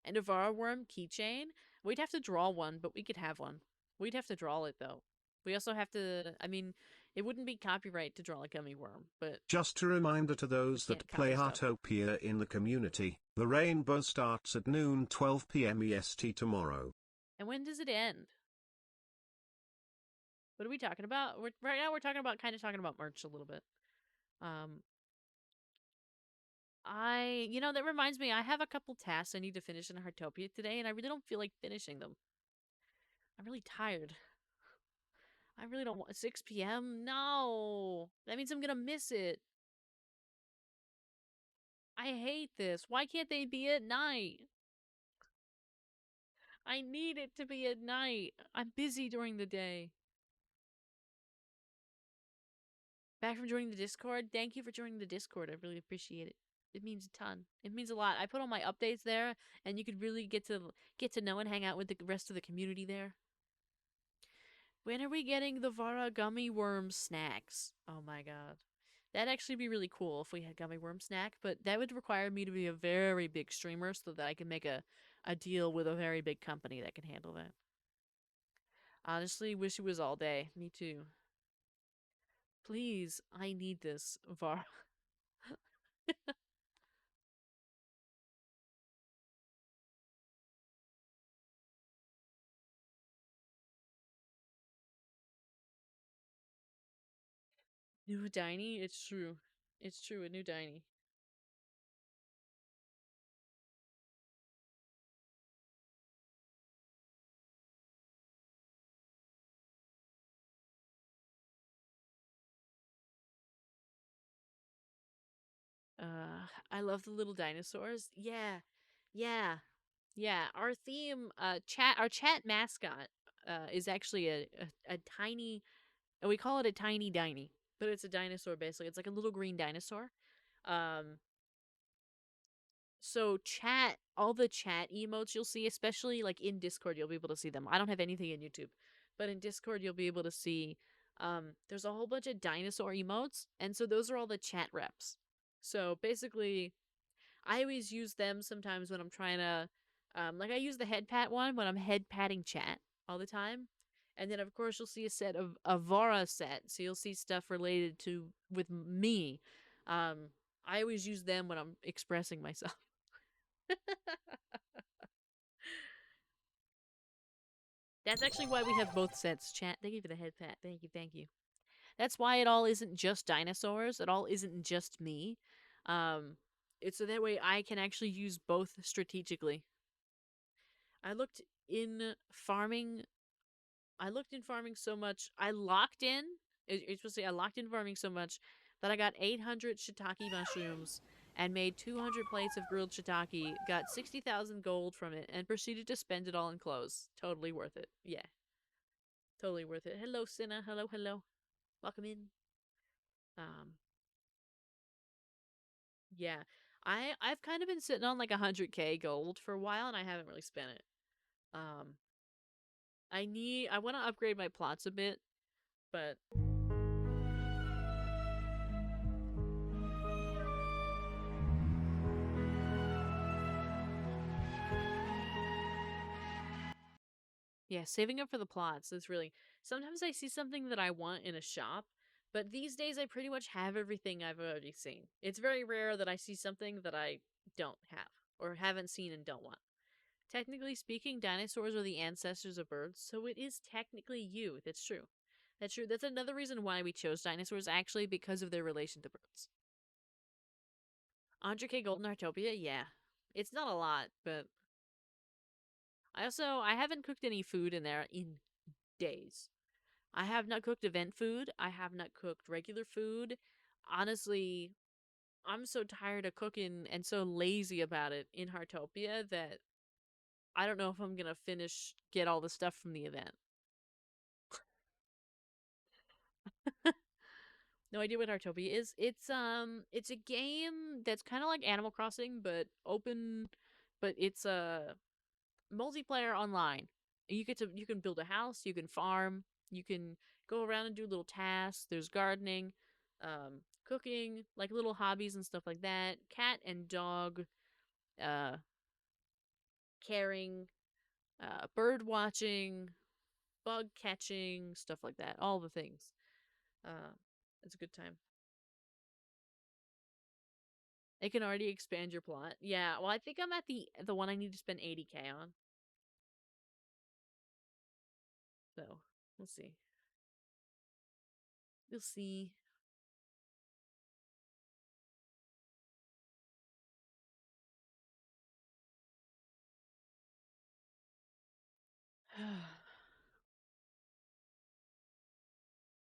And a Vara Worm keychain, we'd have to draw one, but we could have one. We'd have to draw it though. We also have to, I mean, It wouldn't be copyright to draw a gummy worm, but Just a reminder to those can't that play copy stuff. Heartopia in the community, the rainbow starts at noon 12 p.m. EST tomorrow. And when does it end? What are we talking about? Right now we're talking about talking about merch a little bit. That reminds me, I have a couple tasks I need to finish in Heartopia today, and I really don't feel like finishing them. I'm really tired. I really don't want 6 p.m. No, that means I'm gonna miss it. I hate this. Why can't they be at night? I need it to be at night. I'm busy during the day. Back from joining the Discord. Thank you for joining the Discord. I really appreciate it. It means a ton. It means a lot. I put all my updates there, and you could really get to know and hang out with the rest of the community there. When are we getting the Vara gummy worm snacks? Oh my god. That'd actually be really cool if we had gummy worm snack, but that would require me to be a very big streamer so that I can make a deal with a very big company that can handle that. Honestly, wish it was all day. Me too. Please, I need this, Vara. New Diny? It's true. It's true, a new Diny. I love the little dinosaurs. Yeah. Yeah. Yeah. Our theme, our chat mascot, is actually a tiny, we call it a tiny diny, but it's a dinosaur basically. It's like a little green dinosaur. Um, so all the chat emotes you'll see, especially like in Discord, you'll be able to see them. I don't have anything in YouTube, but in Discord, you'll be able to see, there's a whole bunch of dinosaur emotes, and so those are all the chat reps. So basically, I always use them sometimes when I'm trying to, like I use the head pat one when I'm head patting chat all the time. And then of course you'll see a set of a Vara set, so you'll see stuff related to with me. I always use them when I'm expressing myself. That's actually why we have both sets. Chat, thank you for the head pat. Thank you, thank you. That's why it all isn't just dinosaurs. It all isn't just me. It's so that way I can actually use both strategically. I looked in farming. I looked in farming so much. I locked in. It's supposed to say I locked in farming so much that I got 800 shiitake mushrooms and made 200 plates of grilled shiitake. Got 60,000 gold from it and proceeded to spend it all in clothes. Totally worth it. Yeah, totally worth it. Hello, Cinna. Hello, hello. Welcome in. Yeah. I've kind of been sitting on like 100k gold for a while and I haven't really spent it. Um I want to upgrade my plots a bit, but yeah, saving up for the plots is really, sometimes I see something that I want in a shop, but these days I pretty much have everything I've already seen. It's very rare that I see something that I don't have or haven't seen and don't want. Technically speaking, dinosaurs are the ancestors of birds, so it is technically you. That's true. That's true. That's another reason why we chose dinosaurs, actually, because of their relation to birds. 100k gold in Heartopia? Yeah. It's not a lot, but I haven't cooked any food in there in days. I have not cooked event food. I have not cooked regular food. Honestly, I'm so tired of cooking and so lazy about it in Heartopia that I don't know if I'm gonna get all the stuff from the event. No idea what Heartopia is. It's a game that's kind of like Animal Crossing, but open, but it's multiplayer online. You can build a house, you can farm, you can go around and do little tasks. There's gardening, cooking, like little hobbies and stuff like that. Cat and dog, uh, caring, bird watching, bug catching, stuff like that. All the things. Uh, it's a good time. It can already expand your plot. Yeah, well, I think I'm at the one I need to spend 80K on. So, we'll see. We'll see.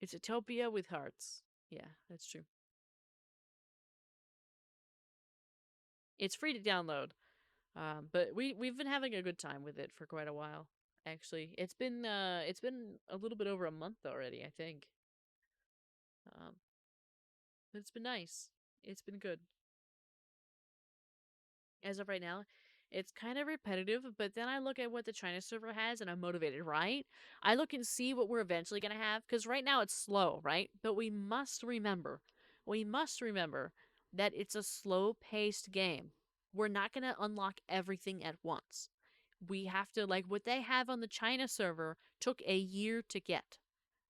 It's Utopia with hearts. Yeah, that's true. It's free to download. But we've been having a good time with it for quite a while. Actually, it's been a little bit over a month already, I think. Um, but it's been nice. It's been good. As of right now, it's kind of repetitive, but then I look at what the China server has and I'm motivated, right? I look and see what we're eventually going to have because right now it's slow, right? But we must remember that it's a slow paced game. We're not going to unlock everything at once. We have to, like, what they have on the China server took a year to get,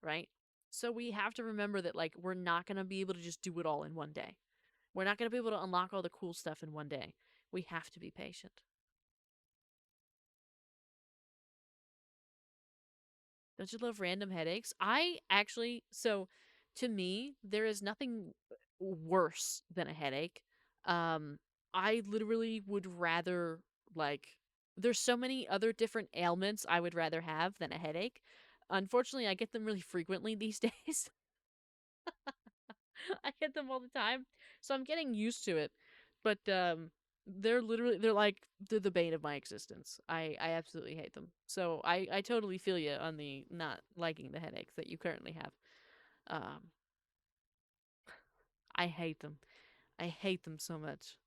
right? So we have to remember that, like, we're not going to be able to just do it all in one day. We're not going to be able to unlock all the cool stuff in one day. We have to be patient. Don't you love random headaches? I actually, so to me, there is nothing worse than a headache. Um, I literally would rather, like, there's so many other different ailments I would rather have than a headache. Unfortunately, I get them really frequently these days. I get them all the time. So I'm getting used to it. But they're the bane of my existence. I absolutely hate them. So I totally feel you on the not liking the headaches that you currently have. Um I hate them. I hate them so much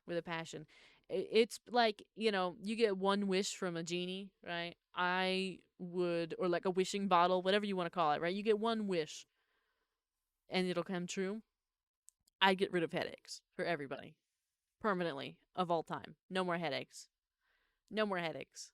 with a passion. It's like, you get one wish from a genie, right? I would, or like a wishing bottle, whatever you want to call it, right? You get one wish and it'll come true. I'd get rid of headaches for everybody permanently of all time. No more headaches. No more headaches.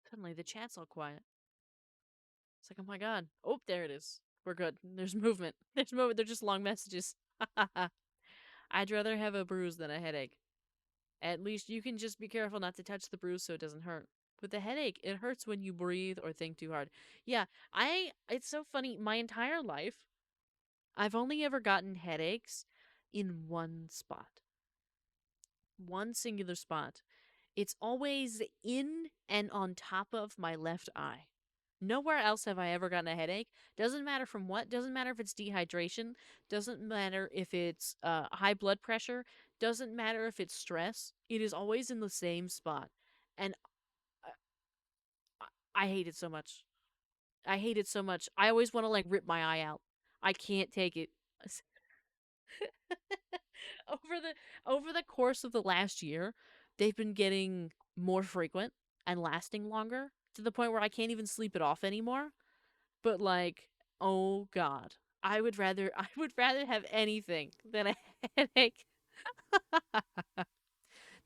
Suddenly the chat's all quiet. It's like, oh my god. Oh, there it is. We're good. There's movement. There's movement. They're just long messages. I'd rather have a bruise than a headache. At least you can just be careful not to touch the bruise so it doesn't hurt. With the headache, it hurts when you breathe or think too hard. Yeah, it's so funny. My entire life, I've only ever gotten headaches in one spot. One singular spot. It's always in and on top of my left eye. Nowhere else have I ever gotten a headache. Doesn't matter from what. Doesn't matter if it's dehydration. Doesn't matter if it's high blood pressure. Doesn't matter if it's stress. It is always in the same spot. And I hate it so much. I hate it so much. I always want to like rip my eye out. I can't take it. over the over the course of the last year, they've been getting more frequent and lasting longer to the point where I can't even sleep it off anymore. But like, oh god, I would rather have anything than a headache.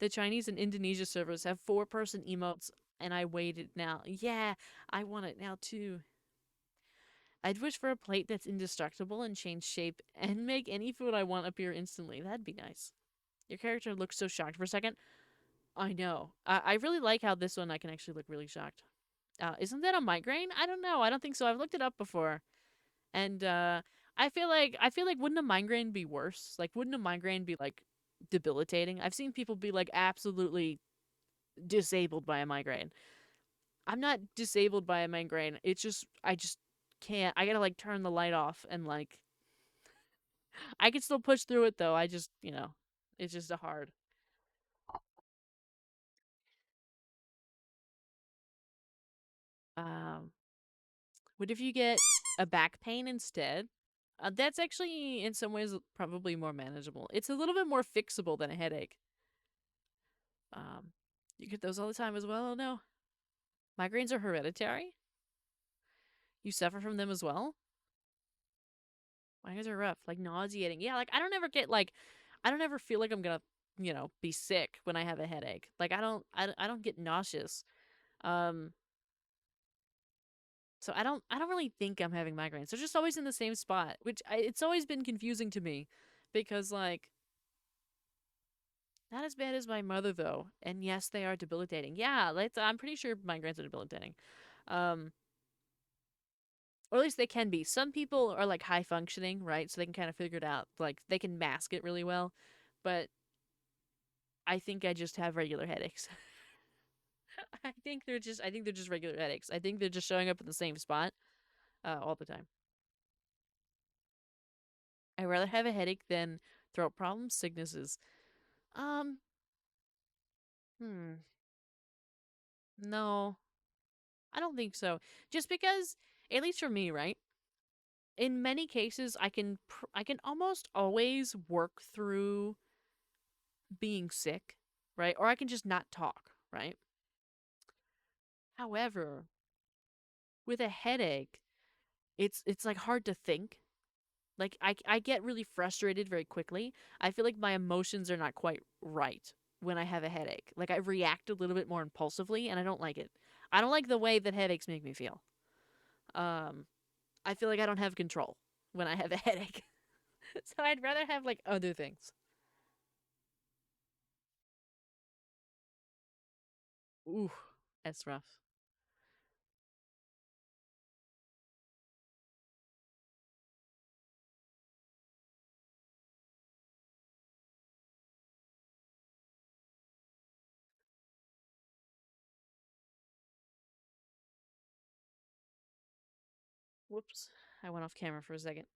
The Chinese and Indonesia servers have 4-person emotes, and I waited now. Yeah, I want it now too. I'd wish for a plate that's indestructible and change shape and make any food I want appear instantly. That'd be nice. Your character looks so shocked for a second. I know. I really like how this one I can actually look really shocked. Isn't that a migraine? I don't know. I don't think so. I've looked it up before. And I feel like wouldn't a migraine be worse? Like wouldn't a migraine be like debilitating? I've seen people be like absolutely disabled by a migraine. I'm not disabled by a migraine. I just can't. I got to like turn the light off and like I can still push through it though. It's just a hard. Um What if you get a back pain instead? That's actually, in some ways, probably more manageable. It's a little bit more fixable than a headache. You get those all the time as well? Oh no. Migraines are hereditary? You suffer from them as well? Migraines are rough. Like nauseating. Yeah, like I don't ever feel like I'm gonna, be sick when I have a headache. Like I don't get nauseous. Um, so I don't really think I'm having migraines. They're just always in the same spot, which it's always been confusing to me because like not as bad as my mother though. And yes, they are debilitating. Yeah, I'm pretty sure migraines are debilitating. Um, or at least they can be. Some people are like high functioning, right? So they can kind of figure it out. Like they can mask it really well. But I think I just have regular headaches. I think they're just regular headaches. I think they're just showing up in the same spot all the time. I'd rather have a headache than throat problems, sicknesses. Um, hmm. No, I don't think so. Just because, at least for me, right? In many cases, I can almost always work through being sick, right? Or I can just not talk, right? However, with a headache, it's like hard to think. Like I get really frustrated very quickly. I feel like my emotions are not quite right when I have a headache. Like I react a little bit more impulsively and I don't like it. I don't like the way that headaches make me feel. Um I feel like I don't have control when I have a headache. So I'd rather have like other things. Ooh, that's rough. Whoops. I went off camera for a second.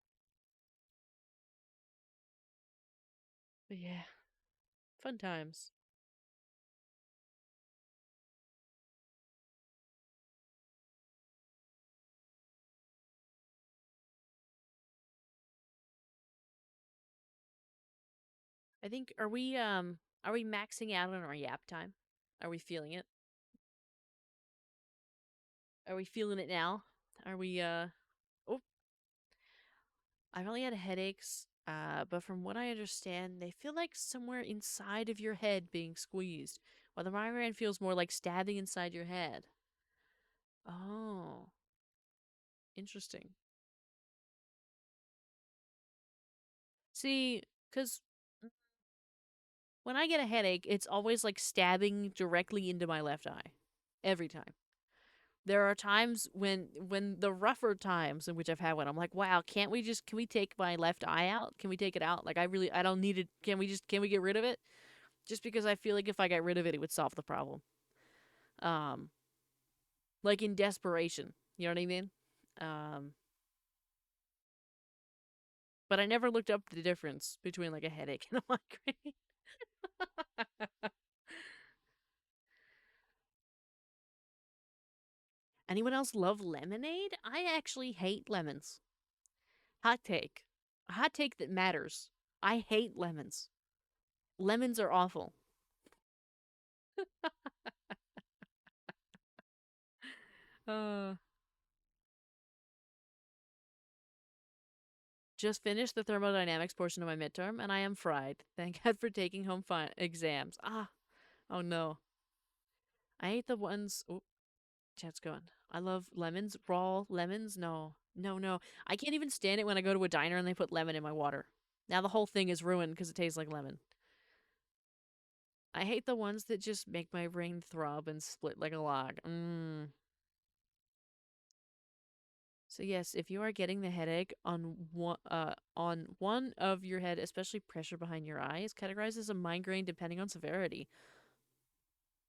But yeah, fun times. I think are we maxing out on our yap time? Are we feeling it? Are we feeling it now? Are we oh, I've only had headaches, but from what I understand, they feel like somewhere inside of your head being squeezed, while the migraine feels more like stabbing inside your head. Oh, interesting. See, because when I get a headache, it's always like stabbing directly into my left eye. Every time. There are times when the rougher times in which I've had one, I'm like, wow, can we take my left eye out? Can we take it out? Like I don't need it. Can we get rid of it? Just because I feel like if I got rid of it, it would solve the problem. Um, like in desperation. You know what I mean? Um, but I never looked up the difference between like a headache and a migraine. Anyone else love lemonade? I actually hate lemons. Hot take. A hot take that matters. I hate lemons. Lemons are awful. Uh, just finished the thermodynamics portion of my midterm, and I am fried. Thank God for taking home exams. Ah, oh no. I hate the ones. Oh, chat's going. I love lemons. Raw lemons. No, no, no. I can't even stand it when I go to a diner and they put lemon in my water. Now the whole thing is ruined because it tastes like lemon. I hate the ones that just make my brain throb and split like a log. So yes, if you are getting the headache on one of your head, especially pressure behind your eyes, categorized as a migraine depending on severity.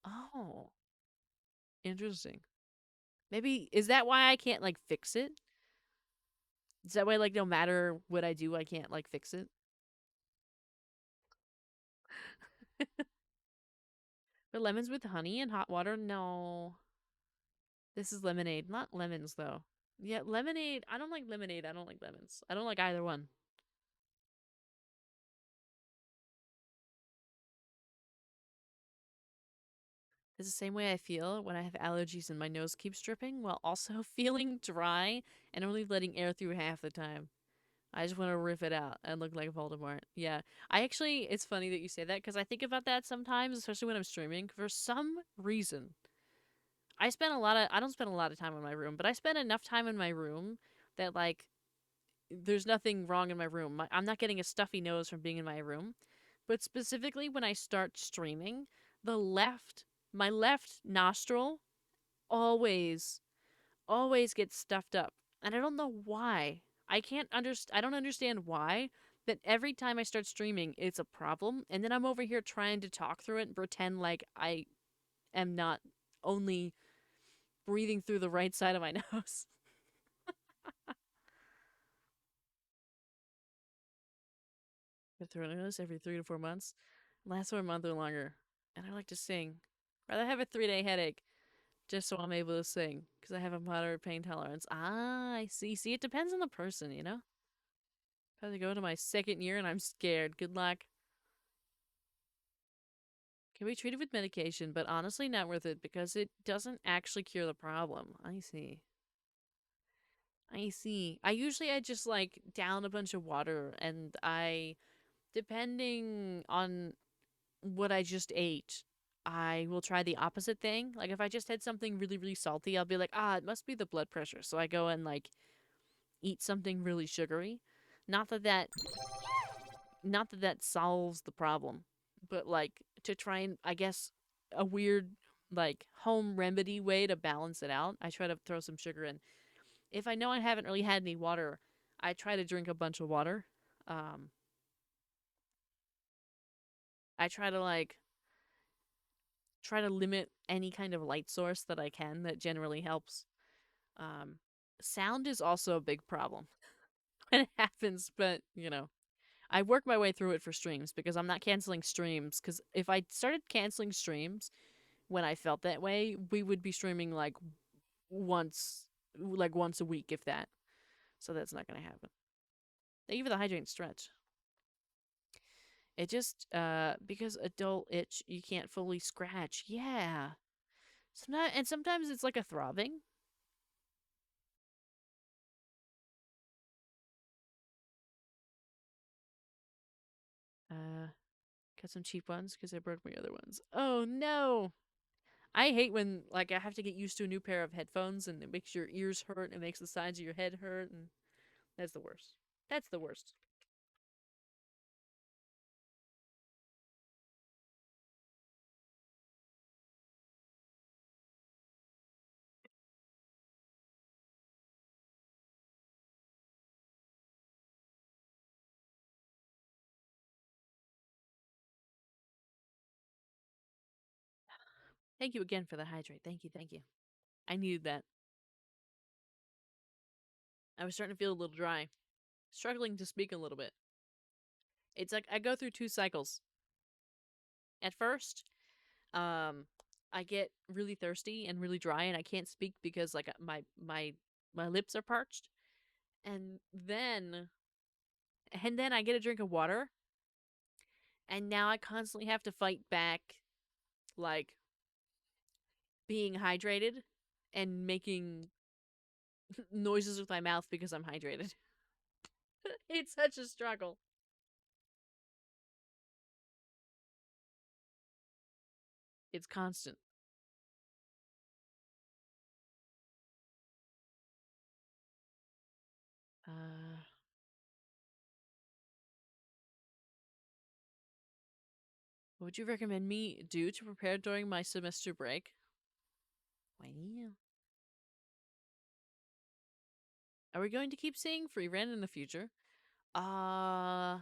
Oh, interesting. Maybe is that why I can't like fix it? Is that why like no matter what I do, I can't like fix it? But lemons with honey and hot water? No. This is lemonade, not lemons though. Yeah, lemonade. I don't like lemonade. I don't like lemons. I don't like either one. It's the same way I feel when I have allergies and my nose keeps dripping while also feeling dry and only letting air through half the time. I just want to rip it out and look like Voldemort. Yeah. I actually, it's funny that you say that because I think about that sometimes, especially when I'm streaming. For some reason, I don't spend a lot of time in my room, but I spend enough time in my room that, like, there's nothing wrong in my room. I'm not getting a stuffy nose from being in my room. But specifically when I start streaming, the left, my left nostril always, always gets stuffed up. And I don't know why. I don't understand why. That every time I start streaming, it's a problem. And then I'm over here trying to talk through it and pretend like I am not only breathing through the right side of my nose. Get through my nose every 3 to 4 months. Lasts for a month or longer. And I like to sing. Rather have a 3-day headache just so I'm able to sing because I have a moderate pain tolerance. Ah, I see. See, it depends on the person, you know? About to go to my second year and I'm scared. Good luck. Can be treated with medication, but honestly not worth it because it doesn't actually cure the problem. I see. I see. I just like down a bunch of water and depending on what I just ate, I will try the opposite thing. Like if I just had something really, really salty, I'll be like, ah, it must be the blood pressure. So I go and like eat something really sugary. Not that that not that that solves the problem, but like to try and I guess a weird like home remedy way to balance it out. I try to throw some sugar in. If I know I haven't really had any water, I try to drink a bunch of water. Um I try to limit any kind of light source that I can. That generally helps. Um Sound is also a big problem when it happens, but you know, I work my way through it for streams because I'm not canceling streams. Because if I started canceling streams when I felt that way, we would be streaming like once a week, if that. So that's not going to happen. Thank you for the hydrate stretch. It just, because adult itch, you can't fully scratch. Yeah. Sometimes it's like a throbbing. Uh, got some cheap ones because I broke my other ones. Oh no! I hate when like I have to get used to a new pair of headphones and it makes your ears hurt and it makes the sides of your head hurt and that's the worst. That's the worst. Thank you again for the hydrate. Thank you, thank you. I needed that. I was starting to feel a little dry. Struggling to speak a little bit. It's like I go through 2 cycles. At first, um I get really thirsty and really dry and I can't speak because like my lips are parched. And then I get a drink of water and now I constantly have to fight back like being hydrated and making noises with my mouth because I'm hydrated. It's such a struggle. It's constant. Uh, what would you recommend me do to prepare during my semester break? Well, are we going to keep seeing free rent in the future? Uh,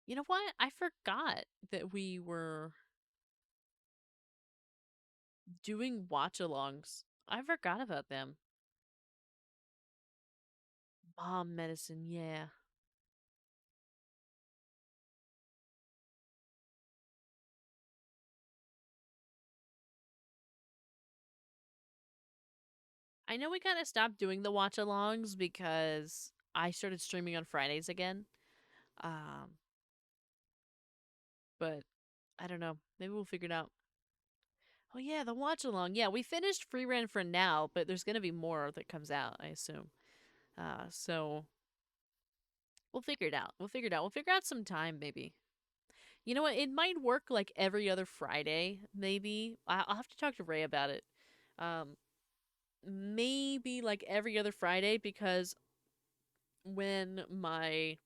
you know what? I forgot that we were doing watch alongs. I forgot about them. Mom medicine, yeah. I know we kind of stopped doing the watch alongs because I started streaming on Fridays again. Um, but I don't know. Maybe we'll figure it out. Oh yeah, the watch along. Yeah, we finished Free Ran for now, but there's gonna be more that comes out, I assume. So we'll figure it out. We'll figure it out. We'll figure out some time, maybe. You know what? It might work like every other Friday, maybe. I'll have to talk to Ray about it. Um, maybe like every other Friday because when my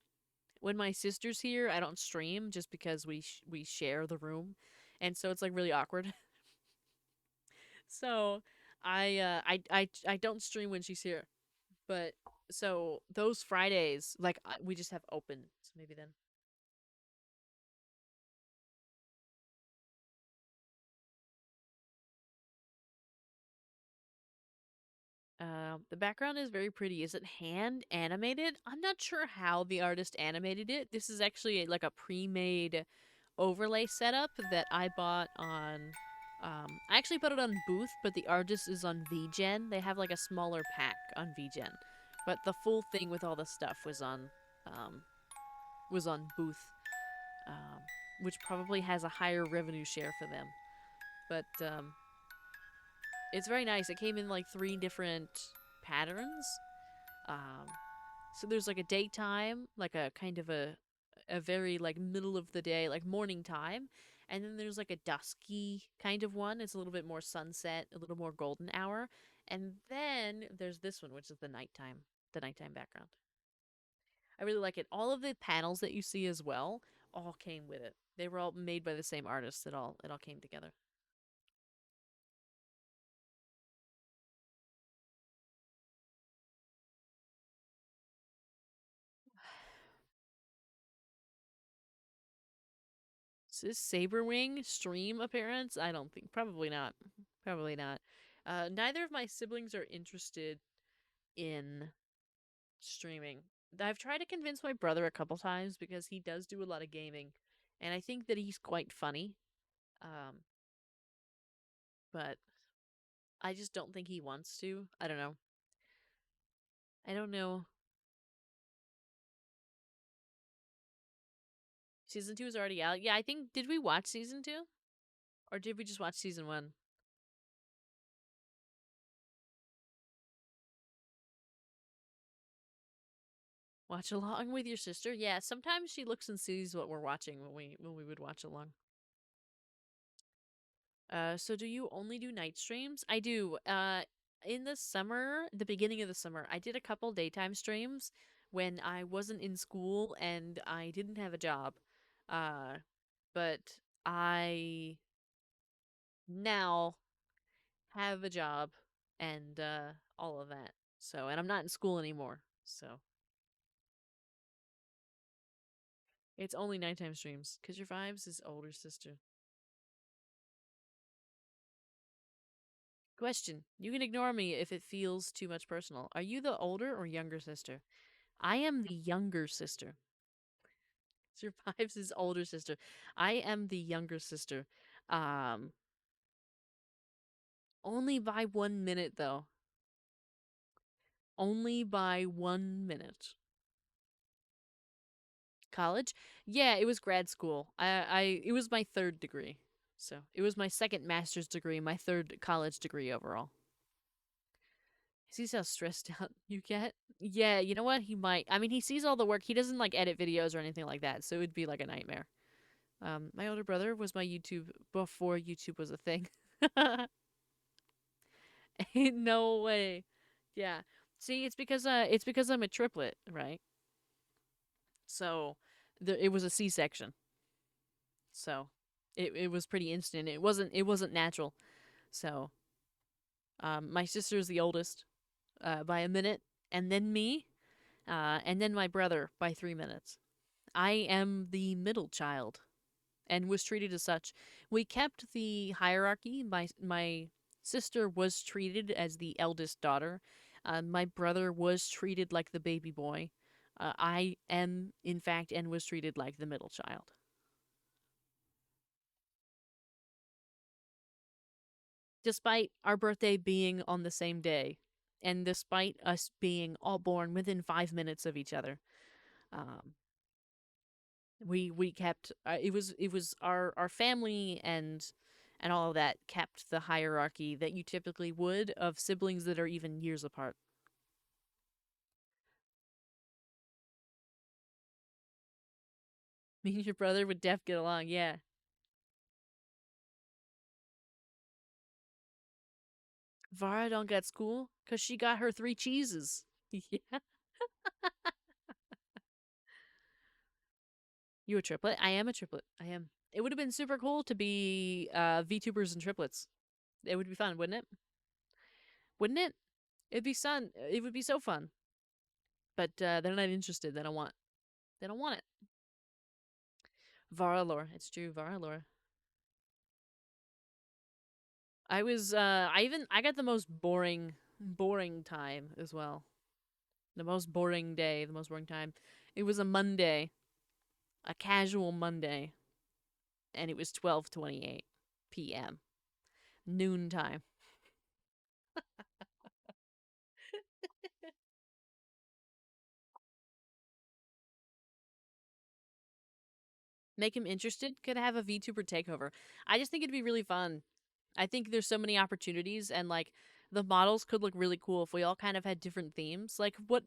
when my sister's here, I don't stream just because we share the room, and so it's like really awkward. So I don't stream when she's here, but so those Fridays like we just have open. So maybe then. The background is very pretty. Is it hand animated? I'm not sure how the artist animated it. This is actually like a pre-made overlay setup that I bought on. I actually bought it on Booth, but the artist is on VGen. They have like a smaller pack on VGen, but the full thing with all the stuff um, was on Booth, um, which probably has a higher revenue share for them. But it's very nice. It came in like 3 different patterns. Um, so there's like a daytime, like a kind of a very like middle of the day, like morning time, and then there's like a dusky kind of one. It's a little bit more sunset, a little more golden hour, and then there's this one, which is the nighttime background. I really like it. All of the panels that you see as well all came with it. They were all made by the same artist. It all came together. Is this Saberwing stream appearance? I don't think. Probably not. Probably not. Neither of my siblings are interested in streaming. I've tried to convince my brother a couple times because he does do a lot of gaming, and I think that he's quite funny. Um, but I just don't think he wants to. I don't know. I don't know. Season 2 is already out. Yeah, I think did we watch season 2? Or did we just watch season 1? Watch along with your sister? Yeah, sometimes she looks and sees what we're watching when we would watch along. So do you only do night streams? I do. In the summer, the beginning of the summer, I did a couple daytime streams when I wasn't in school and I didn't have a job. Uh, but I now have a job and all of that. So, and I'm not in school anymore. So, it's only nighttime streams cuz your vibes is older sister. Question. You can ignore me if it feels too much personal. Are you the older or younger sister? I am the younger sister. Survives his older sister. I am the younger sister. Um, only by 1 minute though. Only by 1 minute. College? Yeah, it was grad school. It was my third degree. So it was my second master's degree, my third college degree overall. Sees how stressed out you get. Yeah, you know what? He might. I mean, he sees all the work. He doesn't like edit videos or anything like that, so it would be like a nightmare. My older brother was my YouTube before YouTube was a thing. Ain't no way. Yeah. See, it's because I'm a triplet, right? So it was a C-section. So it was pretty instant. It wasn't natural. So my sister is the oldest by a minute, and then me, and then my brother by 3 minutes. I am the middle child and was treated as such. We kept the hierarchy. My sister was treated as the eldest daughter. My brother was treated like the baby boy. I am, in fact, and was treated like the middle child. Despite our birthday being on the same day. and despite us being all born within 5 minutes of each other, um, we kept it was our family and all of that kept the hierarchy that you typically would of siblings that are even years apart. Me and your brother would def get along, yeah. Vara don't get school because she got her 3 cheeses. Yeah. You a triplet? I am a triplet. I am. It would have been super cool to be VTubers and triplets. It would be fun, wouldn't it? Wouldn't it? It'd be fun. It would be so fun. But they're not interested. They don't want. They don't want it. Varalore. It's true. Varalore. I got the most boring time as well. The most boring day, the most boring time. It was a Monday, a casual Monday, and it was 12:28 p.m. noontime. Make him interested. Could have a VTuber takeover. I just think it'd be really fun. I think there's so many opportunities, and like the models could look really cool if we all kind of had different themes. Like what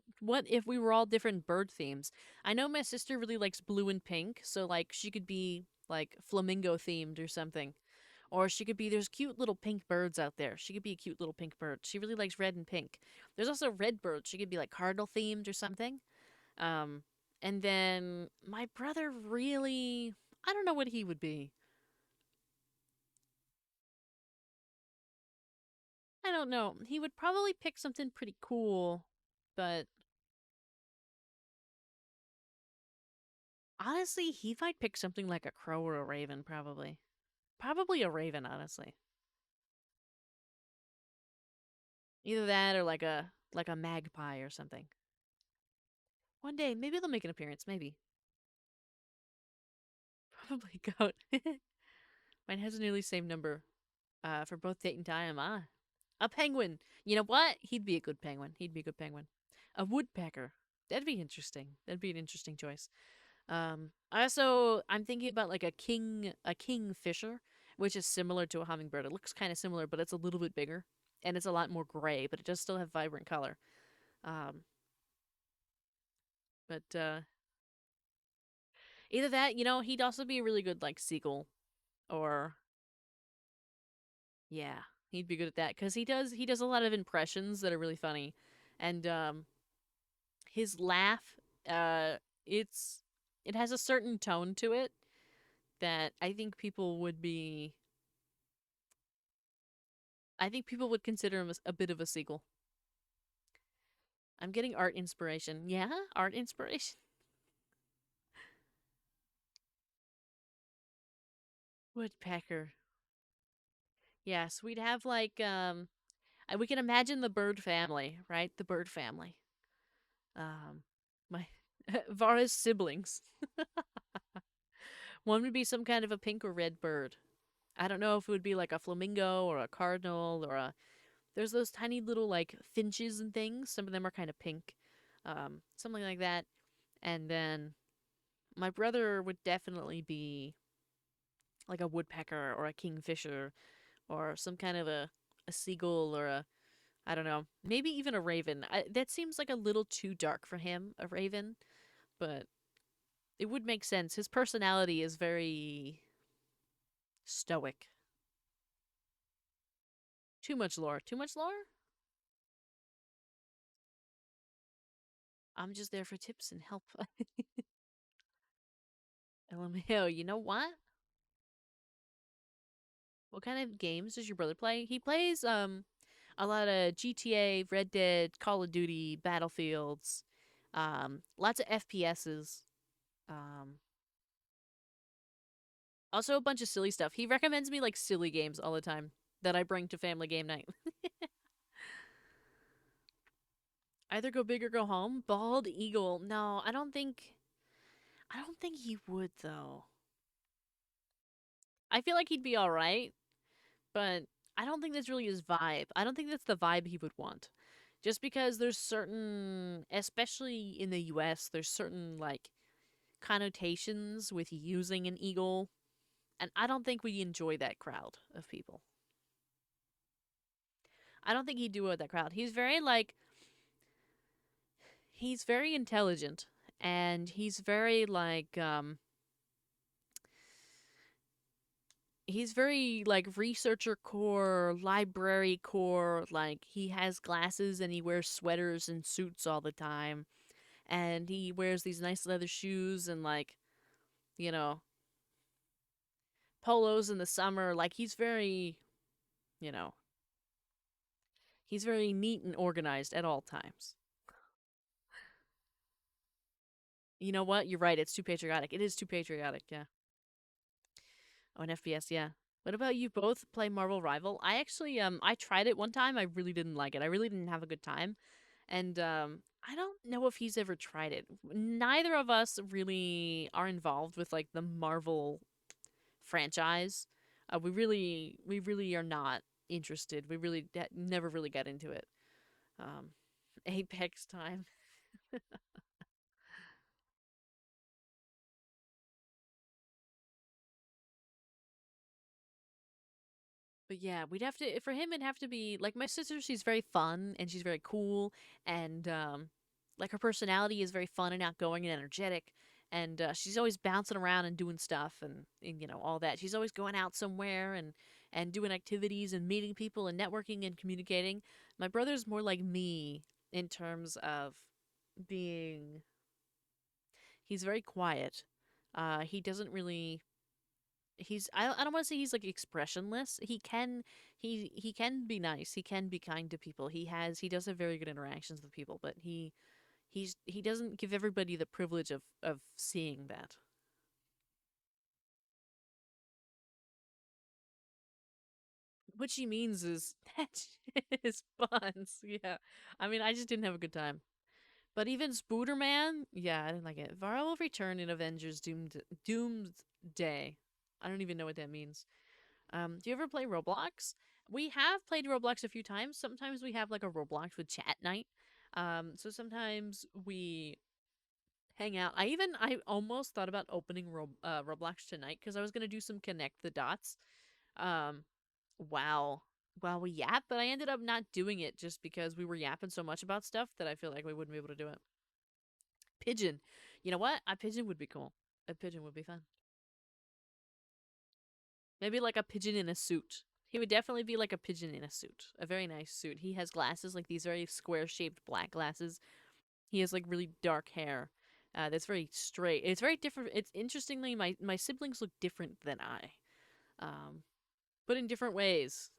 if we were all different bird themes? I know my sister really likes blue and pink, so like she could be like flamingo themed or something. Or she could be there's cute little pink birds out there. She could be a cute little pink bird. She really likes red and pink. There's also red birds. She could be like cardinal themed or something. Um and then my brother really I don't know what he would be. I don't know. He would probably pick something pretty cool, but honestly, he might pick something like a crow or a raven, probably. Probably a raven, honestly. Either that or like a magpie or something. One day, maybe they'll make an appearance, maybe. Probably goat. Mine has nearly the same number for both date and time. Ah. A penguin. You know what? He'd be a good penguin. He'd be a good penguin. A woodpecker. That'd be interesting. That'd be an interesting choice. I'm thinking about like a kingfisher, which is similar to a hummingbird. It looks kind of similar, but it's a little bit bigger and it's a lot more gray, but it does still have vibrant color. Um, but either that, he'd also be a really good like seagull, or yeah, he'd be good at that because he does a lot of impressions that are really funny, and his laugh, uh, it's it has a certain tone to it that I think people would consider him a bit of a seagull. I'm getting art inspiration. Yeah, art inspiration. Woodpecker. Yes, we'd have like we can imagine the bird family, right? The bird family. My Vara's siblings. One would be some kind of a pink or red bird. I don't know if it would be like a flamingo or a cardinal or a. There's those tiny little like finches and things. Some of them are kind of pink, something like that. And then my brother would definitely be like a woodpecker or a kingfisher or some kind of a seagull or a I don't know, maybe even a raven. That seems like a little too dark for him, a raven, but it would make sense. His personality is very stoic. Too much lore. Too much lore? I'm just there for tips and help. LMAO, you know what? What kind of games does your brother play? He plays a lot of GTA, Red Dead, Call of Duty, Battlefields, lots of FPSs. Um, Also a bunch of silly stuff. He recommends me like silly games all the time that I bring to family game night. Either go big or go home. Bald eagle. No, I don't think he would though. I feel like he'd be all right, but I don't think that's really his vibe. I don't think that's the vibe he would want. Just because there's certain, especially in the US, there's certain like connotations with using an eagle, and I don't think we enjoy that crowd of people. I don't think he'd do it with that crowd. He's very intelligent, and he's very he's very like researcher core, library core, like he has glasses and he wears sweaters and suits all the time, and he wears these nice leather shoes and like, you know, polos in the summer. Like you know, he's very neat and organized at all times. You know what? You're right. It's too patriotic. It is too patriotic. Yeah. Oh, an FPS. Yeah. What about you? Both play Marvel Rival? I actually I tried it one time. I really didn't like it. I really didn't have a good time, and I don't know if he's ever tried it. Neither of us really are involved with like the Marvel franchise. We really are not interested. We really never really got into it. Um, Apex time. But yeah, we'd have to for him it'd have to be like my sister, she's very fun and she's very cool, and like her personality is very fun and outgoing and energetic, and she's always bouncing around and doing stuff, and you know all that. She's always going out somewhere and doing activities and meeting people and networking and communicating. My brother's more like me in terms of being he's very quiet. He doesn't really I don't want to say he's like expressionless. He can be nice. He can be kind to people. He does have very good interactions with people, but he doesn't give everybody the privilege of seeing that. What she means is that is buns. Yeah. I mean, I just didn't have a good time. But even Spooderman, yeah, I didn't like it. Varl will return in Avengers Doomsday. I don't even know what that means. Do you ever play Roblox? We have played Roblox a few times. Sometimes we have like a Roblox with chat night. So sometimes we hang out. I almost thought about opening Roblox tonight because I was gonna do some connect the dots. Um, wow, while we yap, but I ended up not doing it just because we were yapping so much about stuff that I feel like we wouldn't be able to do it. Pigeon, you know what? A pigeon would be cool. A pigeon would be fun. Maybe like a pigeon in a suit. He would definitely be like a pigeon in a suit. A very nice suit. He has glasses, like these very square shaped black glasses. He has like really dark hair. That's very straight. It's very different. It's interestingly, my siblings look different than I, um, but in different ways.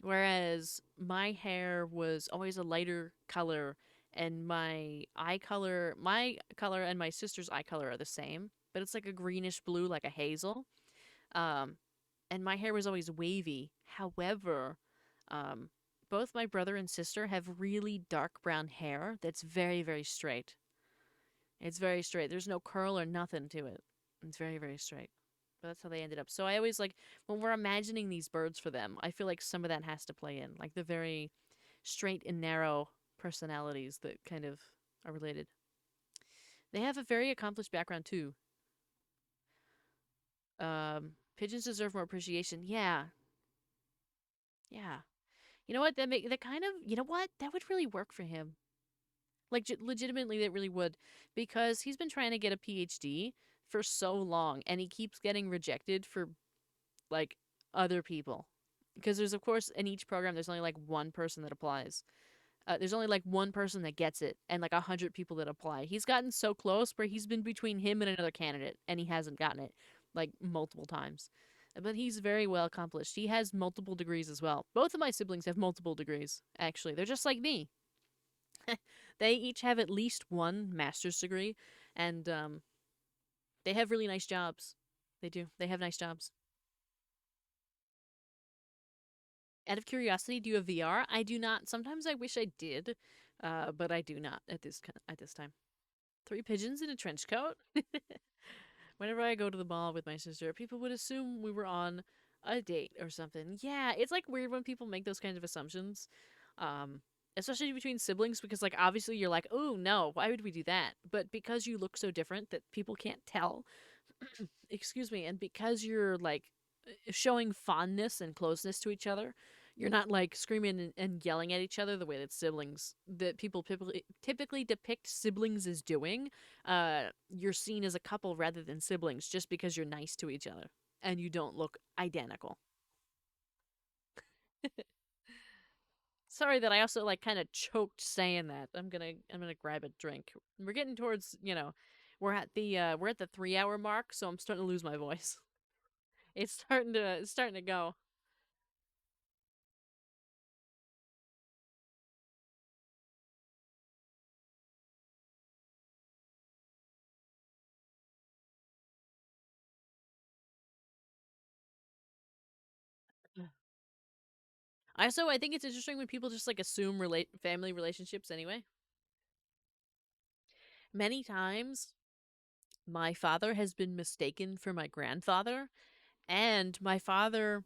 Whereas my hair was always a lighter color, and my color and my sister's eye color are the same, but it's like a greenish blue, like a hazel. Um, and my hair was always wavy. However, um, both my brother and sister have really dark brown hair that's very, very straight. It's very straight. There's no curl or nothing to it. It's very, very straight. But that's how they ended up. So I always like when we're imagining these birds for them, I feel like some of that has to play in, like the very straight and narrow personalities that kind of are related. They have a very accomplished background too. Pigeons deserve more appreciation. Yeah, yeah. You know what? That kind of you know what that would really work for him. Like legitimately, that really would, because he's been trying to get a PhD for so long, and he keeps getting rejected for like other people. Because there's of course in each program there's only like one person that applies. There's only like one person that gets it, and like 100 people that apply. He's gotten so close where he's been between him and another candidate, and he hasn't gotten it like multiple times. But he's very well accomplished. He has multiple degrees as well. Both of my siblings have multiple degrees. Actually, they're just like me. They each have at least one master's degree, and they have really nice jobs. They do. They have nice jobs. Out of curiosity, do you have VR? I do not. Sometimes I wish I did, but I do not at this time. Three pigeons in a trench coat. Whenever I go to the mall with my sister, people would assume we were on a date or something. Yeah, it's like weird when people make those kinds of assumptions. Especially between siblings, because like obviously you're like, oh no, why would we do that? But because you look so different that people can't tell, excuse me, and because you're like showing fondness and closeness to each other, you're not like screaming and yelling at each other the way that siblings that people typically depict siblings as doing. You're seen as a couple rather than siblings just because you're nice to each other and you don't look identical. Sorry that I also like kind of choked saying that. I'm gonna grab a drink. We're getting towards, we're at the 3 hour mark, so I'm starting to lose my voice. It's starting to go. I think it's interesting when people just like assume family relationships anyway. Many times my father has been mistaken for my grandfather, and my father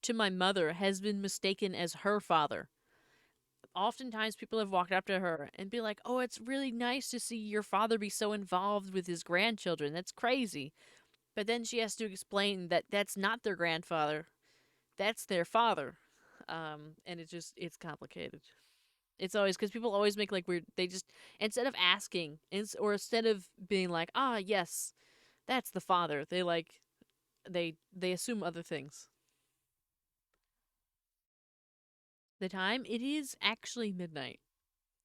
to my mother has been mistaken as her father. Oftentimes people have walked up to her and be like, "Oh, it's really nice to see your father be so involved with his grandchildren. That's crazy." But then she has to explain that that's not their grandfather. That's their father. And it's complicated. It's always because people always make like weird. They just instead of asking, or instead of being like, "Ah, yes, that's the father," they like they assume other things. The time it is actually midnight.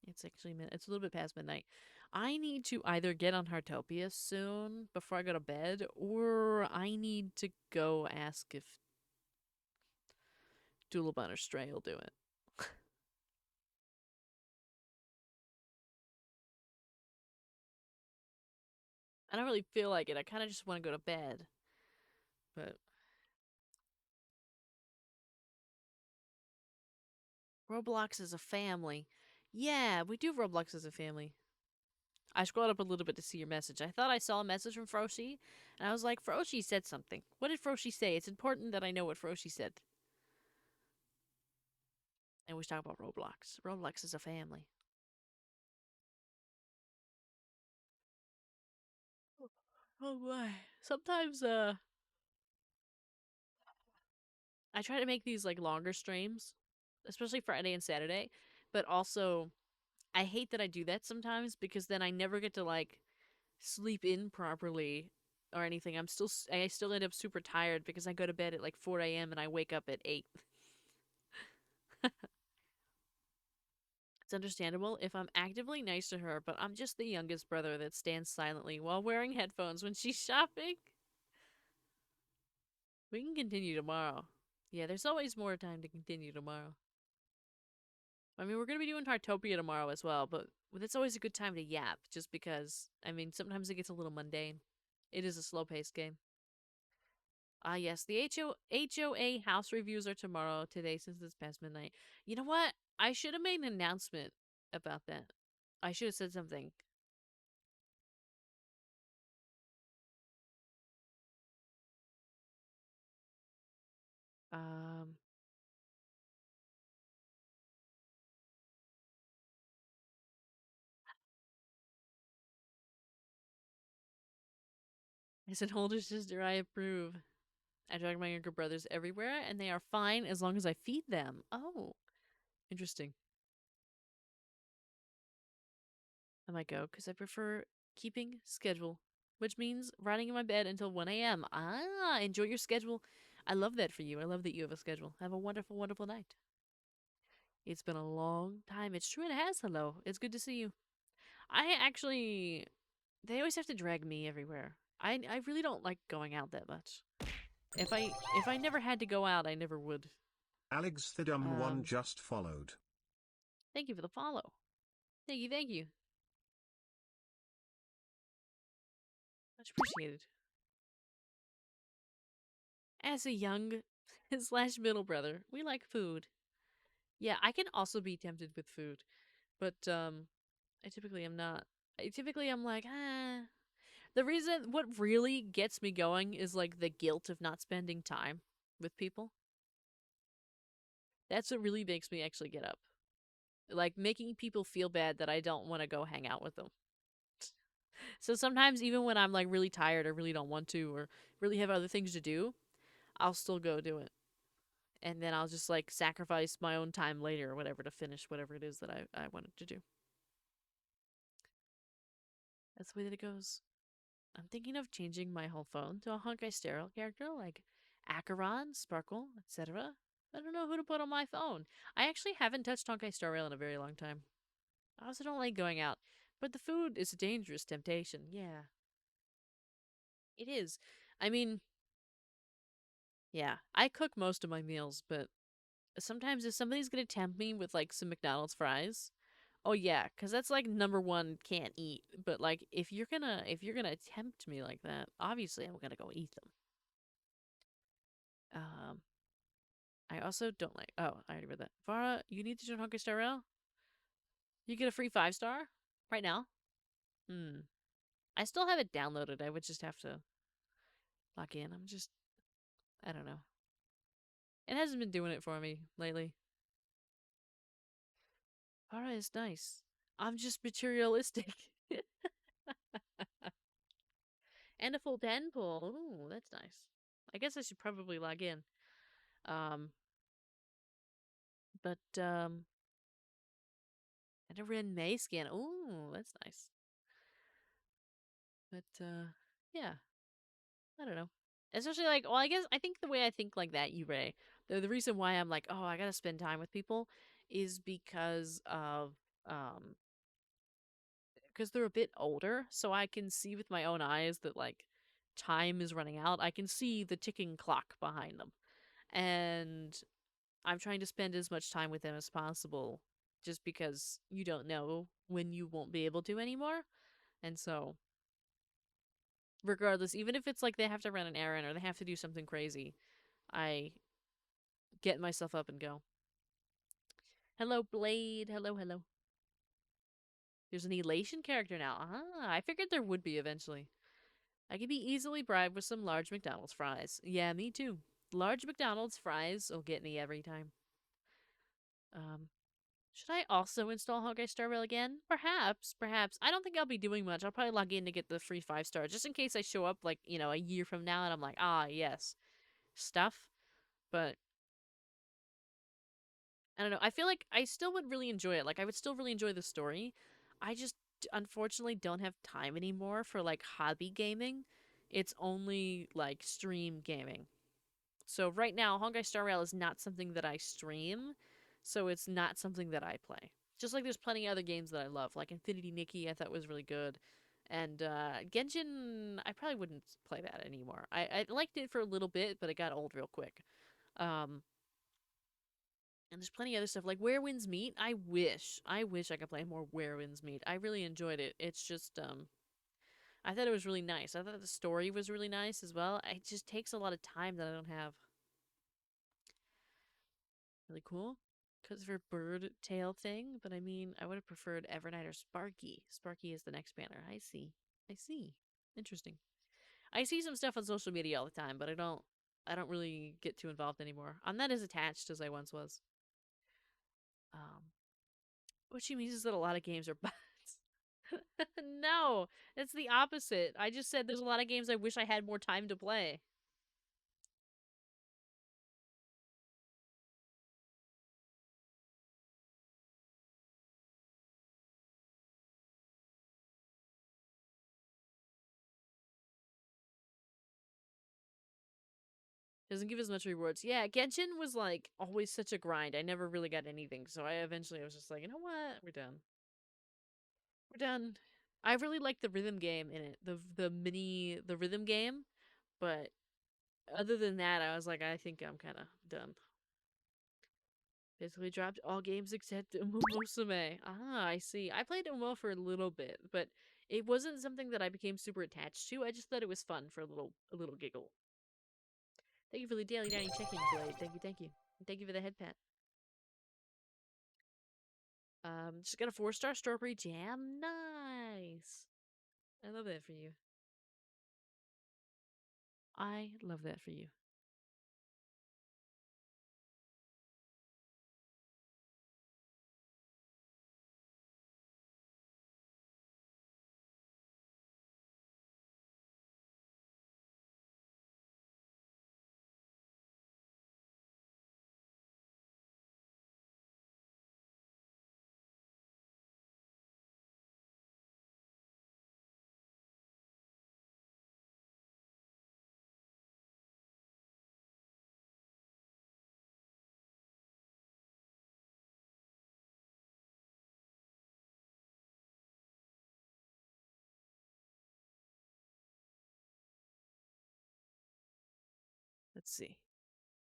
It's a little bit past midnight. I need to either get on Heartopia soon before I go to bed, or I need to go ask if Doodlebun or Stray will do it. I don't really feel like it. I kind of just want to go to bed. But Roblox is a family. Yeah, we do Roblox as a family. I scrolled up a little bit to see your message. I thought I saw a message from Froshi, and I was like, Froshi said something. What did Froshi say? It's important that I know what Froshi said. And we talk about Roblox. Roblox is a family. Oh boy. Sometimes I try to make these like longer streams, especially Friday and Saturday, but also I hate that I do that sometimes because then I never get to like sleep in properly or anything. I still end up super tired because I go to bed at like 4 a.m. and I wake up at 8. It's understandable if I'm actively nice to her, but I'm just the youngest brother that stands silently while wearing headphones when she's shopping. We can continue tomorrow. Yeah, there's always more time to continue tomorrow. I mean, we're going to be doing Heartopia tomorrow as well, but it's always a good time to yap just because, I mean, sometimes it gets a little mundane. It is a slow paced game. Ah, yes, the HOA house reviews are tomorrow, today since it's past midnight. You know what? I should have made an announcement about that. I should have said something. Um, as an older sister, I approve. I drag my younger brothers everywhere, and they are fine as long as I feed them. Oh, interesting. I might go because I prefer keeping schedule, which means riding in my bed until 1 a.m. Ah, enjoy your schedule. I love that for you. I love that you have a schedule. Have a wonderful, wonderful night. It's been a long time. It's true it has. Hello. It's good to see you. I actually, they always have to drag me everywhere. I really don't like going out that much. If I never had to go out, I never would. Alex Thidum one Um, just followed. Thank you for the follow. Thank you, thank you. Much appreciated. As a young slash middle brother, we like food. Yeah, I can also be tempted with food, but I typically am not. I'm like, ah. What really gets me going is like the guilt of not spending time with people. That's what really makes me actually get up. like making people feel bad that I don't want to go hang out with them. So sometimes even when I'm like really tired or really don't want to or really have other things to do, I'll still go do it. And then I'll just like sacrifice my own time later or whatever to finish whatever it is that I wanted to do. That's the way that it goes. I'm thinking of changing my whole phone to a Honkai Star Rail character like Acheron, Sparkle, etc. I don't know who to put on my phone. I actually haven't touched Honkai Star Rail in a very long time. I also don't like going out, but the food is a dangerous temptation. Yeah, it is. I mean, yeah, I cook most of my meals, but sometimes if somebody's gonna tempt me with like some McDonald's fries, oh yeah, because that's like number one can't eat. But like if you're gonna tempt me like that, obviously I'm gonna go eat them. Um, I also don't like. Oh, I already read that. Vara, you need to join Honkai Star Rail. You get a free 5-star right now. Hmm. I still have it downloaded. I would just have to log in. I don't know. It hasn't been doing it for me lately. Vara is nice. I'm just materialistic. And a full 10 pull. Ooh, that's nice. I guess I should probably log in. Um, but and a Ren May scan. Ooh, that's nice. But yeah, I don't know. Especially like, well, I think the way I think like that, you Ray. The reason why I'm like, oh, I gotta spend time with people, is um because they're a bit older, so I can see with my own eyes that like time is running out. I can see the ticking clock behind them, and I'm trying to spend as much time with them as possible, just because you don't know when you won't be able to anymore, and so regardless, even if it's like they have to run an errand or they have to do something crazy, I get myself up and go. Hello, Blade. Hello, hello. There's an elation character now. Ah, I figured there would be eventually. I could be easily bribed with some large McDonald's fries. Yeah, me too. Large McDonald's fries will get me every time. Um, should I also install Honkai Star Rail again? Perhaps, perhaps. I don't think I'll be doing much. I'll probably log in to get the free 5-star, just in case I show up like, a year from now and I'm like, ah, yes, stuff. But I don't know. I feel like I still would really enjoy it. Like I would still really enjoy the story. I just unfortunately don't have time anymore for like hobby gaming. It's only like stream gaming. So right now, Honkai Star Rail is not something that I stream, so it's not something that I play. Just like there's plenty of other games that I love, like Infinity Nikki, I thought was really good, and Genshin, I probably wouldn't play that anymore. I liked it for a little bit, but it got old real quick. Um, and there's plenty of other stuff like Where Winds Meet. I wish I could play more Where Winds Meet. I really enjoyed it. It's just I thought it was really nice. I thought the story was really nice as well. It just takes a lot of time that I don't have. Really cool. Because of her bird tail thing, but I mean, I would have preferred Evernight or Sparky. Sparky is the next banner. I see. I see. Interesting. I see some stuff on social media all the time, but I don't really get too involved anymore. I'm not as attached as I once was. Um, what she means is that a lot of games are bots. No, it's the opposite. I just said there's a lot of games I wish I had more time to play. Doesn't give as much rewards. Yeah, Genshin was like always such a grind. I never really got anything, so I was just like, you know what? We're done. We're done. I really like the rhythm game in it. The rhythm game, but other than that, I was like, I think I'm kind of done. Basically dropped all games except Musume. Ah, I see. I played Umo for a little bit, but it wasn't something that I became super attached to. I just thought it was fun for a little giggle. Thank you for the daily dining check-in, Blade. Thank you, thank you. And thank you for the head pat. Just got a 4-star strawberry jam. Nice. I love that for you. I love that for you. Let's see.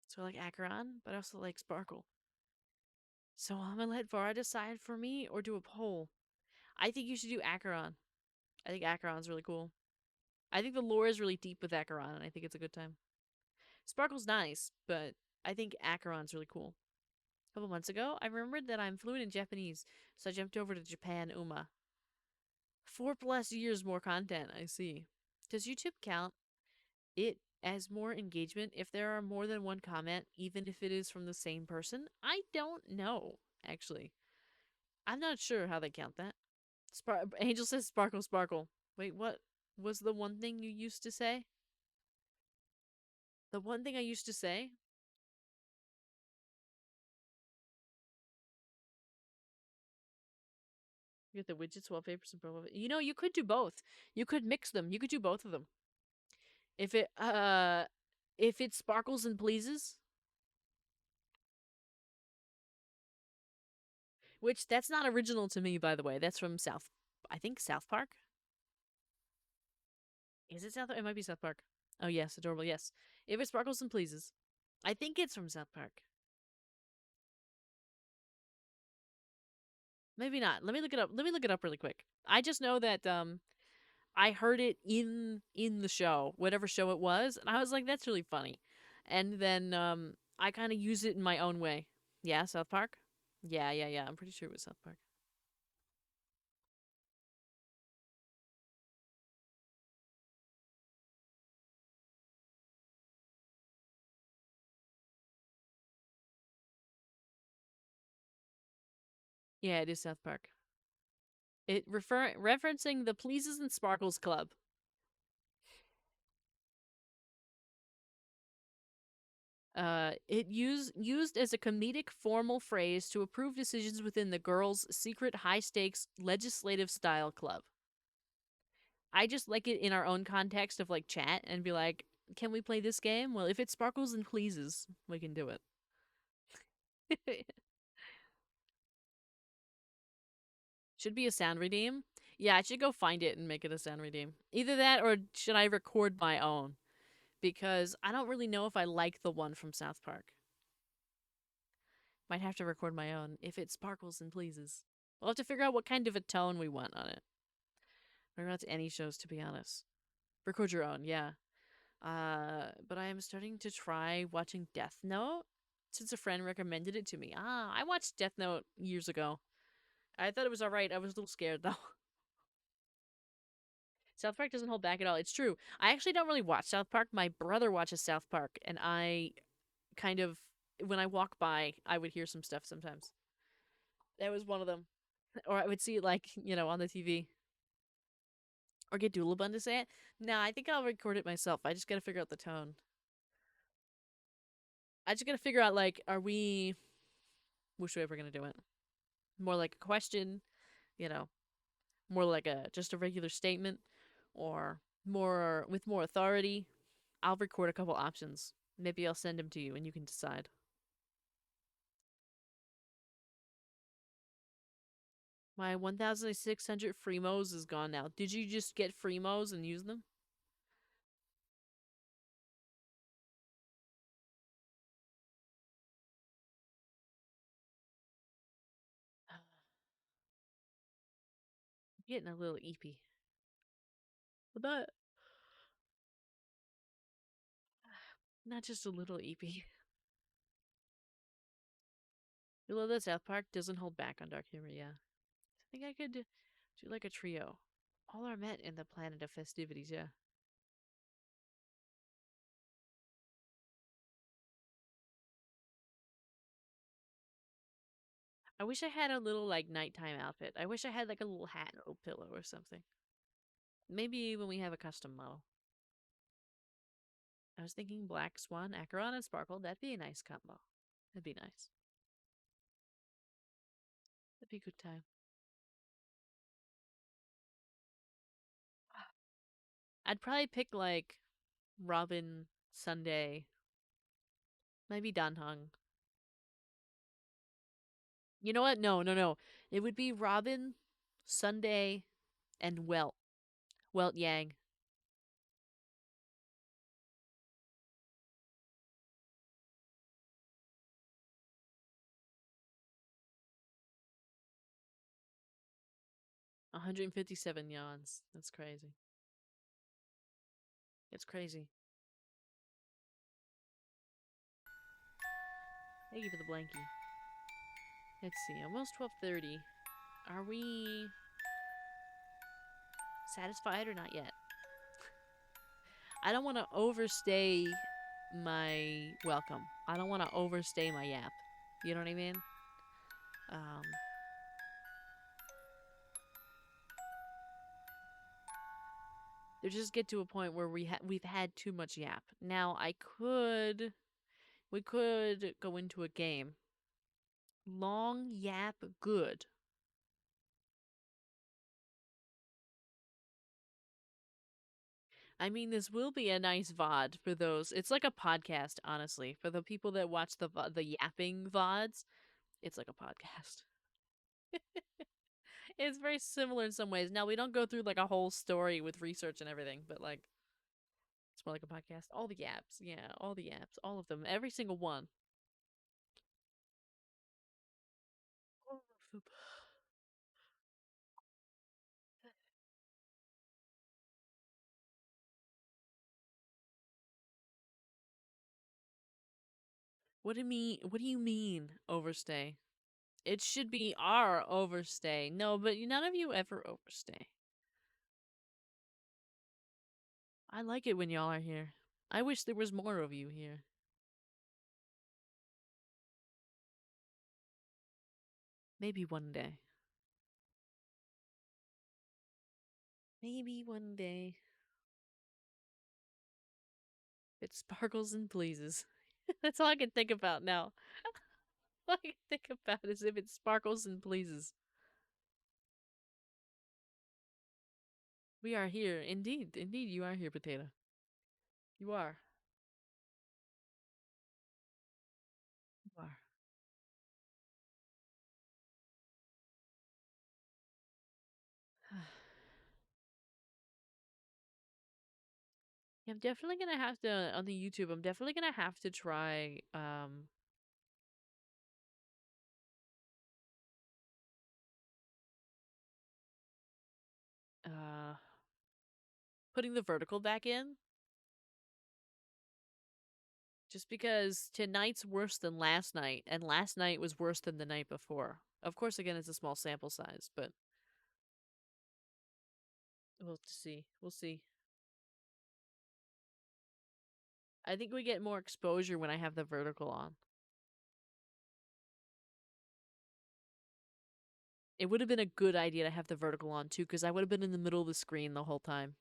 So I like Acheron, but I also like Sparkle. So I'm gonna let Vara decide for me or do a poll. I think you should do Acheron. I think Acheron's really cool. I think the lore is really deep with Acheron, and I think it's a good time. Sparkle's nice, but I think Acheron's really cool. A couple months ago, I remembered that I'm fluent in Japanese, so I jumped over to Japan Uma. 4+ years more content, I see. Does YouTube count it as more engagement if there are more than one comment, even if it is from the same person? I don't know, actually. I'm not sure how they count that. Angel says sparkle, sparkle. Wait, what was the one thing you used to say? The one thing I used to say? You get the widgets, wallpapers, and profile. You know, you could do both. You could mix them. You could do both of them. If it sparkles and pleases, which that's not original to me, by the way. That's from I think South Park. Is it South? It might be South Park. Oh yes, adorable. Yes, if it sparkles and pleases, I think it's from South Park. Maybe not. Let me look it up. Let me look it up really quick. I just know that I heard it in the show, whatever show it was, and I was like, that's really funny. And then I kind of use it in my own way. Yeah, South Park. Yeah, yeah, yeah. I'm pretty sure it was South Park. Yeah, it is South Park. It referencing the Pleases and Sparkles Club. It used as a comedic formal phrase to approve decisions within the girls' secret high stakes legislative style club. I just like it in our own context of like chat and be like, can we play this game? Well, if it sparkles and pleases, we can do it. Should be a sound redeem. Yeah, I should go find it and make it a sound redeem. Either that or should I record my own? Because I don't really know if I like the one from South Park. Might have to record my own if it sparkles and pleases. We'll have to figure out what kind of a tone we want on it. Or not any shows, to be honest. Record your own, yeah. But I am starting to try watching Death Note since a friend recommended it to me. I watched Death Note years ago. I thought it was alright. I was a little scared, though. South Park doesn't hold back at all. It's true. I actually don't really watch South Park. My brother watches South Park, and I kind of, when I walk by, I would hear some stuff sometimes. That was one of them. Or I would see it, like, on the TV. Or get Doolabun to say it. Nah, I think I'll record it myself. I just gotta figure out the tone. I just gotta figure out, like, are we... which way we're gonna do it? More like a question, more like just a regular statement, or more with more authority. I'll record a couple options. Maybe I'll send them to you and you can decide. My 1,600 Freemos is gone now. Did you just get Freemos and use them? I'm getting a little eepy. But not just a little eepy. You love that South Park doesn't hold back on dark humor, yeah. I think I could do like a trio. All are met in the planet of festivities, yeah. I wish I had a little, like, nighttime outfit. I wish I had, like, a little hat or a pillow or something. Maybe when we have a custom model. I was thinking Black Swan, Acheron, and Sparkle. That'd be a nice combo. That'd be nice. That'd be a good time. I'd probably pick, like, Robin, Sunday, maybe Danhong. You know what? No, no, no. It would be Robin, Sunday, and Welt. Welt Yang. 157 yawns. That's crazy. It's crazy. Thank you for the blankie. Let's see, almost 12:30. Are we satisfied or not yet? I don't want to overstay my welcome. I don't want to overstay my yap. You know what I mean? Um, there just get to a point where we've had too much yap. Now we could go into a game. Long yap good. I mean, this will be a nice VOD for those. It's like a podcast, honestly. For the people that watch the yapping VODs, it's like a podcast. It's very similar in some ways. Now, we don't go through like a whole story with research and everything, but like it's more like a podcast. All the yaps, yeah, all the yaps, all of them, every single one. All of them. What do you mean? What do you mean overstay? It should be our overstay. No, but none of you ever overstay. I like it when y'all are here. I wish there was more of you here. Maybe one day. Maybe one day. It sparkles and pleases. That's all I can think about now. All I can think about is if it sparkles and pleases. We are here. Indeed. Indeed, you are here, Potato. You are. You are. Yeah, I'm definitely gonna have to, on the YouTube, I'm definitely gonna have to try, uh, putting the vertical back in. Just because tonight's worse than last night, and last night was worse than the night before. Of course, again, it's a small sample size, but we'll see. We'll see. I think we get more exposure when I have the vertical on. It would have been a good idea to have the vertical on too, because I would have been in the middle of the screen the whole time.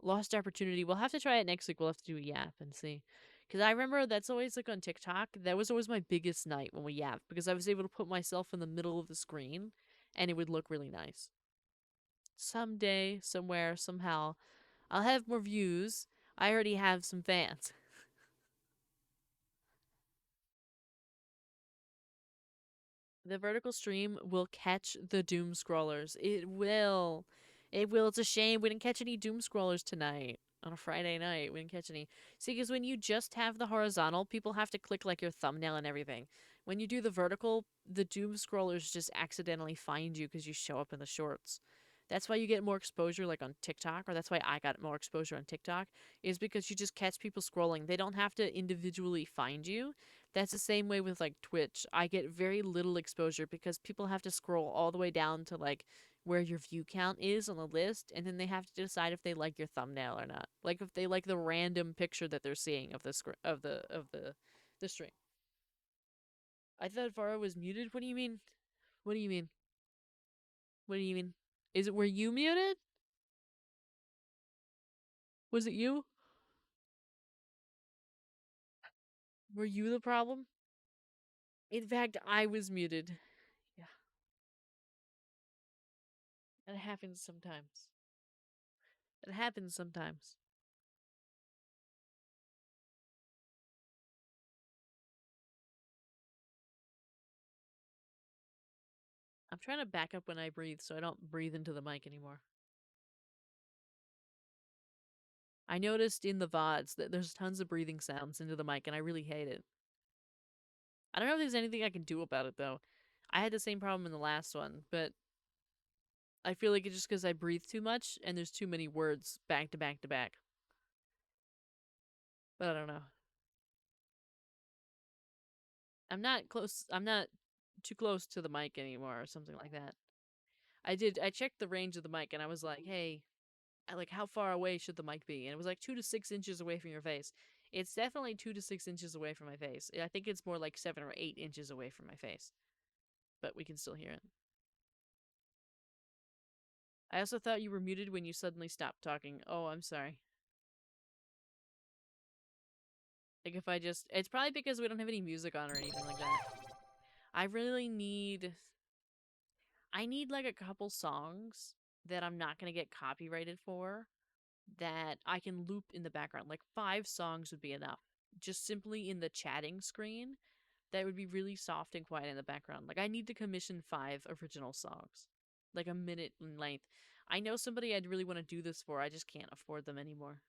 Lost opportunity. We'll have to try it next week. We'll have to do a yap and see. Because I remember that's always like on TikTok. That was always my biggest night when we yapped, because I was able to put myself in the middle of the screen and it would look really nice. Someday, somewhere, somehow, I'll have more views. I already have some fans. The vertical stream will catch the doom scrollers. It will. It will. It's a shame we didn't catch any doom scrollers tonight on a Friday night. We didn't catch any. See, because when you just have the horizontal, people have to click like your thumbnail and everything. When you do the vertical, the doom scrollers just accidentally find you because you show up in the shorts. That's why you get more exposure like on TikTok, or that's why I got more exposure on TikTok, is because you just catch people scrolling. They don't have to individually find you. That's the same way with like Twitch. I get very little exposure because people have to scroll all the way down to like where your view count is on the list, and then they have to decide if they like your thumbnail or not. Like if they like the random picture that they're seeing of the the stream. I thought Vara was muted. What do you mean? What do you mean? What do you mean? Is it were you muted? Was it you? Were you the problem? In fact, I was muted. Yeah, that happens sometimes. It happens sometimes. I'm trying to back up when I breathe so I don't breathe into the mic anymore. I noticed in the VODs that there's tons of breathing sounds into the mic, and I really hate it. I don't know if there's anything I can do about it, though. I had the same problem in the last one, but I feel like it's just because I breathe too much and there's too many words back to back to back. But I don't know. I'm not too close to the mic anymore or something like that. I checked the range of the mic and I was like, hey, like how far away should the mic be? And it was like 2 to 6 inches away from your face. It's definitely 2 to 6 inches away from my face. I think it's more like 7 or 8 inches away from my face. But we can still hear it. I also thought you were muted when you suddenly stopped talking. Oh, I'm sorry. Like if I just it's probably because we don't have any music on or anything like that. I really need I need like a couple songs that I'm not going to get copyrighted for that I can loop in the background. Like 5 songs would be enough. Just simply in the chatting screen that would be really soft and quiet in the background. Like I need to commission 5 original songs. Like a minute in length. I know somebody I'd really want to do this for. I just can't afford them anymore.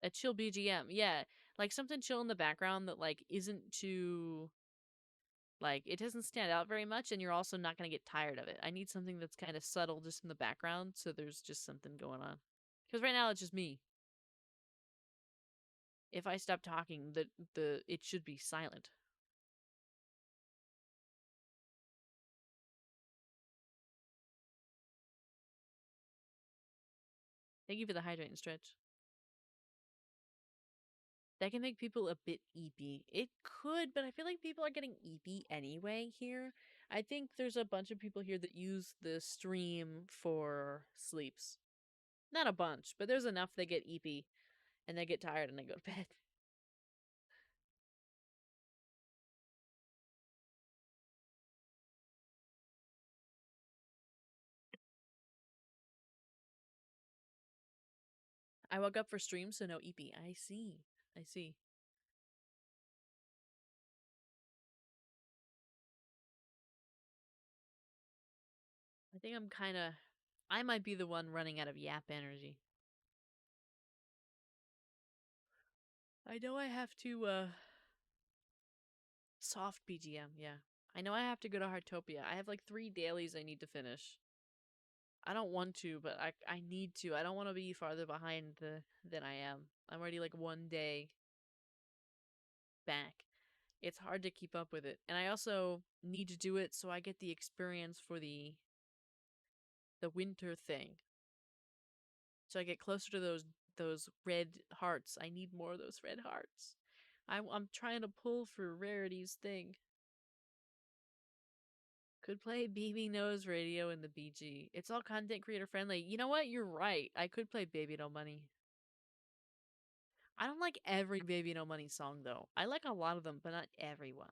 A chill BGM. Yeah. Like something chill in the background that like isn't too like it doesn't stand out very much and you're also not going to get tired of it. I need something that's kind of subtle just in the background so there's just something going on. Cuz right now it's just me. If I stop talking, the it should be silent. Thank you for the hydrate and stretch. That can make people a bit eepy. It could, but I feel like people are getting eepy anyway here. I think there's a bunch of people here that use the stream for sleeps. Not a bunch, but there's enough that get eepy and they get tired and they go to bed. I woke up for stream, so no eepy. I see. I see. I think I'm kind of. I might be the one running out of yap energy. I know I have to, soft BGM, yeah. I know I have to go to Heartopia. I have like 3 dailies I need to finish. I don't want to, but I need to. I don't want to be farther behind than I am. I'm already like 1 day back. It's hard to keep up with it. And I also need to do it so I get the experience for the winter thing. So I get closer to those red hearts. I need more of those red hearts. I'm trying to pull for rarities thing. Could play Baby Nose Radio in the BG. It's all content creator friendly. You know what? You're right. I could play Baby No Money. I don't like every Baby No Money song though. I like a lot of them, but not everyone.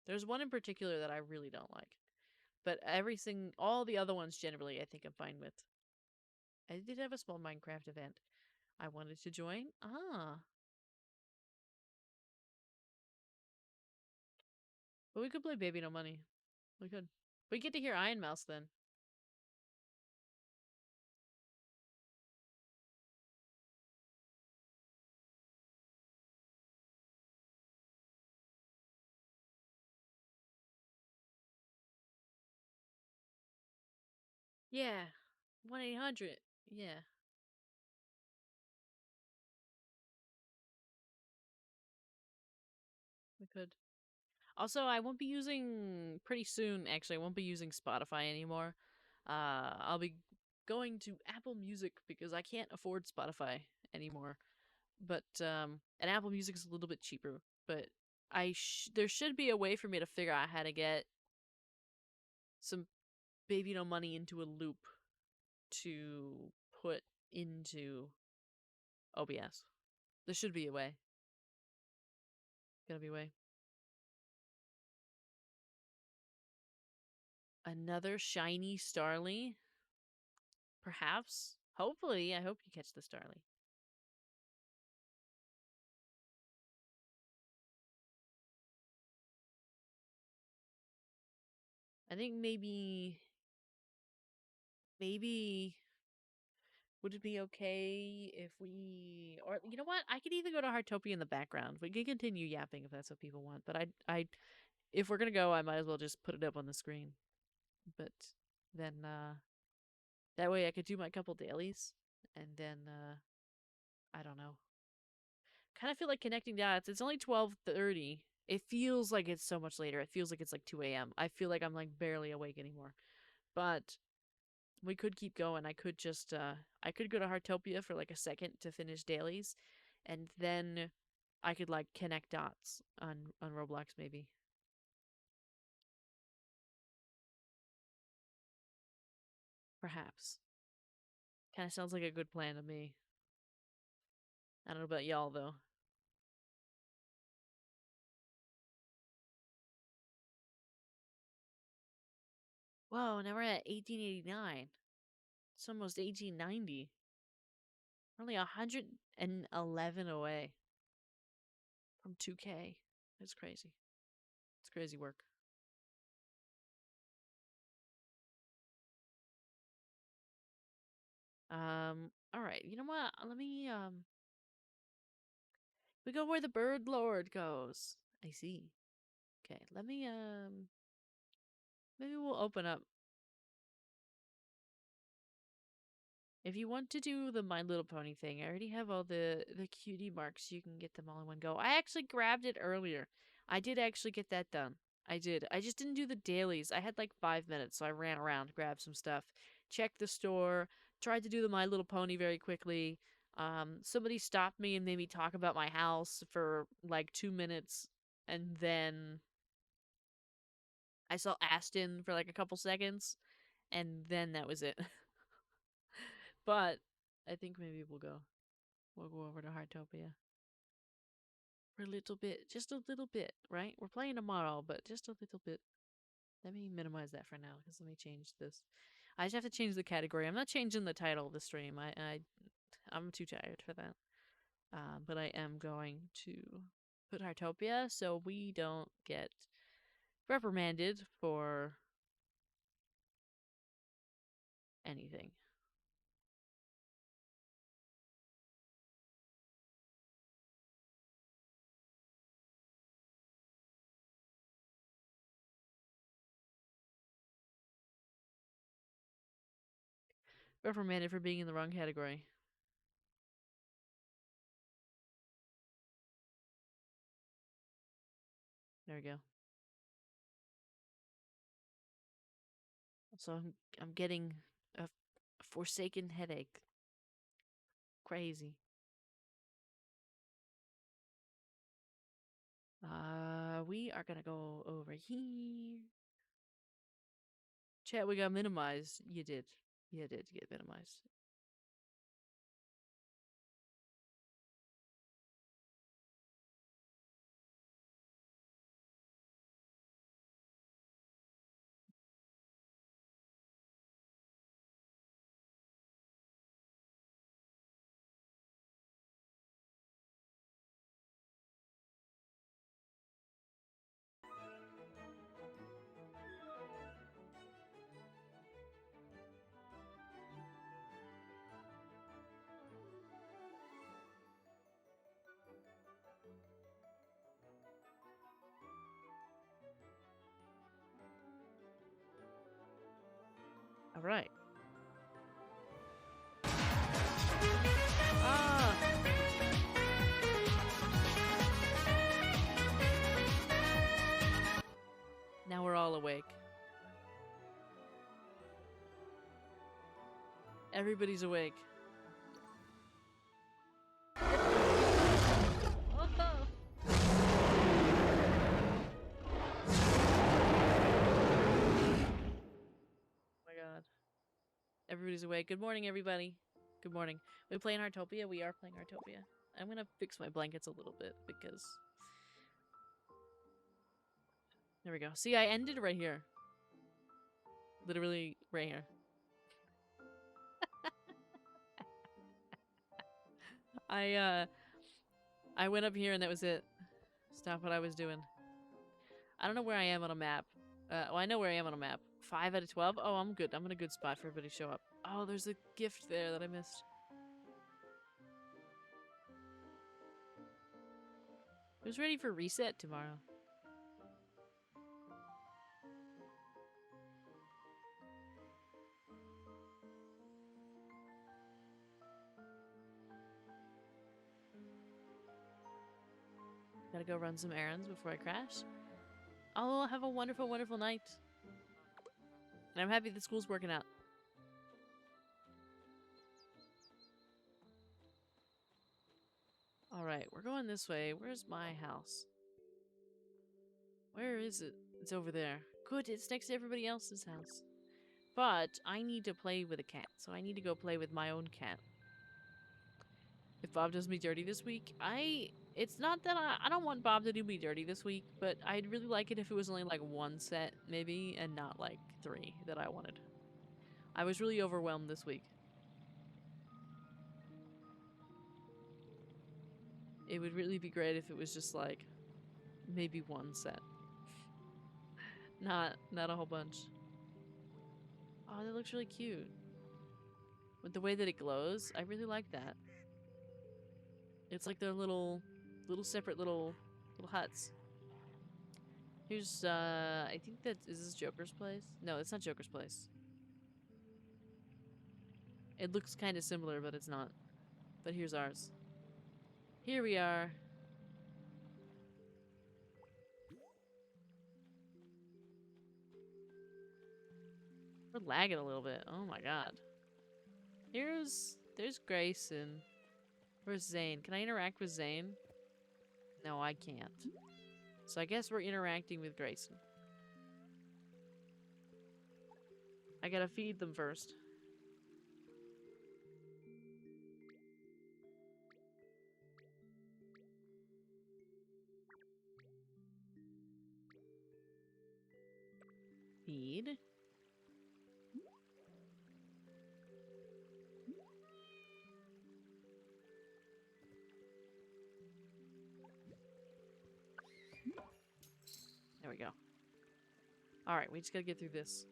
There's one in particular that I really don't like. But everything, all the other ones generally, I think I'm fine with. I did have a small Minecraft event. I wanted to join. Ah. But we could play Baby No Money. We could. We get to hear Iron Mouse then. Yeah. 1-800. Yeah, we could. Also, I won't be using pretty soon. Actually, I won't be using Spotify anymore. I'll be going to Apple Music because I can't afford Spotify anymore. But and Apple Music is a little bit cheaper. But there should be a way for me to figure out how to get some Baby No Money into a loop to put into OBS. There should be a way. Gotta be a way. Another shiny Starly? Perhaps? Hopefully. I hope you catch the Starly. I think maybe Would it be okay if we, or you know what? I could either go to Heartopia in the background. We can continue yapping if that's what people want. But if we're gonna go, I might as well just put it up on the screen. But then, that way I could do my couple dailies, and then, I don't know. Kind of feel like connecting dots. It's only 12:30. It feels like it's so much later. It feels like it's like 2 a.m. I feel like I'm like barely awake anymore. But we could keep going. I could just I could go to Heartopia for like a second to finish dailies, and then I could like connect dots on Roblox maybe. Perhaps. Kind of sounds like a good plan to me. I don't know about y'all though. Whoa, now we're at 1889. It's almost 1890. We're only 111 away from 2K. That's crazy. It's crazy work. All right. You know what? Let me we go where the bird lord goes. I see. Okay, let me maybe we'll open up. If you want to do the My Little Pony thing, I already have all the cutie marks. You can get them all in one go. I actually grabbed it earlier. I did actually get that done. I did. I just didn't do the dailies. I had like 5 minutes, so I ran around, grabbed some stuff, checked the store, tried to do the My Little Pony very quickly. Somebody stopped me and made me talk about my house for like 2 minutes, and then I saw Aston for like a couple seconds, and then that was it. But I think maybe we'll go. We'll go over to Heartopia for a little bit, just a little bit, right? We're playing tomorrow, but just a little bit. Let me minimize that for now, because let me change this. I just have to change the category. I'm not changing the title of the stream. I'm too tired for that. But I am going to put Heartopia so we don't get reprimanded for anything. Reprimanded for being in the wrong category. There we go. So I'm getting a forsaken headache. Crazy. We are gonna go over here. Chat, we got minimized. You did. You did get minimized. All right. Ah! Now we're all awake. Everybody's awake. Oh! My god. Everybody's awake. Good morning, everybody. Good morning. We playing Heartopia? We are playing Heartopia. I'm gonna fix my blankets a little bit because... There we go. See, I ended right here. Literally right here. I went up here and that was it. Stop what I was doing. I don't know where I am on a map. Well, I know where I am on a map. 5 out of 12? Oh, I'm good. I'm in a good spot for everybody to show up. Oh, there's a gift there that I missed. Who's ready for reset tomorrow? Gotta go run some errands before I crash. I'll have a wonderful, wonderful night. And I'm happy the school's working out. Alright, we're going this way. Where's my house? Where is it? It's over there. Good, it's next to everybody else's house. But I need to play with a cat, so I need to go play with my own cat. If Bob does me dirty this week, it's not that I don't want Bob to do me dirty this week, but I'd really like it if it was only like one set, maybe, and not like 3 that I wanted. I was really overwhelmed this week. It would really be great if it was just like maybe 1 set. Not a whole bunch. Oh, that looks really cute. With the way that it glows, I really like that. It's like their little separate little huts. Here's I think is this Joker's place? No, it's not Joker's place. It looks kind of similar, but it's not. But here's ours. Here we are. We're lagging a little bit. Oh my god. There's Grayson. Where's Zane? Can I interact with Zane? No, I can't. So I guess we're interacting with Grayson. I gotta feed them first. Feed. There we go. Alright, we just gotta get through this.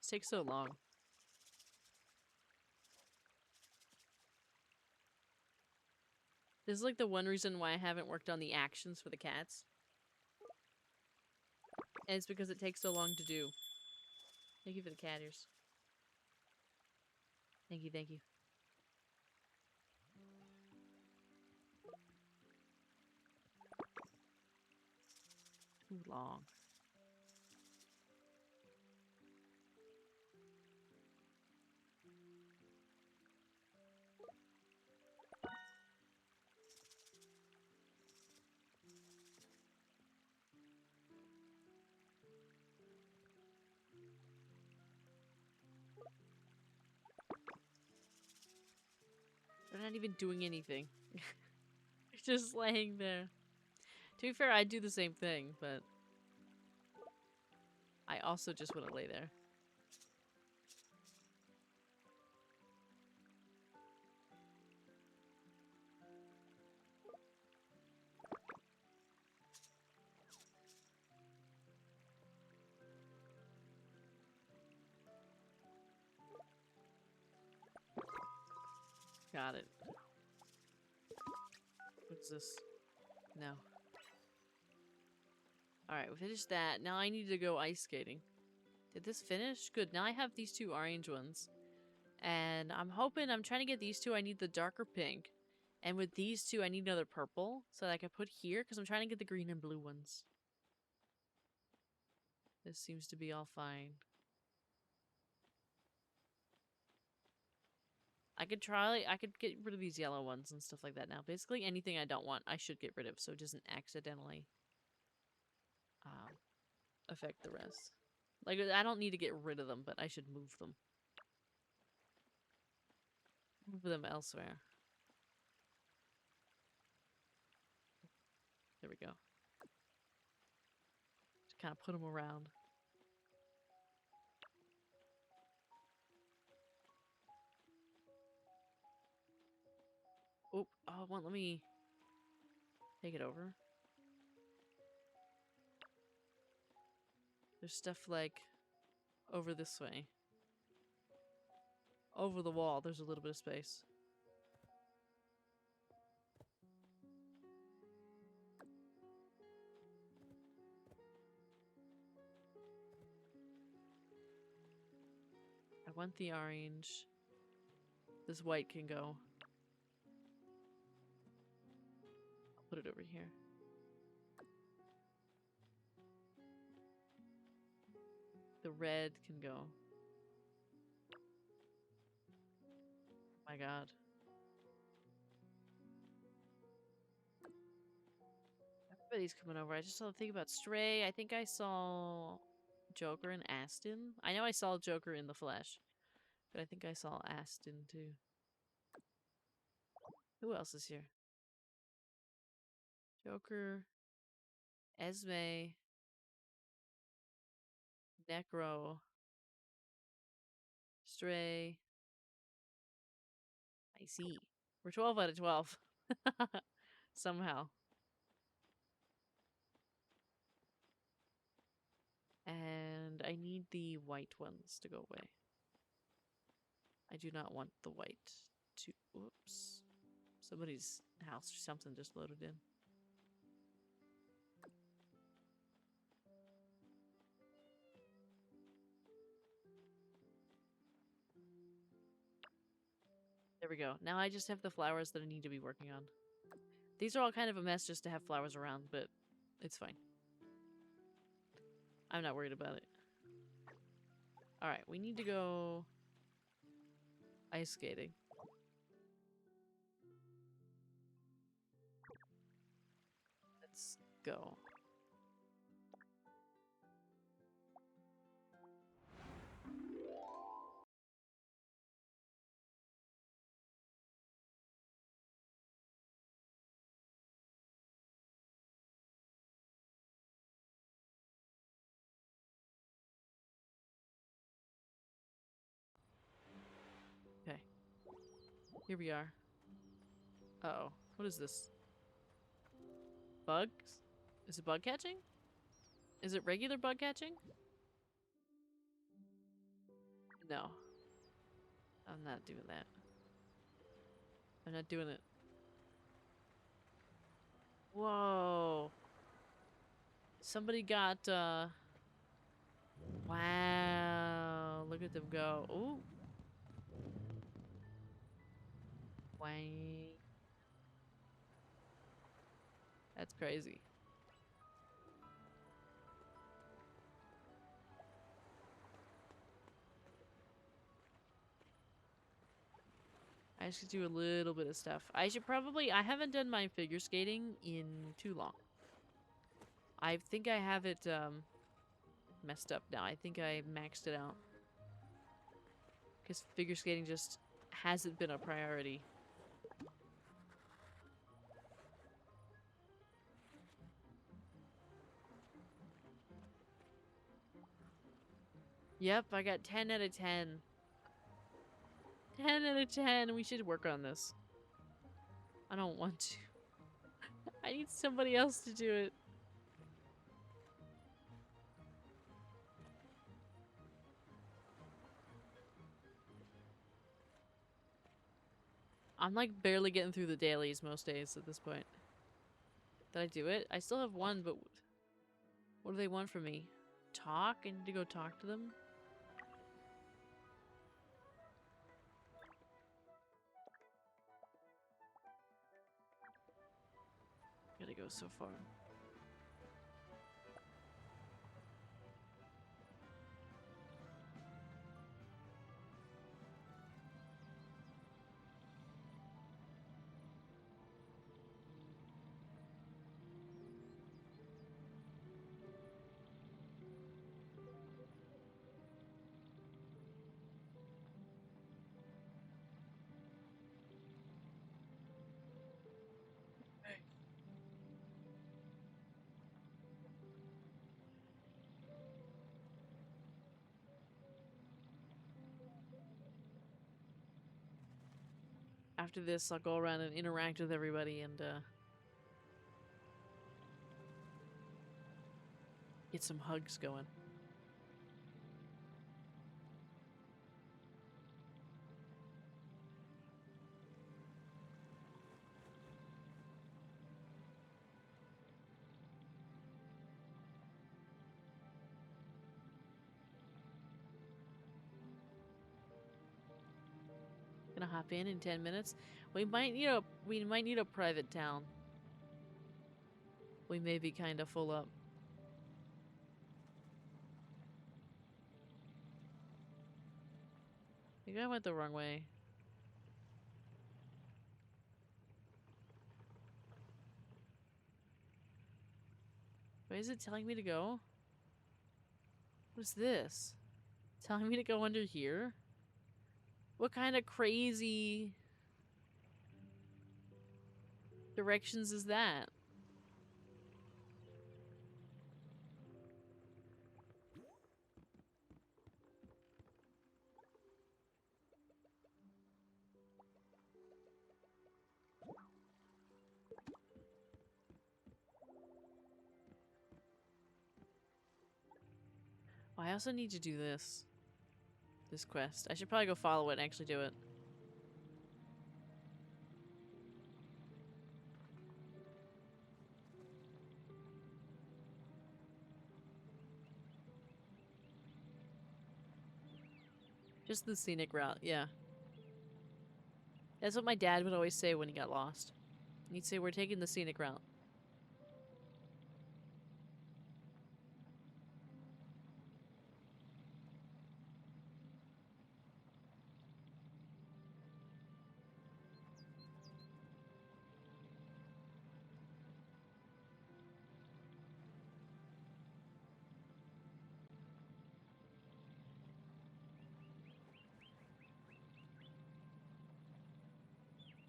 This takes so long. This is like the one reason why I haven't worked on the actions for the cats. And it's because it takes so long to do. Thank you for the cat ears. Thank you, thank you. Too long. They're not even doing anything. They're just laying there. To be fair, I do the same thing, but I also just want to lay there. Got it. What's this? No. Alright, we finished that. Now I need to go ice skating. Did this finish? Good. Now I have these 2 orange ones. And I'm trying to get these 2. I need the darker pink. And with these 2, I need another purple. So that I can put here, because I'm trying to get the green and blue ones. This seems to be all fine. I could get rid of these yellow ones and stuff like that now. Basically, anything I don't want, I should get rid of, so it doesn't accidentally affect the rest. Like, I don't need to get rid of them, but I should move them. Move them elsewhere. There we go. Just kind of put them around. Oh, oh, it won't let me take it over. There's stuff like over this way. Over the wall, there's a little bit of space. I want the orange. This white can go. I'll put it over here. The red can go. Oh my god. Everybody's coming over. I just saw the thing about Stray. I think I saw Joker and Aston. I know I saw Joker in the flesh. But I think I saw Aston too. Who else is here? Joker, Esme, Necro, Stray. I see. We're 12 out of 12. Somehow. And I need the white ones to go away. I do not want the white to... Whoops. Somebody's house or something just loaded in. There we go. Now I just have the flowers that I need to be working on. These are all kind of a mess just to have flowers around, but it's fine. I'm not worried about it. Alright, we need to go ice skating. Let's go. Okay. Here we are. Uh-oh. What is this? Bugs? Is it bug catching? Is it regular bug catching? No. I'm not doing that. I'm not doing it. Whoa. Somebody got, wow. Look at them go. Ooh. Wang. That's crazy. I should do a little bit of stuff. I haven't done my figure skating in too long. I think I have it, messed up now. I think I maxed it out. Because figure skating just hasn't been a priority. Yep, I got 10 out of 10. 10 out of 10. We should work on this. I don't want to. I need somebody else to do it. I'm like barely getting through the dailies most days at this point. Did I do it? I still have one, but what do they want from me? Talk? I need to go talk to them? Gotta go so far. After this, I'll go around and interact with everybody and get some hugs going. Gonna hop in 10 minutes. We might need a private town. We may be kind of full up. I think I went the wrong way. Where is it telling me to go? What is this? Telling me to go under here? What kind of crazy directions is that? Oh, I also need to do this quest. I should probably go follow it and actually do it. Just the scenic route, yeah. That's what my dad would always say when he got lost. He'd say, we're taking the scenic route.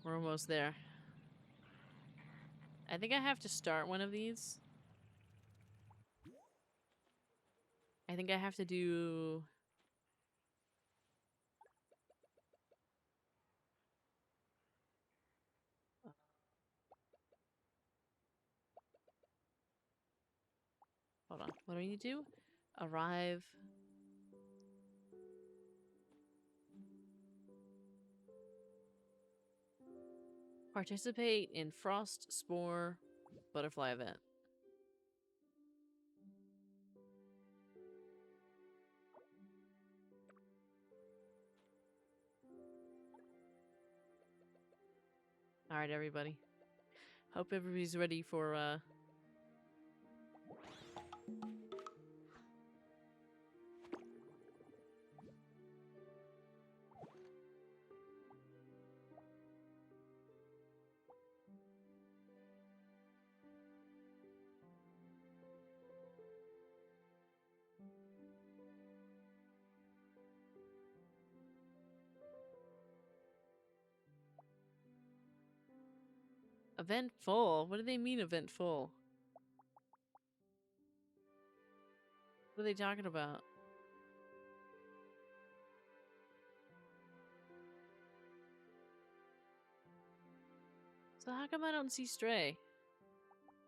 We're almost there. I think I have to start one of these. I think I have to do... Hold on. What do we need to do? Arrive. Participate in Frost Spore Butterfly event. Alright, everybody. Hope everybody's ready for, event full? What do they mean event full? What are they talking about? So how come I don't see Stray?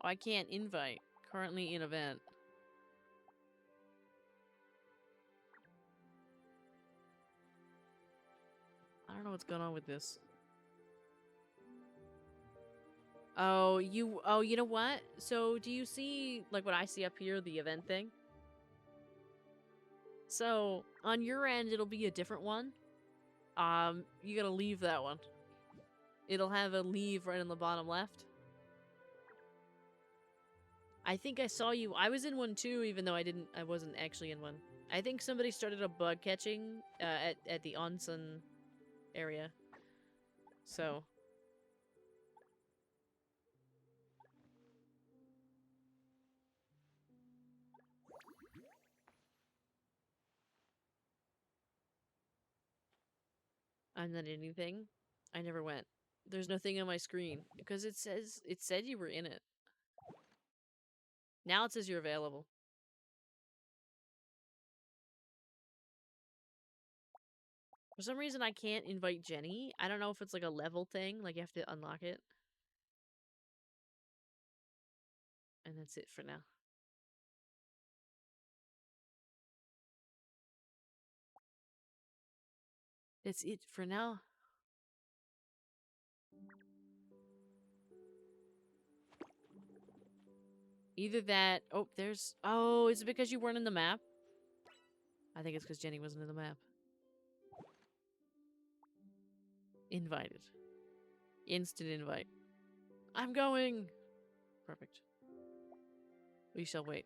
Oh, I can't invite. Currently in event. I don't know what's going on with this. Oh, you know what? So do you see, like what I see up here, the event thing? So on your end, it'll be a different one. You gotta leave that one. It'll have a leave right on the bottom left. I think I saw you. I was in one too, even though I wasn't actually in one. I think somebody started a bug catching at the onsen area. So I'm not anything. I never went. There's nothing on my screen because it said you were in it. Now it says you're available. For some reason, I can't invite Jenny. I don't know if it's like a level thing, like you have to unlock it. And that's it for now. That's it for now. Either that... Oh, there's... Oh, is it because you weren't in the map? I think it's because Jenny wasn't in the map. Invited. Instant invite. I'm going! Perfect. We shall wait.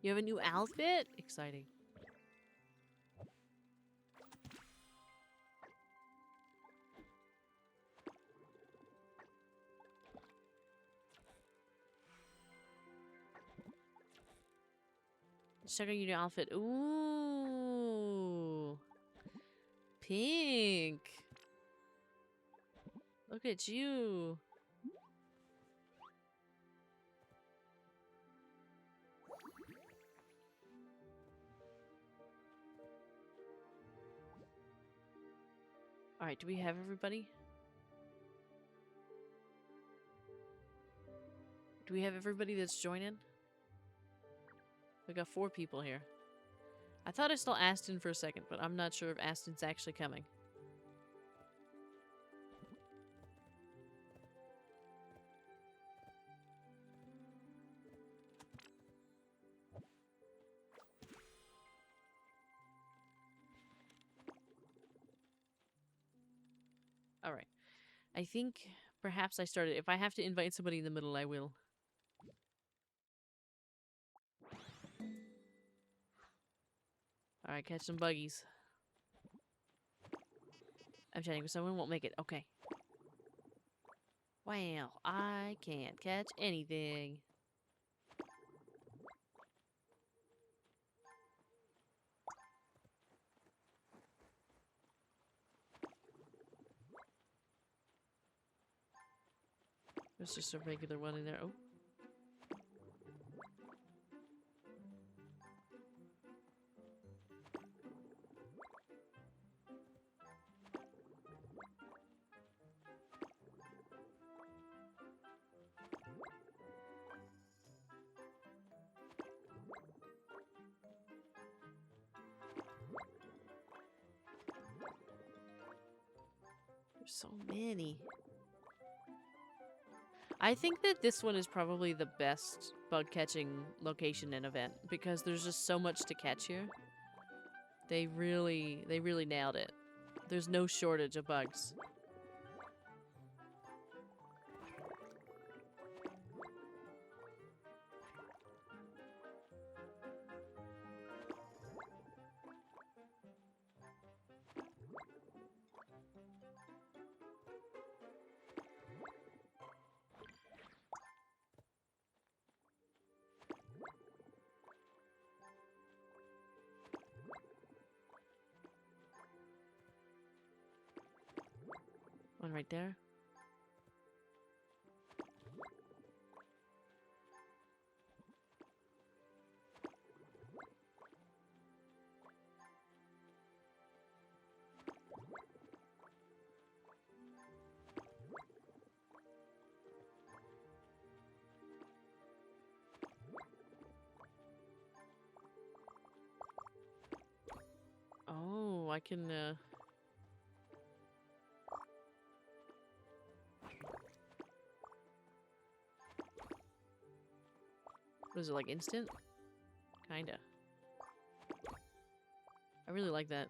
You have a new outfit? Exciting. Let's check out your new outfit. Ooh. Pink. Look at you. Alright, do we have everybody? Do we have everybody that's joining? We got 4 people here. I thought I saw Aston for a second, but I'm not sure if Aston's actually coming. Alright. I think perhaps I started. If I have to invite somebody in the middle, I will. Alright, catch some buggies. I'm chatting with someone, won't make it. Okay. Well, I can't catch anything. There's just a regular one in there. Oh. There's so many. I think that this one is probably the best bug catching location and event because there's just so much to catch here. They really nailed it. There's no shortage of bugs. One right there. Oh, I can, What is it, like instant? Kinda. I really like that.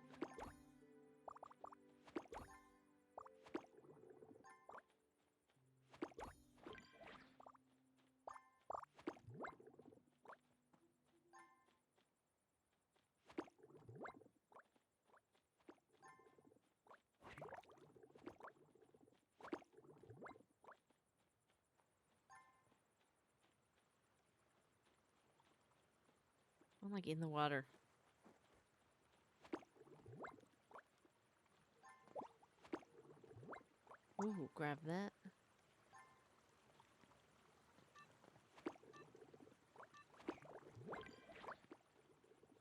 I'm like in the water. Ooh, grab that.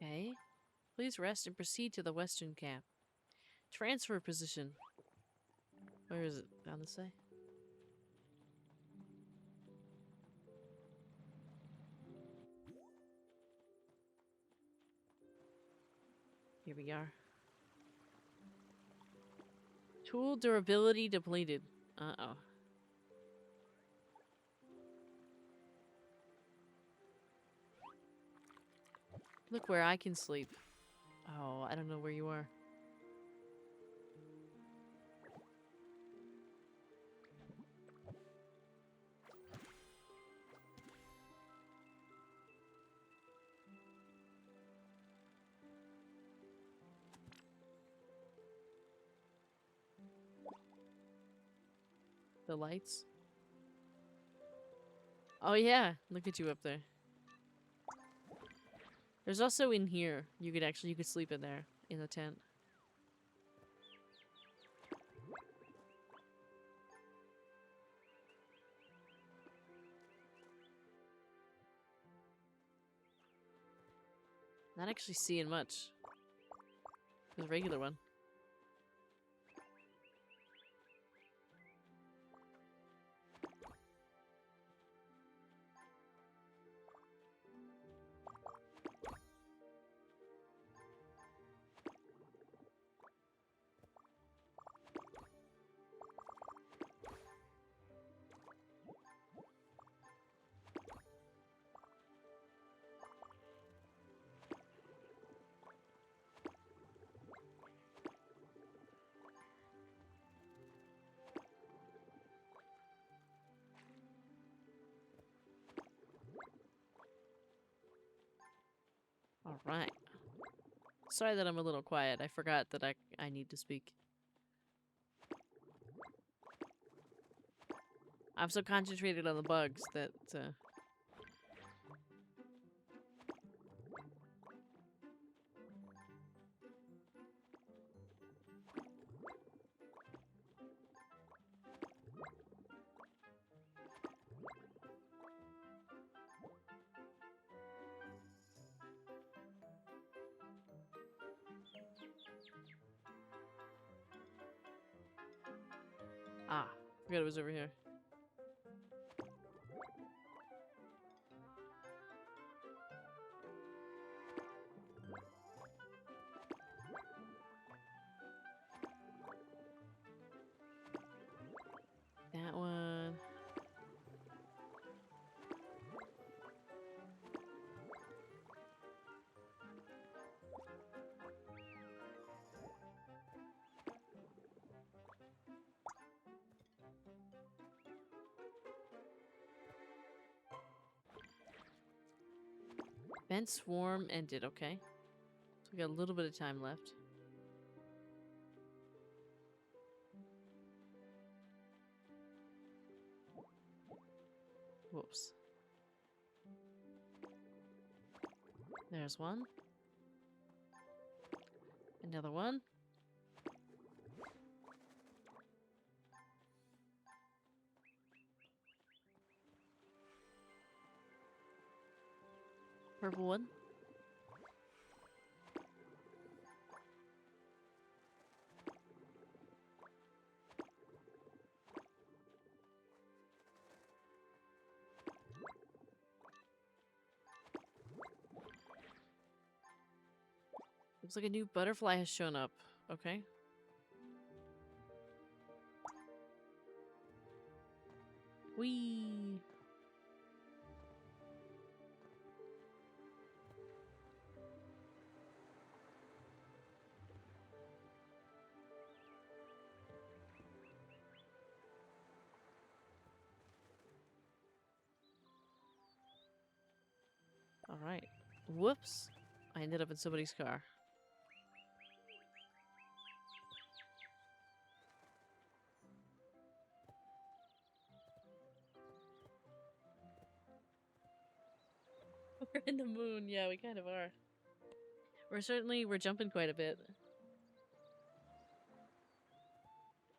Okay. Please rest and proceed to the western camp. Transfer position. Where is it? Down this way? Here we are. Tool durability depleted. Uh-oh. Look where I can sleep. Oh, I don't know where you are. The lights? Oh yeah, look at you up there. There's also in here. You could sleep in there in the tent. Not actually seeing much. There's a regular one. All right. Sorry that I'm a little quiet. I forgot that I need to speak. I'm so concentrated on the bugs that forgot it was over here. That one. Vent swarm ended, okay. So we got a little bit of time left. Whoops. There's one. Another one. Purple one. Looks like a new butterfly has shown up. Okay. Whee! Alright. Whoops. I ended up in somebody's car. We're in the moon. Yeah, we kind of are. We're jumping quite a bit.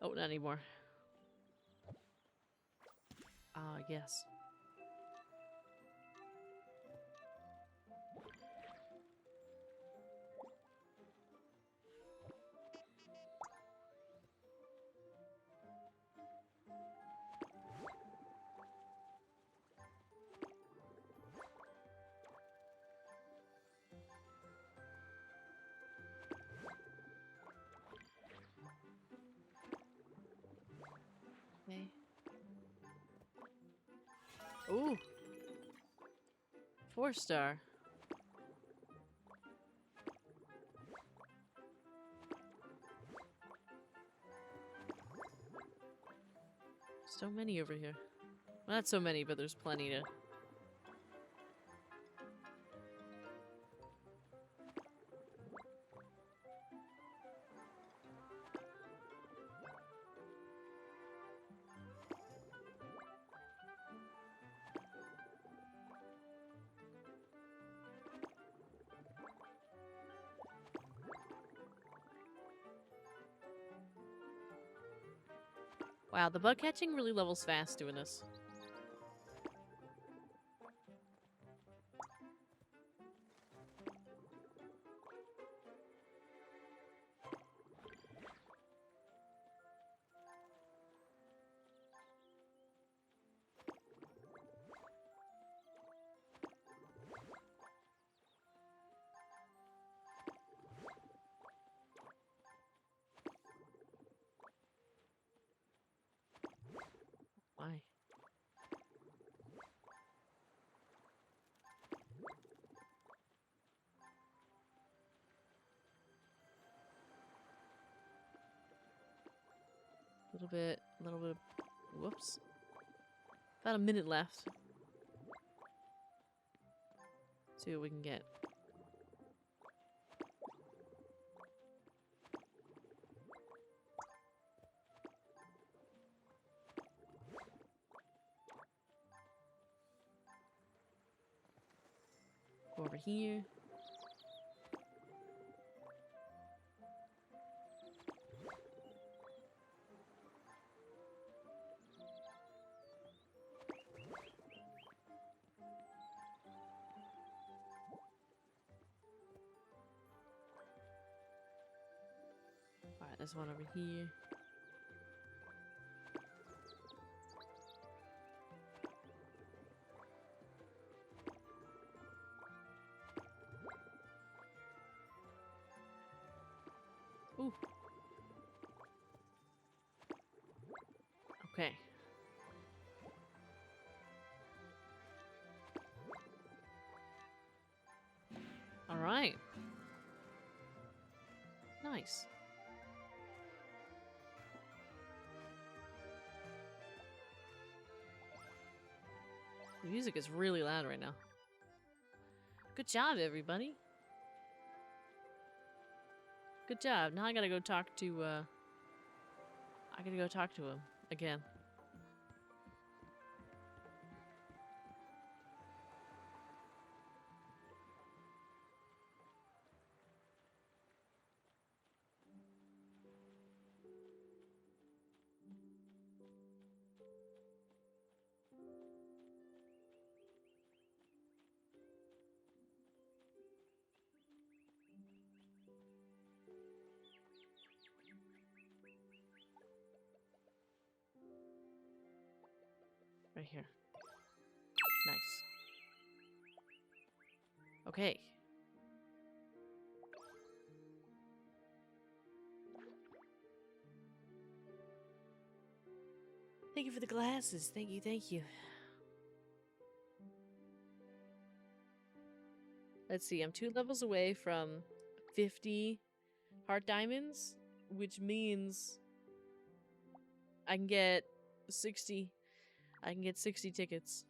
Oh, not anymore. Ah, yes. Okay. Ooh. 4-star. So many over here. Well, not so many, but there's plenty to... Wow, the bug catching really levels fast doing this. Why? A little bit of... Whoops. About a minute left. See what we can get. Go over here. Alright, there's one over here. Ooh. Okay. Alright. Nice. The music is really loud right now. Good job, everybody. Good job. Now I gotta go talk to, I gotta go talk to him again. Right here. Nice. Okay. Thank you for the glasses. Thank you, thank you. Let's see, I'm 2 levels away from 50 heart diamonds, which means I can get 60. I can get 60 tickets.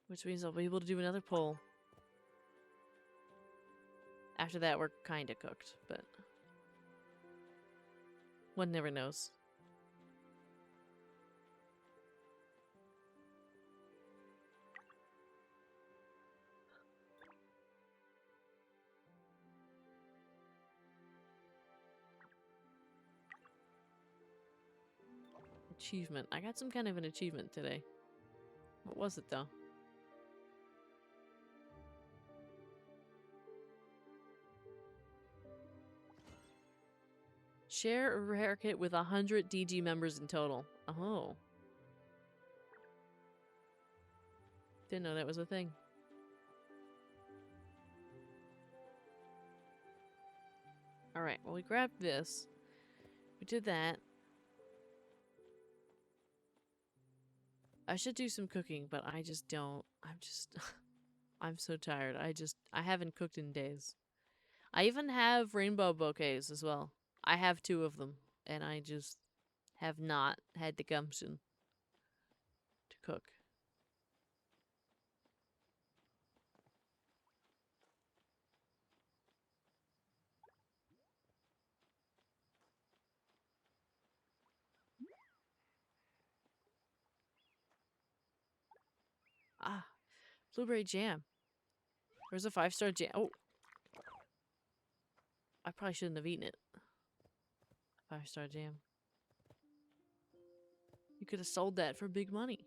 Which means I'll be able to do another poll. After that, we're kinda cooked, but one never knows. achievement. I got some kind of an achievement today. What was it, though? Share a rare kit with 100 DG members in total. Oh. Didn't know that was a thing. Alright, well we grabbed this. We did that. I should do some cooking, but I just don't. I'm so tired. I haven't cooked in days. I even have rainbow bouquets as well. I have 2 of them, and I just have not had the gumption to cook. Ah, blueberry jam. Where's a 5-star jam? Oh. I probably shouldn't have eaten it. 5-star jam. You could have sold that for big money.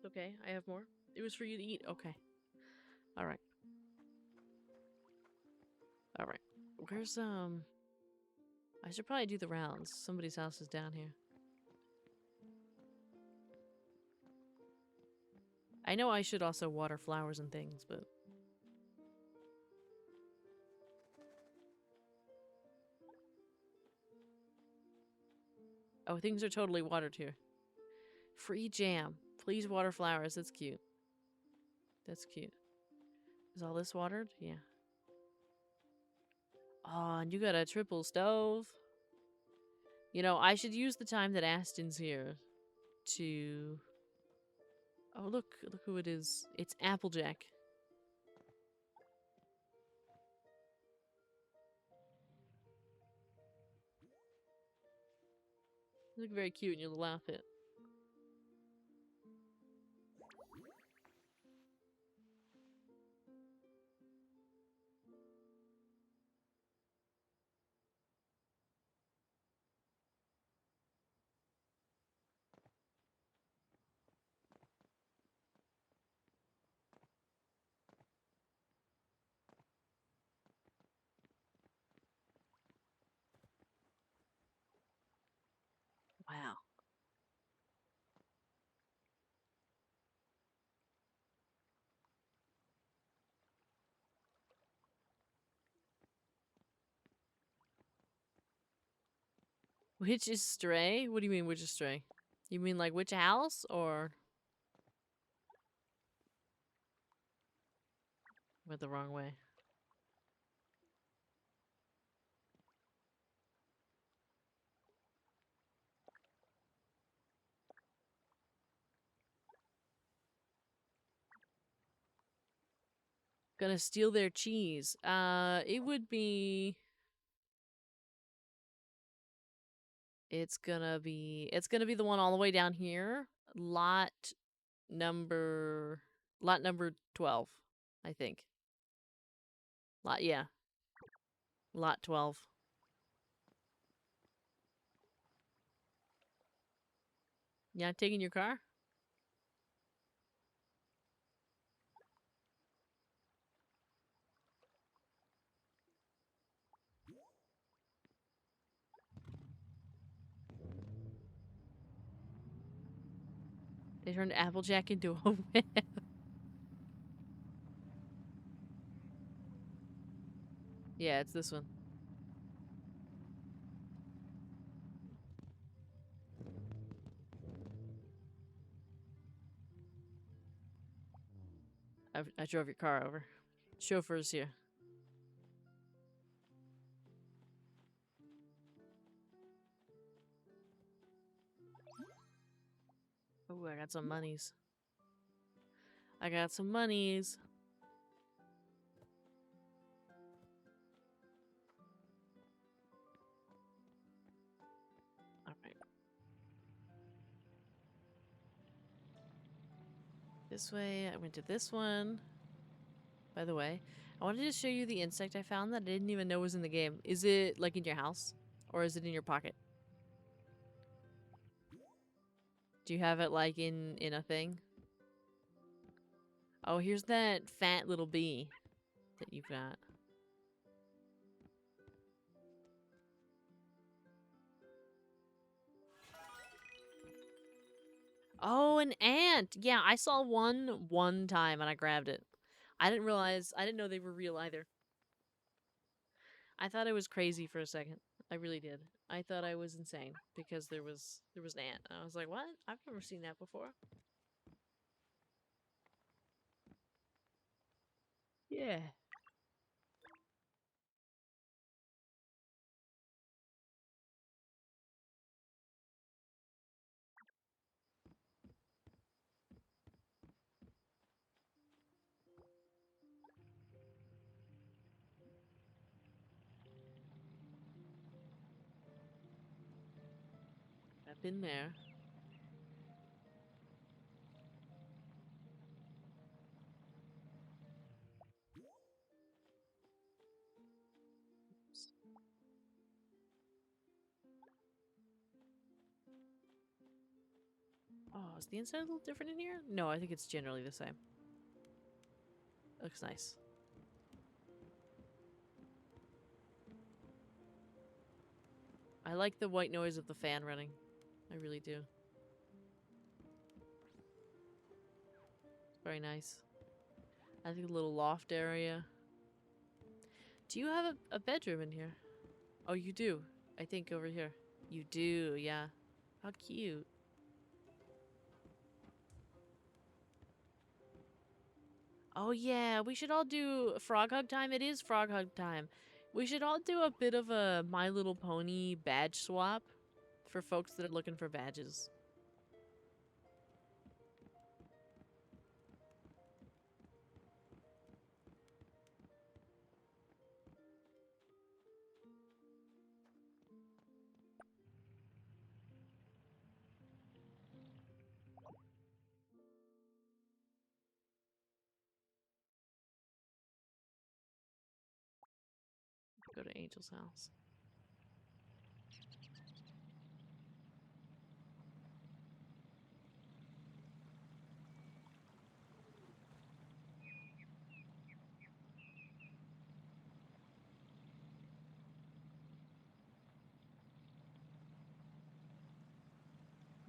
Okay, I have more. It was for you to eat. Okay. Alright. Alright. Where's, I should probably do the rounds. Somebody's house is down here. I know I should also water flowers and things, but... Oh, things are totally watered here. Free jam. Please water flowers. That's cute. That's cute. Is all this watered? Yeah. Oh, and you got a triple stove. You know, I should use the time that Aston's here to... Oh, look who it is. It's Applejack. You look very cute in your little outfit. Wow. Which is stray? What do you mean, which is stray? You mean like which house, or... Went the wrong way. Gonna steal their cheese. It would be... It's gonna be the one all the way down here. Lot number 12, I think. Yeah. Lot 12. You not taking your car? They turned Applejack into a web. Yeah, it's this one. I drove your car over. Chauffeur's here. Oh, I got some monies. I got some monies. This way. I went to this one. By the way, I wanted to show you the insect I found that I didn't even know was in the game. Is it like in your house? Or is it in your pocket? Do you have it like in a thing? Oh, here's that fat little bee that you've got. Oh, an ant! Yeah, I saw one time and I grabbed it. I didn't know they were real either. I thought I was crazy for a second. I really did. I thought I was insane because there was an ant. And I was like, what? I've never seen that before. Yeah. I've been there. Oh, is the inside a little different in here? No, I think it's generally the same. Looks nice. I like the white noise of the fan running. I really do. It's very nice. I think a little loft area. Do you have a bedroom in here? Oh, you do. I think over here. You do, yeah. How cute. Oh yeah, we should all do Frog Hug time. It is Frog Hug time. We should all do a bit of a My Little Pony badge swap for folks that are looking for badges. Go to Angel's house.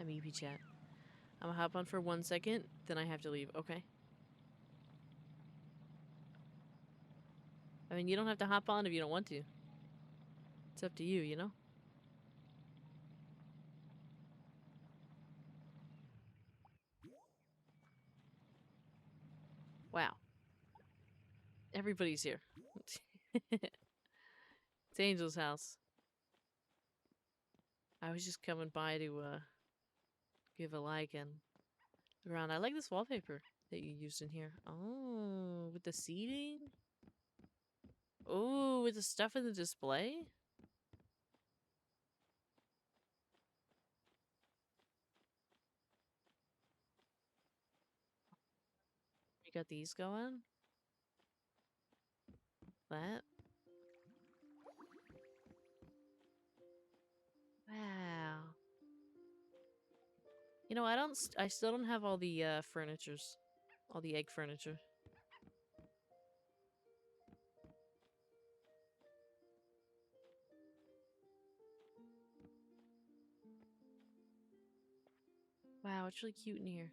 I'm EP chat. I'm gonna hop on for 1 second, then I have to leave. Okay. I mean, you don't have to hop on if you don't want to. It's up to you, you know? Wow. Everybody's here. It's Angel's house. I was just coming by to give a like and look around. I like this wallpaper that you used in here. Oh, with the seating? Oh, with the stuff in the display? You got these going? That? Wow. You know, I still don't have all the furnitures. All the egg furniture. Wow, it's really cute in here.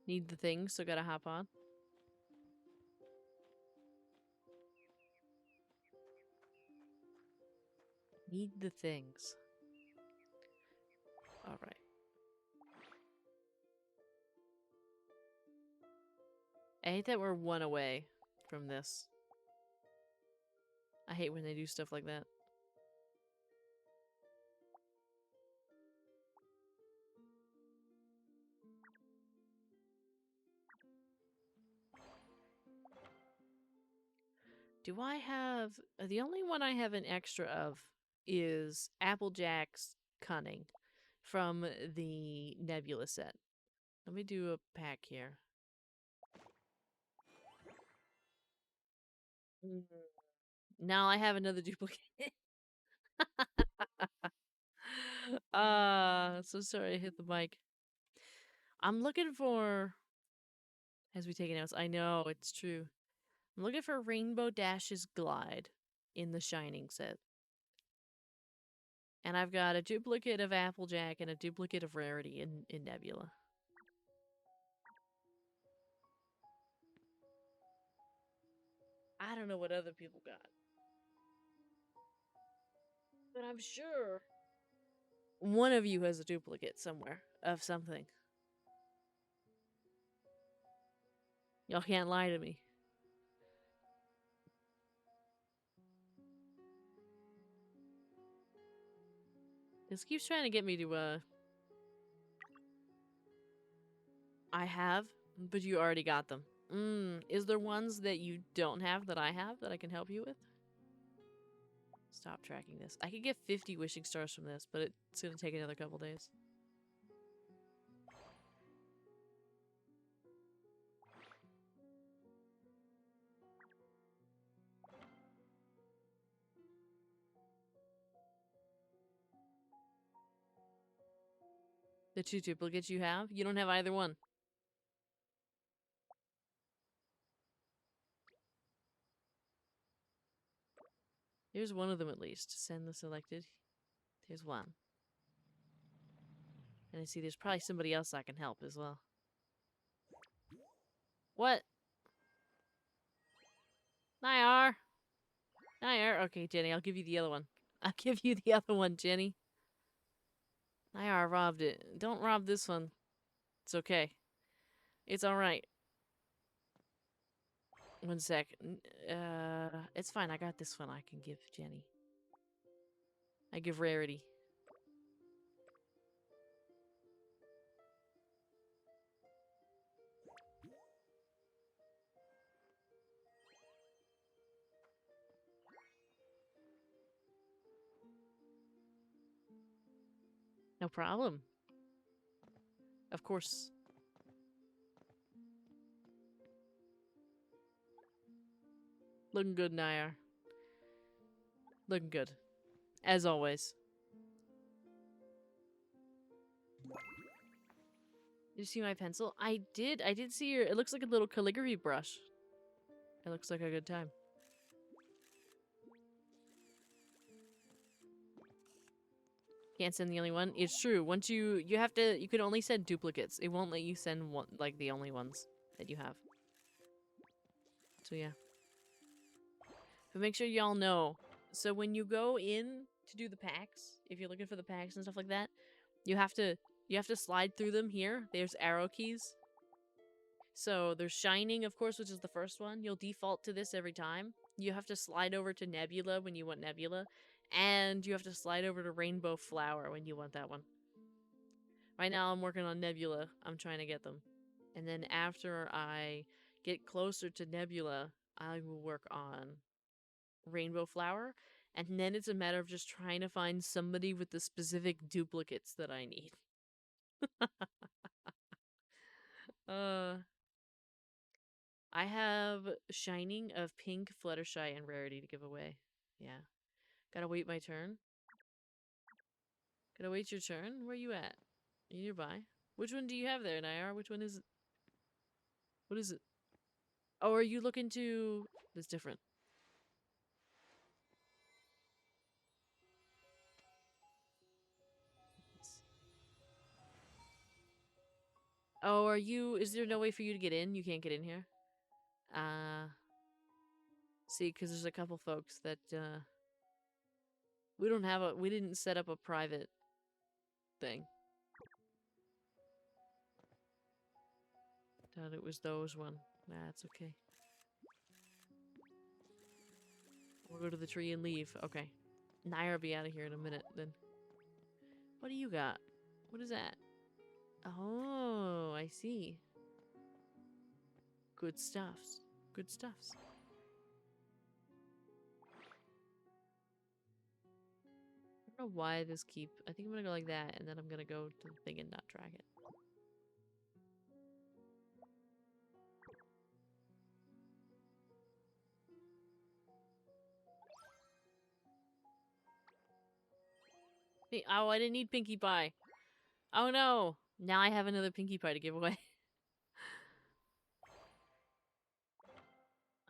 Need the things, so gotta hop on. Need the things. Alright. I hate that we're one away from this. I hate when they do stuff like that. Do I have... the only one I have an extra of is Applejack's Cunning from the Nebula set. Let me do a pack here. Now I have another duplicate. So sorry I hit the mic. I'm looking for... As we take notes, I know, it's true. I'm looking for Rainbow Dash's Glide in the Shining set. And I've got a duplicate of Applejack and a duplicate of Rarity in Nebula. I don't know what other people got. But I'm sure one of you has a duplicate somewhere of something. Y'all can't lie to me. This keeps trying to get me to, I have, but you already got them. Is there ones that you don't have that I have that I can help you with? Stop tracking this. I could get 50 wishing stars from this, but it's gonna take another couple days. The 2 duplicates you have? You don't have either one. Here's one of them at least. Send the selected. There's one. And I see there's probably somebody else I can help as well. What? Nyar! Nyar! Okay, Jenny, I'll give you the other one. I'll give you the other one, Jenny. Nyar robbed it. Don't rob this one. It's okay. It's alright. One sec. It's fine. I got this one I can give Jenny. I give Rarity. No problem. Of course. Looking good, Nyar. Looking good. As always. Did you see my pencil? I did. I did see your... It looks like a little calligraphy brush. It looks like a good time. Can't send the only one. It's true. Once you have to... You can only send duplicates. It won't let you send one, like the only ones that you have. So yeah. But make sure y'all know. So when you go in to do the packs, if you're looking for the packs and stuff like that, you have to slide through them here. There's arrow keys. So there's Shining, of course, which is the first one. You'll default to this every time. You have to slide over to Nebula when you want Nebula. And you have to slide over to Rainbow Flower when you want that one. Right now I'm working on Nebula. I'm trying to get them. And then after I get closer to Nebula, I will work on Rainbow Flower. And then it's a matter of just trying to find somebody with the specific duplicates that I need. I have Shining of Pink, Fluttershy, and Rarity to give away. Yeah. Gotta wait my turn. Gotta wait your turn? Where you at? You nearby? Which one do you have there, Nyar? Which one is it? What is it? Oh, are you looking to... That's different. Oh, are you... Is there no way for you to get in? You can't get in here? See, because there's a couple folks that, we don't have a... We didn't set up a private thing. Thought it was those one. That's okay. We'll go to the tree and leave. Okay. Naira will be out of here in a minute then. What do you got? What is that? Oh, I see. Good stuffs. Good stuffs. I don't know why this keep... I think I'm gonna go like that, and then I'm gonna go to the thing and not drag it. Oh, I didn't need Pinkie Pie. Oh no! Now I have another Pinkie Pie to give away.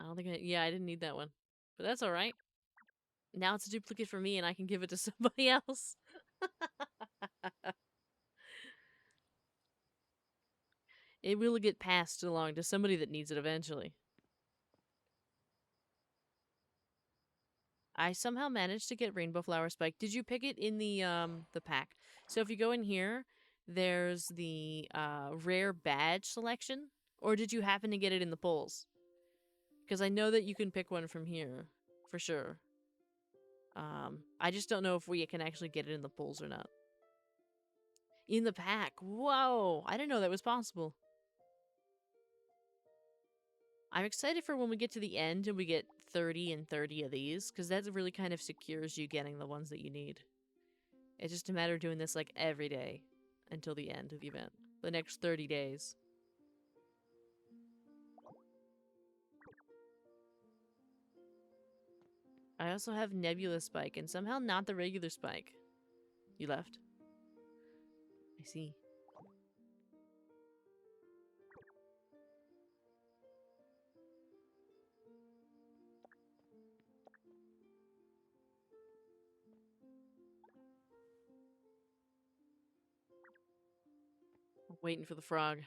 I don't think I... Yeah, I didn't need that one. But that's alright. Now it's a duplicate for me and I can give it to somebody else. It will get passed along to somebody that needs it eventually. I somehow managed to get Rainbow Flower Spike. Did you pick it in the pack? So if you go in here, there's the rare badge selection, or did you happen to get it in the polls? Because I know that you can pick one from here for sure. I just don't know if we can actually get it in the polls or not. In the pack. Whoa! I didn't know that was possible. I'm excited for when we get to the end and we get 30 and 30 of these, because that really kind of secures you getting the ones that you need. It's just a matter of doing this like every day until the end of the event. The next 30 days. I also have Nebula Spike and somehow not the regular Spike. You left? I see. I'm waiting for the frog.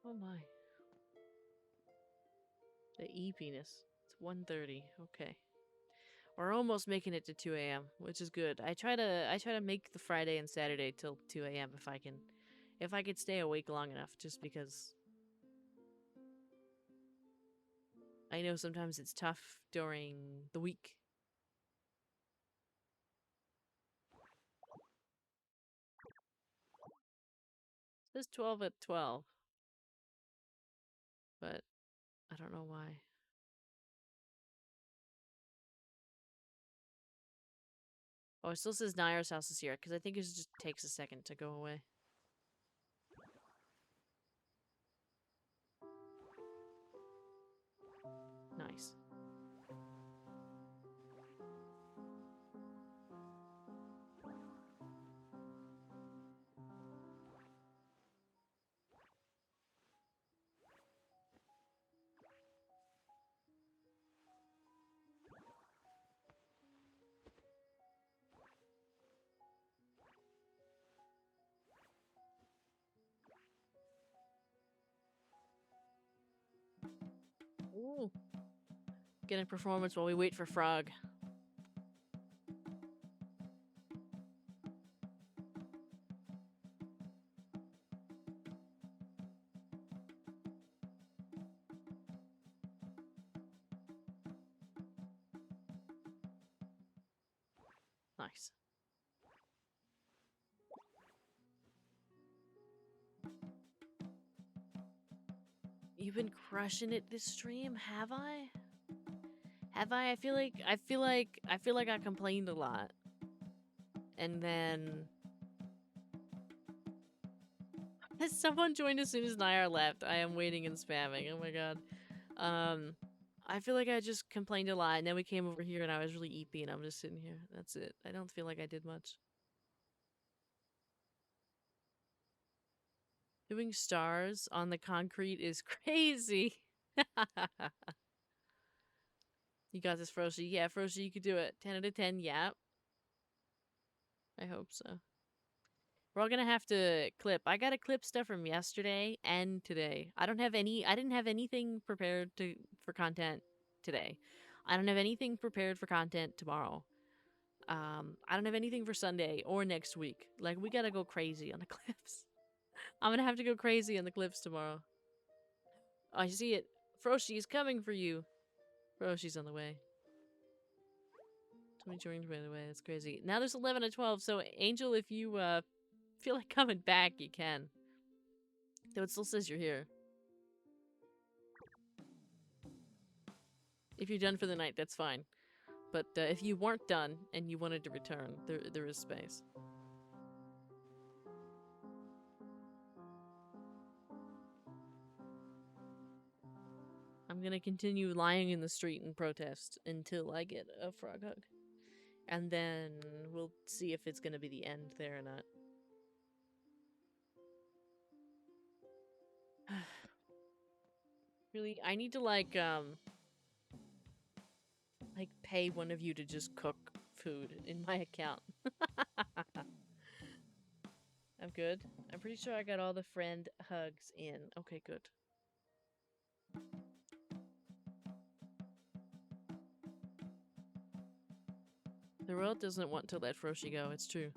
Oh my. The eepiness. It's 1:30. Okay. We're almost making it to 2 a.m., which is good. I try to make the Friday and Saturday till 2 a.m. if I can. If I could stay awake long enough, just because I know sometimes it's tough during the week. It says 12 at 12. But I don't know why. Oh, it still says Naira's house is here, because I think it just takes a second to go away. Nice. Ooh. Get a performance while we wait for Frog. Nice. You've been crushing it this stream, have I? Have I? I feel like I complained a lot. And then someone joined as soon as Nair left. I am waiting and spamming. Oh my god. I feel like I just complained a lot, and then we came over here and I was really eepy and I'm just sitting here. That's it. I don't feel like I did much. Doing stars on the concrete is crazy. You got this, Froshi. Yeah, Froshi, you could do it. 10 out of 10, yeah. I hope so. We're all gonna have to clip. I gotta clip stuff from yesterday and today. I didn't have anything prepared for content today. I don't have anything prepared for content tomorrow. I don't have anything for Sunday or next week. Like, we gotta go crazy on the cliffs. I'm gonna have to go crazy on the cliffs tomorrow. Oh, I see it. Froshi's coming for you. Froshi's on the way. 20 joined by the way. That's crazy. Now there's 11 to 12. So, Angel, if you feel like coming back, you can. Though it still says you're here. If you're done for the night, that's fine. But if you weren't done and you wanted to return, there is space. I'm gonna continue lying in the street in protest until I get a frog hug. And then we'll see if it's gonna be the end there or not. Really, I need to like pay one of you to just cook food in my account. I'm good. I'm pretty sure I got all the friend hugs in. Okay, good. The world doesn't want to let Froshi go, it's true.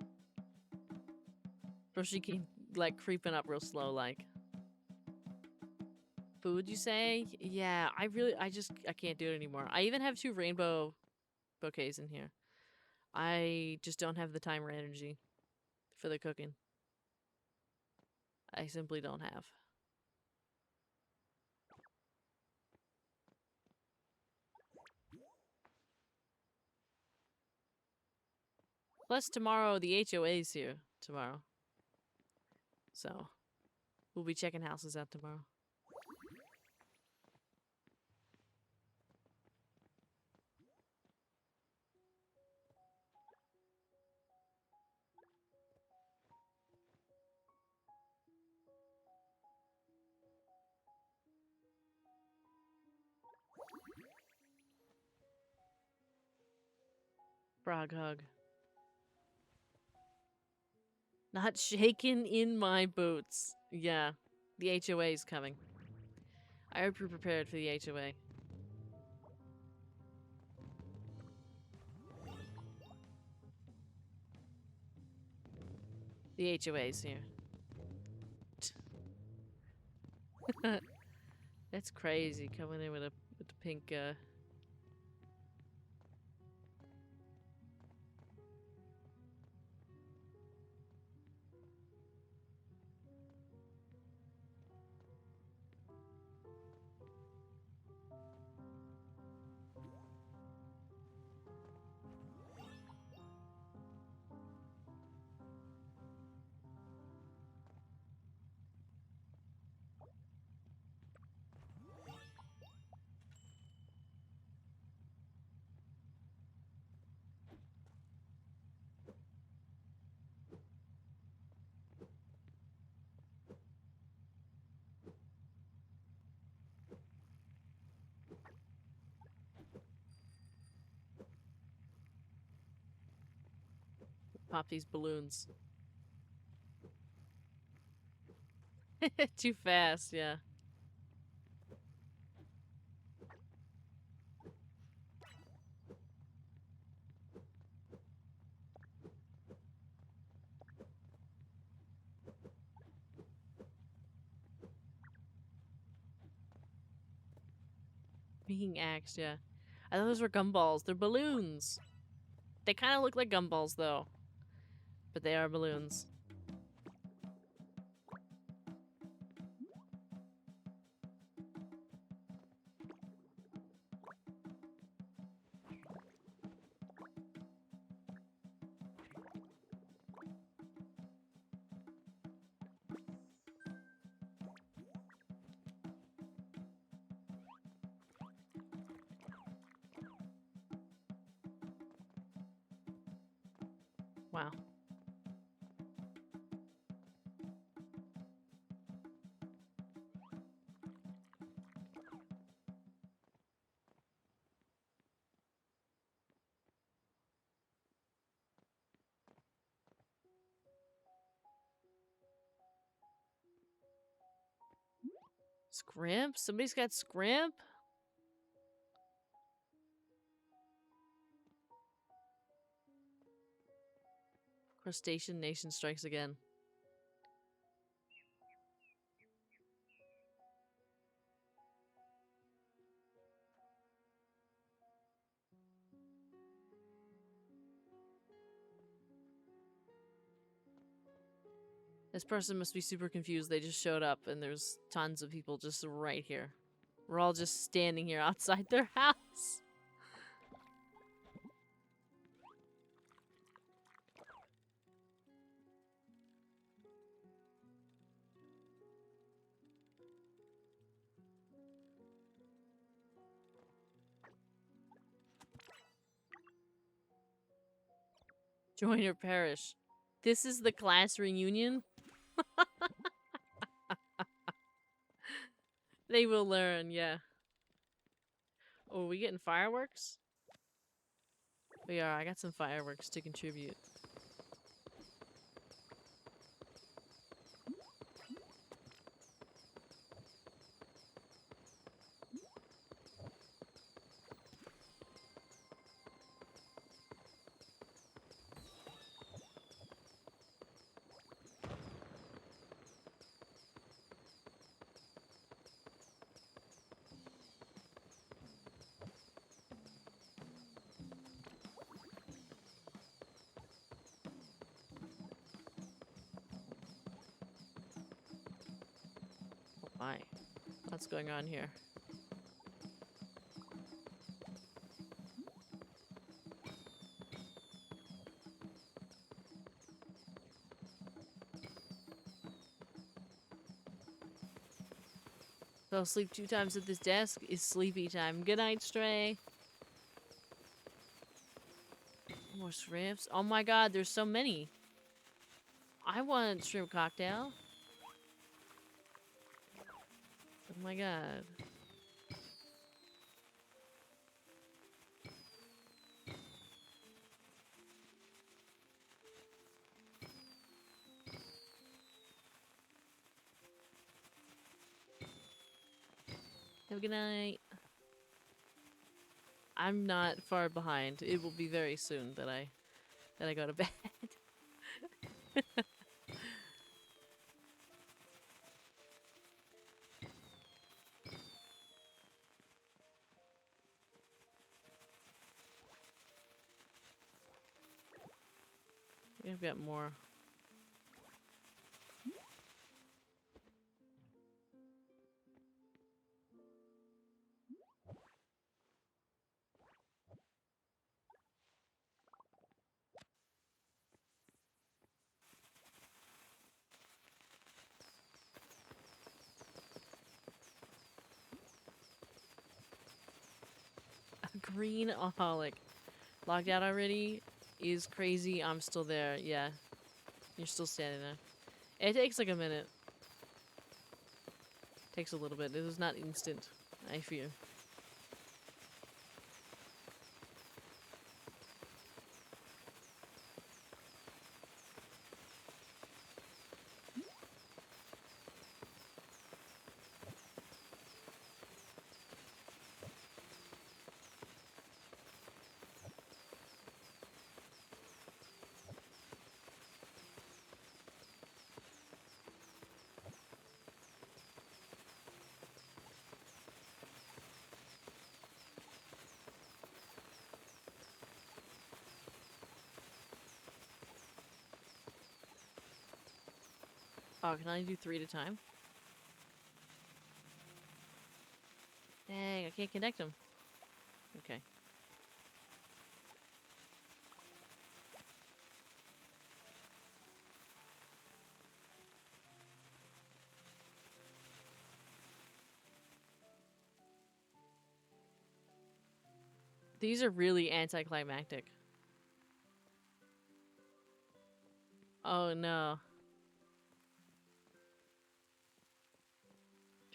Froshi keep like creeping up real slow like. Food, you say? Yeah, I can't do it anymore. I even have 2 rainbow bouquets in here. I just don't have the time or energy for the cooking. I simply don't have. Plus tomorrow, the HOA's here tomorrow. So, we'll be checking houses out tomorrow. Frog hug. Not shaken in my boots. Yeah, the HOA is coming. I hope you're prepared for the HOA. The HOA's here. That's crazy, coming in with the pink, pop these balloons. Too fast, yeah. Being axed, yeah. I thought those were gumballs. They're balloons. They kind of look like gumballs, though. But they are balloons. Wow. Scrimp? Somebody's got scrimp? Crustacean Nation strikes again. This person must be super confused. They just showed up and there's tons of people just right here. We're all just standing here outside their house. Join or perish. This is the class reunion? They will learn, yeah. Oh, are we getting fireworks? We are. I got some fireworks to contribute. Oh my. What's going on here? Fell asleep 2 times at this desk. Is sleepy time. Good night, Stray. More shrimps. Oh my god, there's so many. I want shrimp cocktail. Oh my god. Have a good night. I'm not far behind. It will be very soon that I go to bed. We've got more. A green-aholic. Logged out already is crazy. I'm still there. Yeah. You're still standing there. It takes like a minute. Takes a little bit. It is not instant, I fear. Oh, can I do 3 at a time? Dang, I can't connect them. Okay. These are really anticlimactic. Oh no.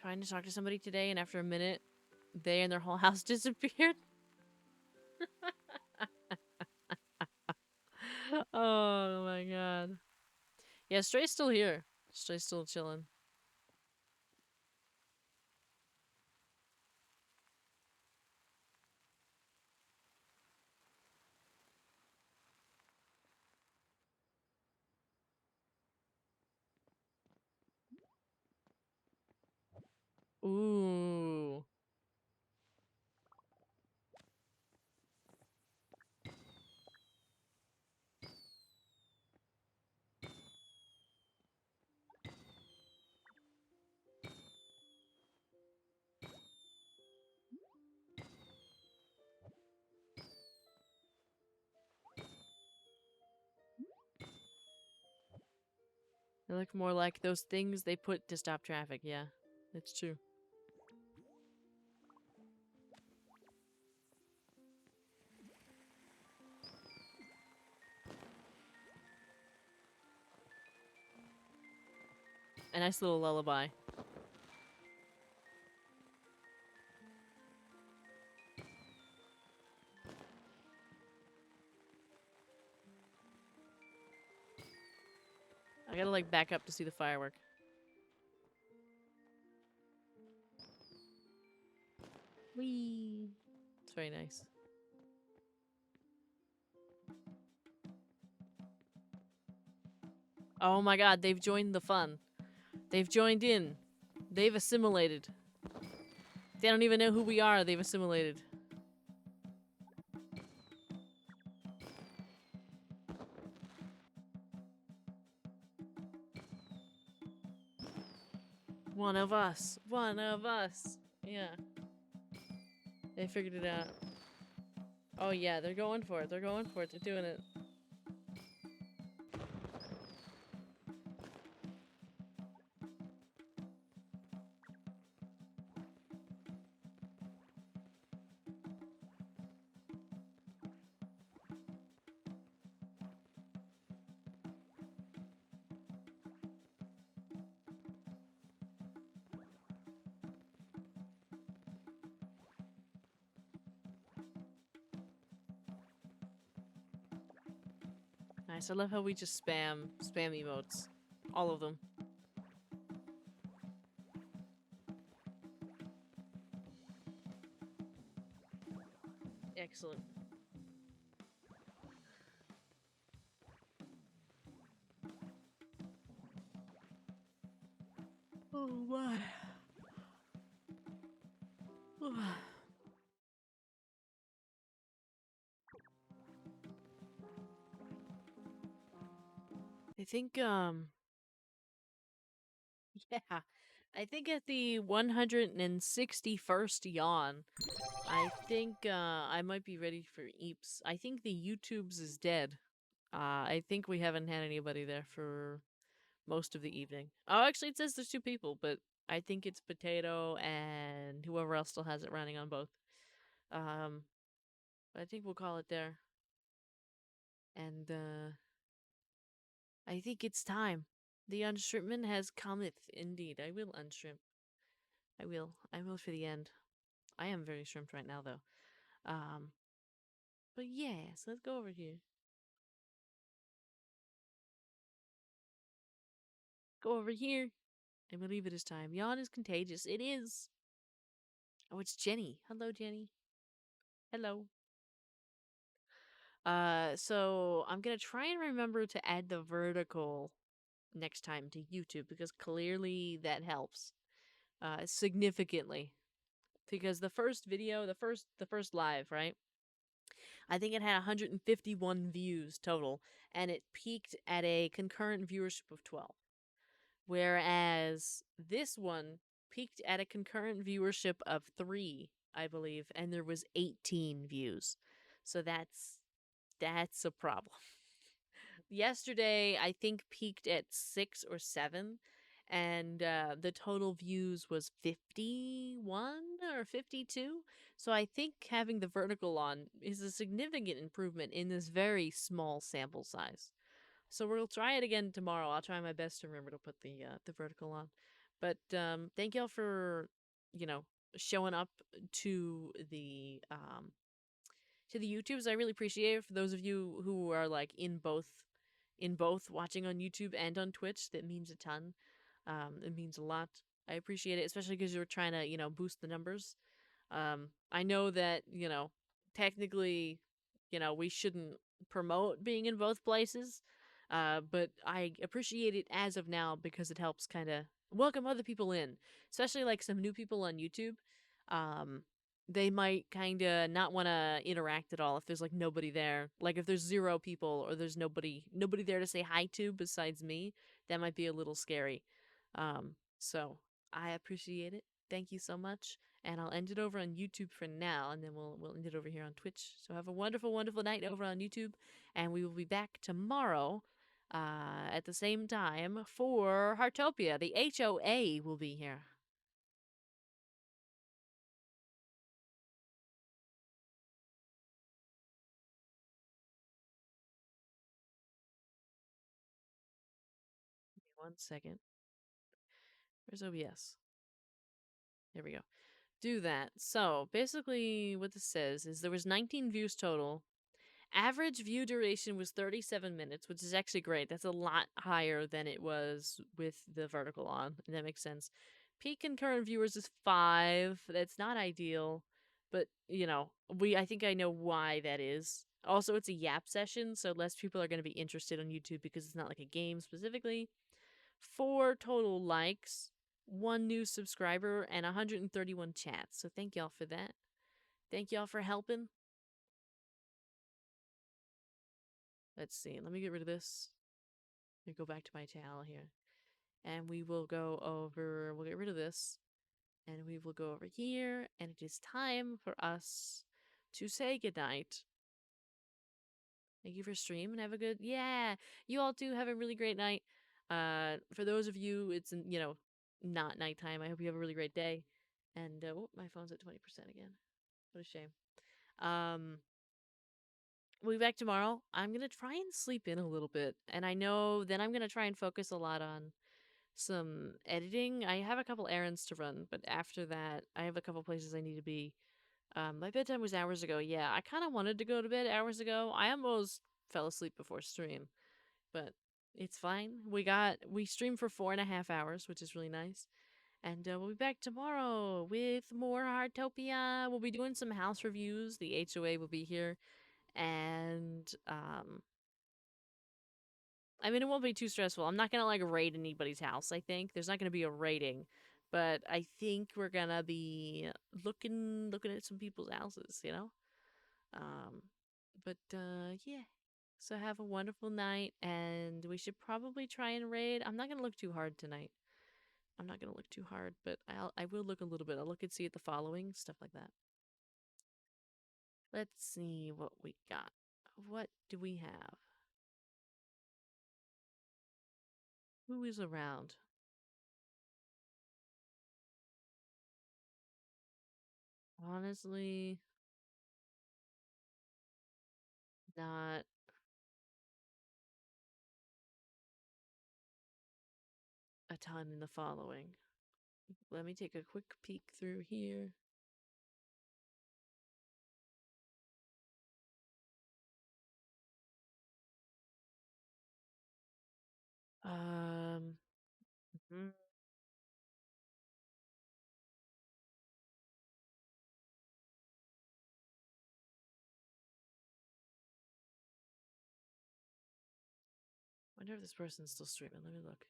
Trying to talk to somebody today, and after a minute, they and their whole house disappeared. Oh my god. Yeah, Stray's still here. Stray's still chilling. Ooh. They look more like those things they put to stop traffic. Yeah, that's true. A nice little lullaby. I gotta like back up to see the firework. Whee! It's very nice. Oh my god, they've joined the fun. They've joined in. They've assimilated. They don't even know who we are, they've assimilated. One of us. One of us. Yeah. They figured it out. Oh yeah, they're going for it. They're going for it. They're doing it. Nice. I love how we just spam emotes. All of them. Excellent. Oh my. I think yeah. I think at the 161st yawn, I think I might be ready for Eeps. I think the YouTube's is dead. I think we haven't had anybody there for most of the evening. Oh, actually, it says there's 2 people, but I think it's Potato and whoever else still has it running on both. I think we'll call it there. And I think it's time. The unshrimpment has cometh. Indeed, I will unshrimp. I will. I will for the end. I am very shrimped right now, though. But yes, let's go over here. Go over here. I believe it is time. Yawn is contagious. It is. Oh, it's Jenny. Hello, Jenny. Hello. So I'm gonna try and remember to add the vertical next time to YouTube because clearly that helps. Significantly. Because the first video, the first live, right? I think it had 151 views total, and it peaked at a concurrent viewership of 12. Whereas this one peaked at a concurrent viewership of 3, I believe, and there was 18 views. So that's a problem. Yesterday, I think peaked at 6 or 7, and the total views was 51 or 52. So I think having the vertical on is a significant improvement in this very small sample size. So we'll try it again tomorrow. I'll try my best to remember to put the vertical on. But thank y'all for, you know, showing up to the YouTubes. I really appreciate it. For those of you who are like in both watching on YouTube and on Twitch, that means a ton. It means a lot. I appreciate it, especially because you're trying to, boost the numbers. I know that, technically, we shouldn't promote being in both places. But I appreciate it as of now because it helps kind of welcome other people in, especially like some new people on YouTube. Um, they might kind of not want to interact at all if there's like nobody there. Like if there's 0 people or there's nobody there to say hi to besides me, that might be a little scary. So I appreciate it. Thank you so much. And I'll end it over on YouTube for now, and then we'll end it over here on Twitch. So have a wonderful, wonderful night over on YouTube, and we will be back tomorrow at the same time for Heartopia. The HOA will be here. Give me 1 second. Where's OBS? There we go. Do that. So basically, what this says is there was 19 views total. Average view duration was 37 minutes, which is actually great. That's a lot higher than it was with the vertical on. And that makes sense. Peak concurrent viewers is 5. That's not ideal, but you know, I think I know why that is. Also, it's a yap session, so less people are going to be interested on YouTube because it's not like a game specifically. 4 total likes, 1 new subscriber, and 131 chats. So thank y'all for that. Thank y'all for helping. Let's see. Let me get rid of this. Let me go back to my towel here. And we will go over, we'll get rid of this. And we will go over here. And it is time for us to say goodnight. Thank you for stream and have a good, yeah, you all too have a really great night. For those of you, it's, not nighttime. I hope you have a really great day. And, oh, my phone's at 20% again. What a shame. We'll be back tomorrow. I'm going to try and sleep in a little bit. And I know then I'm going to try and focus a lot on some editing. I have a couple errands to run, but after that, I have a couple places I need to be. My bedtime was hours ago. Yeah, I kind of wanted to go to bed hours ago. I almost fell asleep before stream, but it's fine. We streamed for 4.5 hours, which is really nice. And we'll be back tomorrow with more Heartopia. We'll be doing some house reviews. The HOA will be here. And I mean, it won't be too stressful. I'm not gonna like raid anybody's house. I think there's not gonna be a raiding, but I think we're gonna be looking at some people's houses. Um, but yeah. So have a wonderful night, and we should probably try and raid. I'm not gonna look too hard tonight. I'm not gonna look too hard, but I will look a little bit. I'll look and see at the following stuff like that. Let's see what we got. What do we have? Who is around? Honestly, not a ton in the following. Let me take a quick peek through here. Mhm. Wonder if this person's still streaming. Let me look.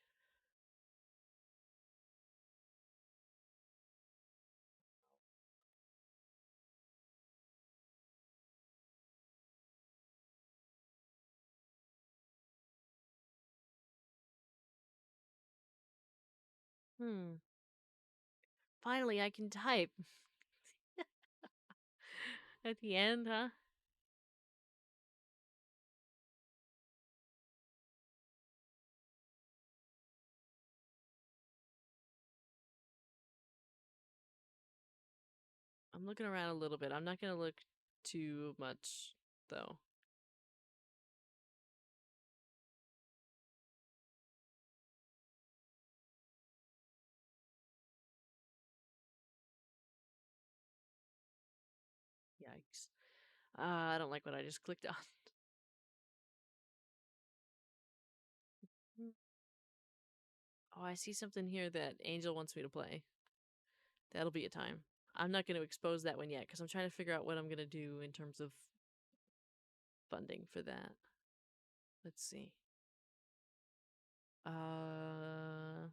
Finally, I can type. At the end, huh? I'm looking around a little bit. I'm not gonna look too much, though. Yikes. I don't like what I just clicked on. Oh, I see something here that Angel wants me to play. That'll be a time. I'm not going to expose that one yet because I'm trying to figure out what I'm going to do in terms of funding for that. Let's see. Hmm.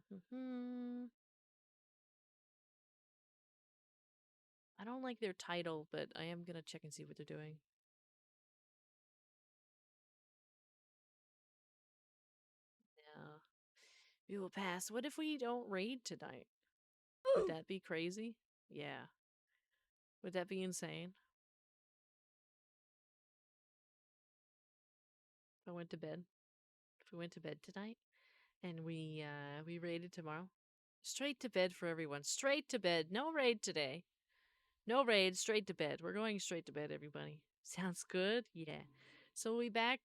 I don't like their title, but I am gonna check and see what they're doing. Yeah. We will pass. What if we don't raid tonight? Would that be crazy? Yeah. Would that be insane? If I went to bed? If we went to bed tonight and we raided tomorrow? Straight to bed for everyone. Straight to bed. No raid today. No raid, straight to bed. We're going straight to bed, everybody. Sounds good? Yeah. So we'll be back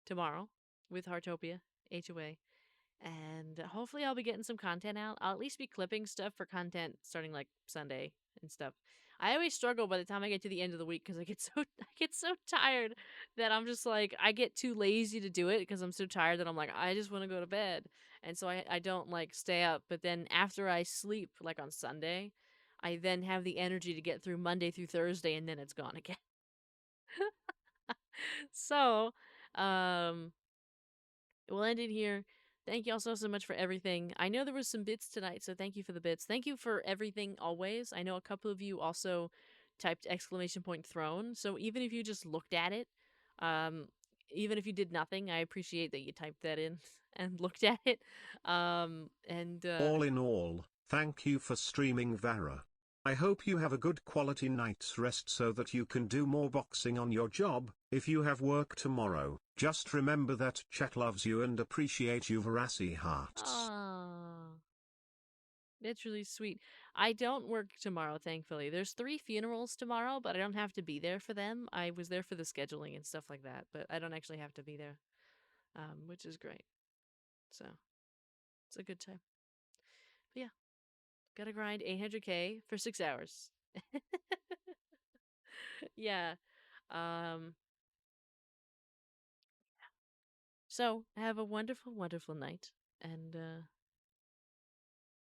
tomorrow with Heartopia, HOA. And hopefully I'll be getting some content out. I'll at least be clipping stuff for content starting like Sunday and stuff. I always struggle by the time I get to the end of the week because I get so tired that I'm just like I get too lazy to do it because I'm so tired that I'm like I just want to go to bed. And so I don't like stay up. But then after I sleep like on Sunday, I then have the energy to get through Monday through Thursday and then it's gone again. So, um we'll end it here. Thank you all so much for everything. I know there was some bits tonight, so thank you for the bits. Thank you for everything always. I know a couple of you also typed exclamation point throne. So even if you just looked at it, um, even if you did nothing, I appreciate that you typed that in and looked at it. And All in all, thank you for streaming Vara. I hope you have a good quality night's rest so that you can do more boxing on your job. If you have work tomorrow, just remember that chat loves you and appreciate you, Varasi hearts. ah, that's really sweet. I don't work tomorrow, thankfully. There's 3 funerals tomorrow, but I don't have to be there for them. I was there for the scheduling and stuff like that, but I don't actually have to be there, which is great. So it's a good time. But yeah, gotta grind 800K for 6 hours. Yeah. Um, so have a wonderful, wonderful night, and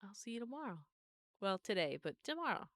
I'll see you tomorrow. Well, today, but tomorrow.